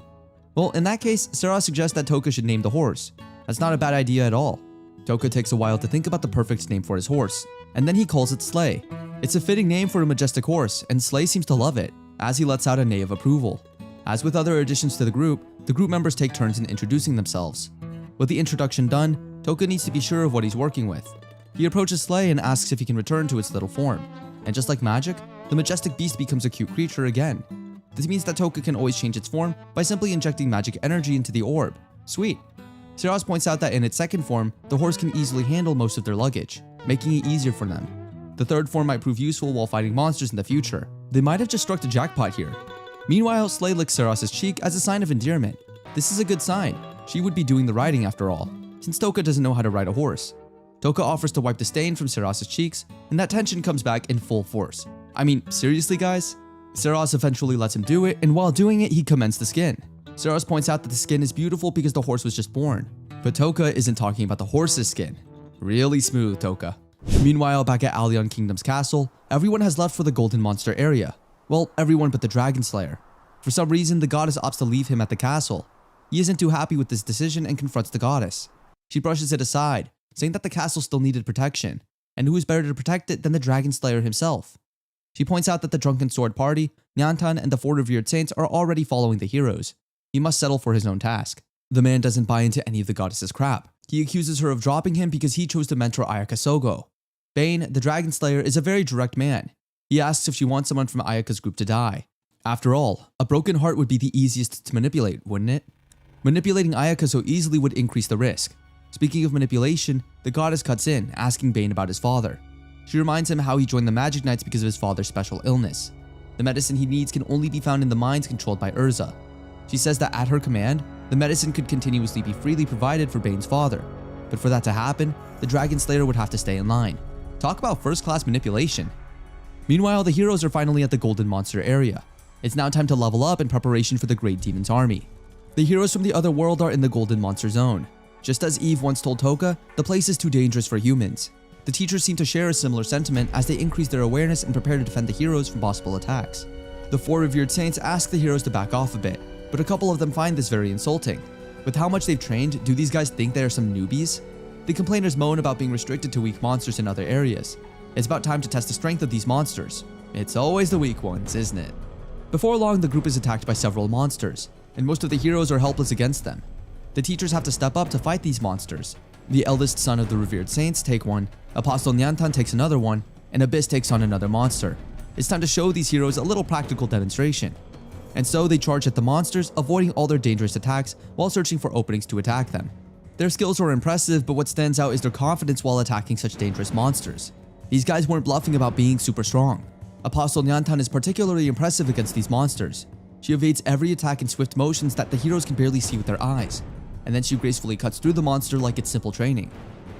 Well, in that case, Sarah suggests that Toka should name the horse. That's not a bad idea at all. Toka takes a while to think about the perfect name for his horse, and then he calls it Slay. It's a fitting name for a majestic horse, and Slay seems to love it, as he lets out a neigh of approval. As with other additions to the group members take turns in introducing themselves. With the introduction done, Toka needs to be sure of what he's working with. He approaches Slay and asks if he can return to its little form. And just like magic, the majestic beast becomes a cute creature again. This means that Toka can always change its form by simply injecting magic energy into the orb. Sweet. Saras points out that in its second form, the horse can easily handle most of their luggage, making it easier for them. The third form might prove useful while fighting monsters in the future. They might have just struck the jackpot here. Meanwhile, Slay licks Saras' cheek as a sign of endearment. This is a good sign. She would be doing the riding after all, since Toka doesn't know how to ride a horse. Toka offers to wipe the stain from Saras' cheeks, and that tension comes back in full force. I mean, seriously guys? Saras eventually lets him do it, and while doing it, he commends the skin. Saras points out that the skin is beautiful because the horse was just born. But Toka isn't talking about the horse's skin. Really smooth, Toka. Meanwhile, back at Allion Kingdom's castle, everyone has left for the Golden Monster area. Well, everyone but the Dragon Slayer. For some reason, the goddess opts to leave him at the castle. He isn't too happy with this decision and confronts the goddess. She brushes it aside, saying that the castle still needed protection, and who is better to protect it than the Dragon Slayer himself. She points out that the Drunken Sword Party, Nyantan, and the Four Revered Saints are already following the heroes. He must settle for his own task. The man doesn't buy into any of the goddess's crap. He accuses her of dropping him because he chose to mentor Ayaka Sogo. Bane, the Dragon Slayer, is a very direct man. He asks if she wants someone from Ayaka's group to die. After all, a broken heart would be the easiest to manipulate, wouldn't it? Manipulating Ayaka so easily would increase the risk. Speaking of manipulation, the goddess cuts in, asking Bane about his father. She reminds him how he joined the Magic Knights because of his father's special illness. The medicine he needs can only be found in the mines controlled by Urza. She says that at her command, the medicine could continuously be freely provided for Bane's father. But for that to happen, the Dragon Slayer would have to stay in line. Talk about first-class manipulation. Meanwhile, the heroes are finally at the Golden Monster area. It's now time to level up in preparation for the Great Demon's army. The heroes from the other world are in the Golden Monster zone. Just as Eve once told Toka, the place is too dangerous for humans. The teachers seem to share a similar sentiment as they increase their awareness and prepare to defend the heroes from possible attacks. The Four Revered Saints ask the heroes to back off a bit, but a couple of them find this very insulting. With how much they've trained, do these guys think they are some newbies? The complainers moan about being restricted to weak monsters in other areas. It's about time to test the strength of these monsters. It's always the weak ones, isn't it? Before long, the group is attacked by several monsters, and most of the heroes are helpless against them. The teachers have to step up to fight these monsters. The eldest son of the revered saints take one, Apostle Nyantan takes another one, and Abyss takes on another monster. It's time to show these heroes a little practical demonstration. And so they charge at the monsters, avoiding all their dangerous attacks while searching for openings to attack them. Their skills are impressive, but what stands out is their confidence while attacking such dangerous monsters. These guys weren't bluffing about being super strong. Apostle Nyantan is particularly impressive against these monsters. She evades every attack in swift motions that the heroes can barely see with their eyes, and then she gracefully cuts through the monster like it's simple training.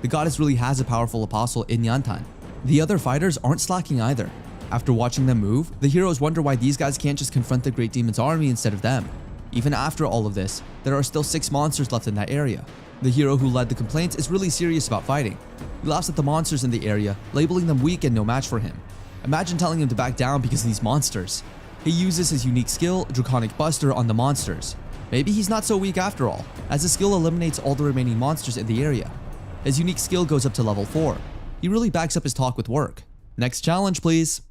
The goddess really has a powerful apostle in Nyantan. The other fighters aren't slacking either. After watching them move, the heroes wonder why these guys can't just confront the Great Demon's army instead of them. Even after all of this, there are still 6 monsters left in that area. The hero who led the complaints is really serious about fighting. He laughs at the monsters in the area, labeling them weak and no match for him. Imagine telling him to back down because of these monsters. He uses his unique skill, Draconic Buster, on the monsters. Maybe he's not so weak after all, as the skill eliminates all the remaining monsters in the area. His unique skill goes up to level 4. He really backs up his talk with work. Next challenge, please.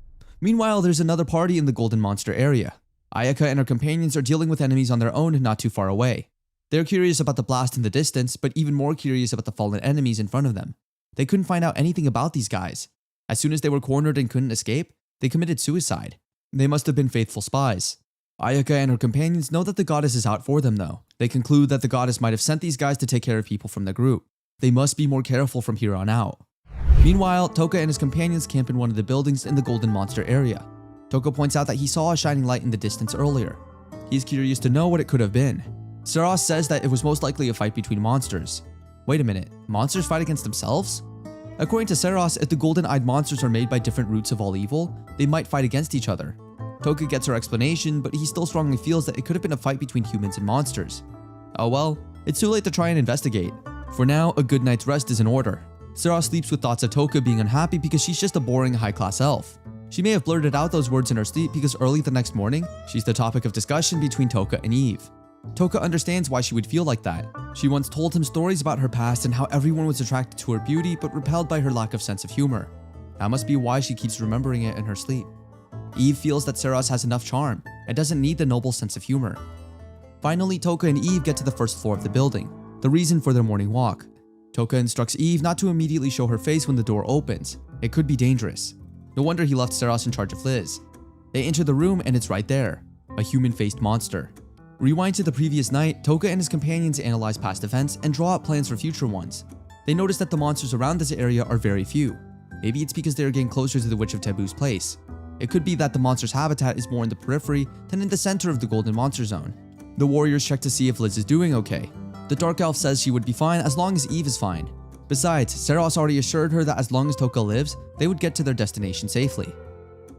Meanwhile, there's another party in the Golden Monster area. Ayaka and her companions are dealing with enemies on their own not too far away. They're curious about the blast in the distance, but even more curious about the fallen enemies in front of them. They couldn't find out anything about these guys. As soon as they were cornered and couldn't escape, they committed suicide. They must have been faithful spies. Ayaka and her companions know that the goddess is out for them though. They conclude that the goddess might have sent these guys to take care of people from the group. They must be more careful from here on out. Meanwhile, Toka and his companions camp in one of the buildings in the Golden Monster area. Toka points out that he saw a shining light in the distance earlier. He's curious to know what it could have been. Saras says that it was most likely a fight between monsters. Wait a minute, monsters fight against themselves? According to Saras, if the golden-eyed monsters are made by different roots of all evil, they might fight against each other. Toka gets her explanation, but he still strongly feels that it could have been a fight between humans and monsters. Oh well, it's too late to try and investigate. For now, a good night's rest is in order. Saras sleeps with thoughts of Toka being unhappy because she's just a boring high-class elf. She may have blurted out those words in her sleep because early the next morning, she's the topic of discussion between Toka and Eve. Toka understands why she would feel like that. She once told him stories about her past and how everyone was attracted to her beauty but repelled by her lack of sense of humor. That must be why she keeps remembering it in her sleep. Eve feels that Saras has enough charm and doesn't need the noble sense of humor. Finally, Toka and Eve get to the first floor of the building, the reason for their morning walk. Toka instructs Eve not to immediately show her face when the door opens. It could be dangerous. No wonder he left Saras in charge of Liz. They enter the room and it's right there, a human-faced monster. Rewind to the previous night, Toka and his companions analyze past events and draw up plans for future ones. They notice that the monsters around this area are very few. Maybe it's because they are getting closer to the Witch of Taboo's place. It could be that the monster's habitat is more in the periphery than in the center of the Golden Monster Zone. The warriors check to see if Liz is doing okay. The Dark Elf says she would be fine as long as Eve is fine. Besides, Saras already assured her that as long as Toka lives, they would get to their destination safely.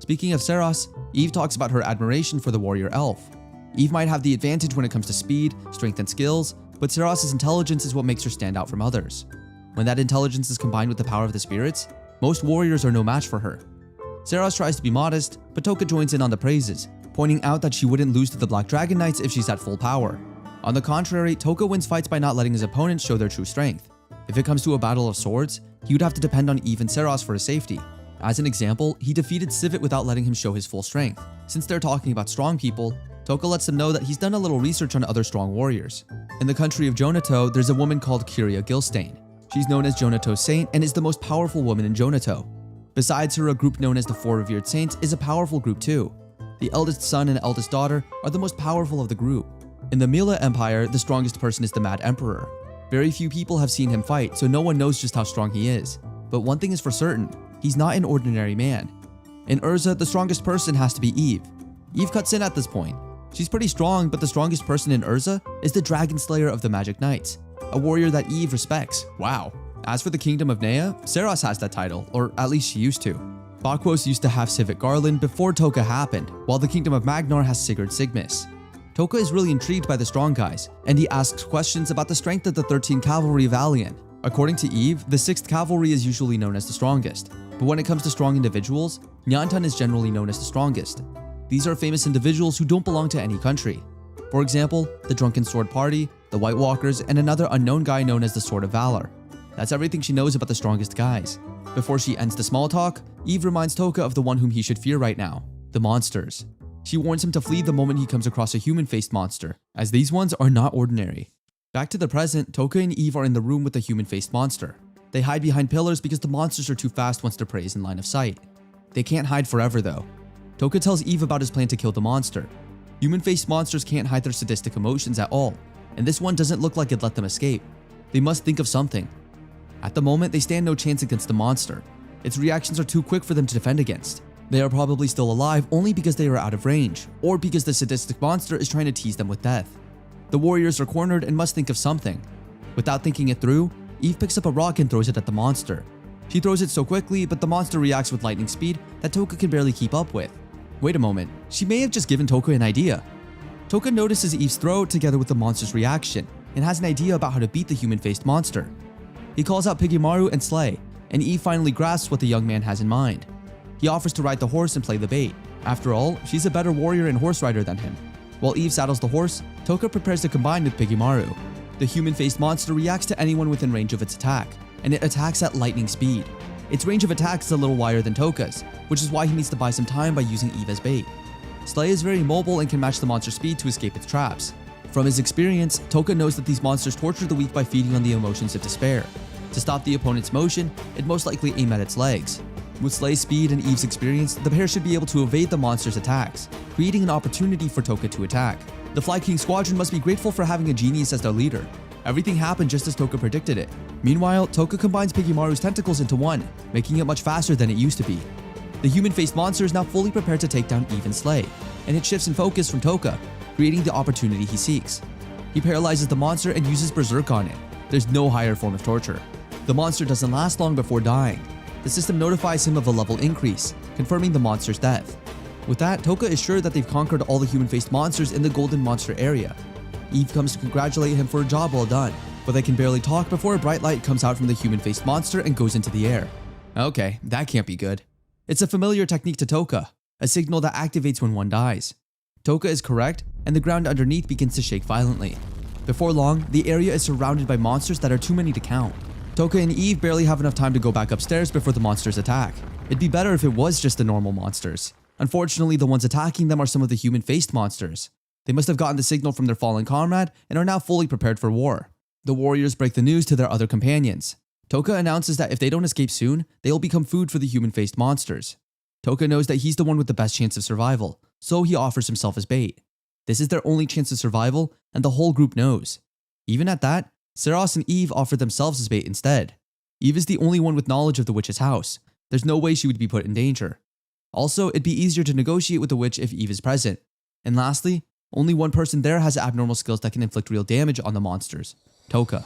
Speaking of Saras, Eve talks about her admiration for the warrior elf. Eve might have the advantage when it comes to speed, strength, and skills, but Saras' intelligence is what makes her stand out from others. When that intelligence is combined with the power of the spirits, most warriors are no match for her. Saras tries to be modest, but Toka joins in on the praises, pointing out that she wouldn't lose to the Black Dragon Knights if she's at full power. On the contrary, Toka wins fights by not letting his opponents show their true strength. If it comes to a battle of swords, he would have to depend on Eve and Saras for his safety. As an example, he defeated Civet without letting him show his full strength. Since they're talking about strong people, Toka lets them know that he's done a little research on other strong warriors. In the country of Jonato, there's a woman called Kyria Gilstain. She's known as Jonato's saint and is the most powerful woman in Jonato. Besides her, a group known as the Four Revered Saints is a powerful group too. The eldest son and eldest daughter are the most powerful of the group. In the Mila Empire, the strongest person is the Mad Emperor. Very few people have seen him fight, so no one knows just how strong he is. But one thing is for certain, he's not an ordinary man. In Urza, the strongest person has to be Eve. Eve cuts in at this point. She's pretty strong, but the strongest person in Urza is the Dragon Slayer of the Magic Knights, a warrior that Eve respects. Wow. As for the Kingdom of Nea, Saras has that title, or at least she used to. Bakwas used to have Civet Garland before Toka happened, while the Kingdom of Magnar has Sigurd Sigmus. Toka is really intrigued by the strong guys, and he asks questions about the strength of the 13 Cavalry of Alien. According to Eve, the 6th Cavalry is usually known as the strongest, but when it comes to strong individuals, Nyantan is generally known as the strongest. These are famous individuals who don't belong to any country. For example, the Drunken Sword Party, the White Walkers, and another unknown guy known as the Sword of Valor. That's everything she knows about the strongest guys. Before she ends the small talk, Eve reminds Toka of the one whom he should fear right now, the monsters. She warns him to flee the moment he comes across a human-faced monster, as these ones are not ordinary. Back to the present, Toka and Eve are in the room with the human-faced monster. They hide behind pillars because the monsters are too fast once their prey is in line of sight. They can't hide forever though. Toka tells Eve about his plan to kill the monster. Human-faced monsters can't hide their sadistic emotions at all, and this one doesn't look like it'd let them escape. They must think of something. At the moment, they stand no chance against the monster. Its reactions are too quick for them to defend against. They are probably still alive only because they are out of range, or because the sadistic monster is trying to tease them with death. The warriors are cornered and must think of something. Without thinking it through, Eve picks up a rock and throws it at the monster. She throws it so quickly, but the monster reacts with lightning speed that Toka can barely keep up with. Wait a moment, she may have just given Toka an idea. Toka notices Eve's throw together with the monster's reaction, and has an idea about how to beat the human-faced monster. He calls out Piggymaru and Slay, and Eve finally grasps what the young man has in mind. He offers to ride the horse and play the bait. After all, she's a better warrior and horse rider than him. While Eve saddles the horse, Toka prepares to combine with Piggymaru. The human-faced monster reacts to anyone within range of its attack, and it attacks at lightning speed. Its range of attack is a little wider than Toka's, which is why he needs to buy some time by using Eve as bait. Slay is very mobile and can match the monster's speed to escape its traps. From his experience, Toka knows that these monsters torture the weak by feeding on the emotions of despair. To stop the opponent's motion, it'd most likely aim at its legs. With Slay's speed and Eve's experience, the pair should be able to evade the monster's attacks, creating an opportunity for Toka to attack. The Fly King Squadron must be grateful for having a genius as their leader. Everything happened just as Toka predicted it. Meanwhile, Toka combines Piggymaru's tentacles into one, making it much faster than it used to be. The human-faced monster is now fully prepared to take down Eve and Slay, and it shifts in focus from Toka, creating the opportunity he seeks. He paralyzes the monster and uses Berserk on it. There's no higher form of torture. The monster doesn't last long before dying. The system notifies him of a level increase, confirming the monster's death. With that, Toka is sure that they've conquered all the human-faced monsters in the Golden Monster area. Eve comes to congratulate him for a job well done, but they can barely talk before a bright light comes out from the human-faced monster and goes into the air. Okay, that can't be good. It's a familiar technique to Toka, a signal that activates when one dies. Toka is correct, and the ground underneath begins to shake violently. Before long, the area is surrounded by monsters that are too many to count. Toka and Eve barely have enough time to go back upstairs before the monsters attack. It'd be better if it was just the normal monsters. Unfortunately, the ones attacking them are some of the human-faced monsters. They must have gotten the signal from their fallen comrade and are now fully prepared for war. The warriors break the news to their other companions. Toka announces that if they don't escape soon, they'll become food for the human-faced monsters. Toka knows that he's the one with the best chance of survival, so he offers himself as bait. This is their only chance of survival, and the whole group knows. Even at that, Seros and Eve offer themselves as bait instead. Eve is the only one with knowledge of the witch's house. There's no way she would be put in danger. Also, it'd be easier to negotiate with the witch if Eve is present. And lastly, only one person there has abnormal skills that can inflict real damage on the monsters: Toka.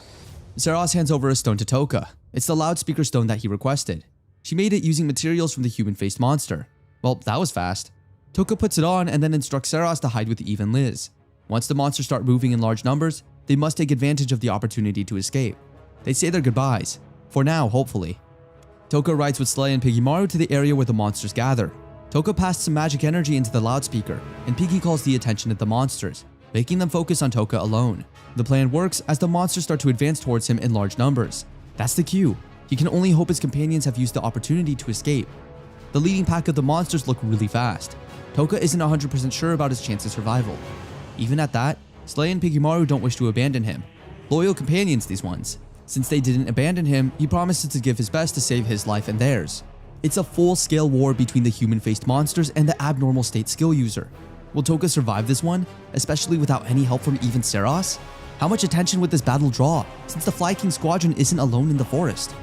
Seros hands over a stone to Toka. It's the loudspeaker stone that he requested. She made it using materials from the human-faced monster. Well, that was fast. Toka puts it on and then instructs Seros to hide with Eve and Liz. Once the monsters start moving in large numbers, they must take advantage of the opportunity to escape. They say their goodbyes. For now, hopefully. Toka rides with Slay and Piggymaru to the area where the monsters gather. Toka passed some magic energy into the loudspeaker, and Piggy calls the attention of the monsters, making them focus on Toka alone. The plan works as the monsters start to advance towards him in large numbers. That's the cue. He can only hope his companions have used the opportunity to escape. The leading pack of the monsters look really fast. Toka isn't 100% sure about his chance of survival. Even at that, Slay and Piggymaru don't wish to abandon him. Loyal companions, these ones. Since they didn't abandon him, he promises to give his best to save his life and theirs. It's a full-scale war between the human-faced monsters and the abnormal state skill user. Will Toka survive this one, especially without any help from even Seros? How much attention would this battle draw, since the Fly King Squadron isn't alone in the forest?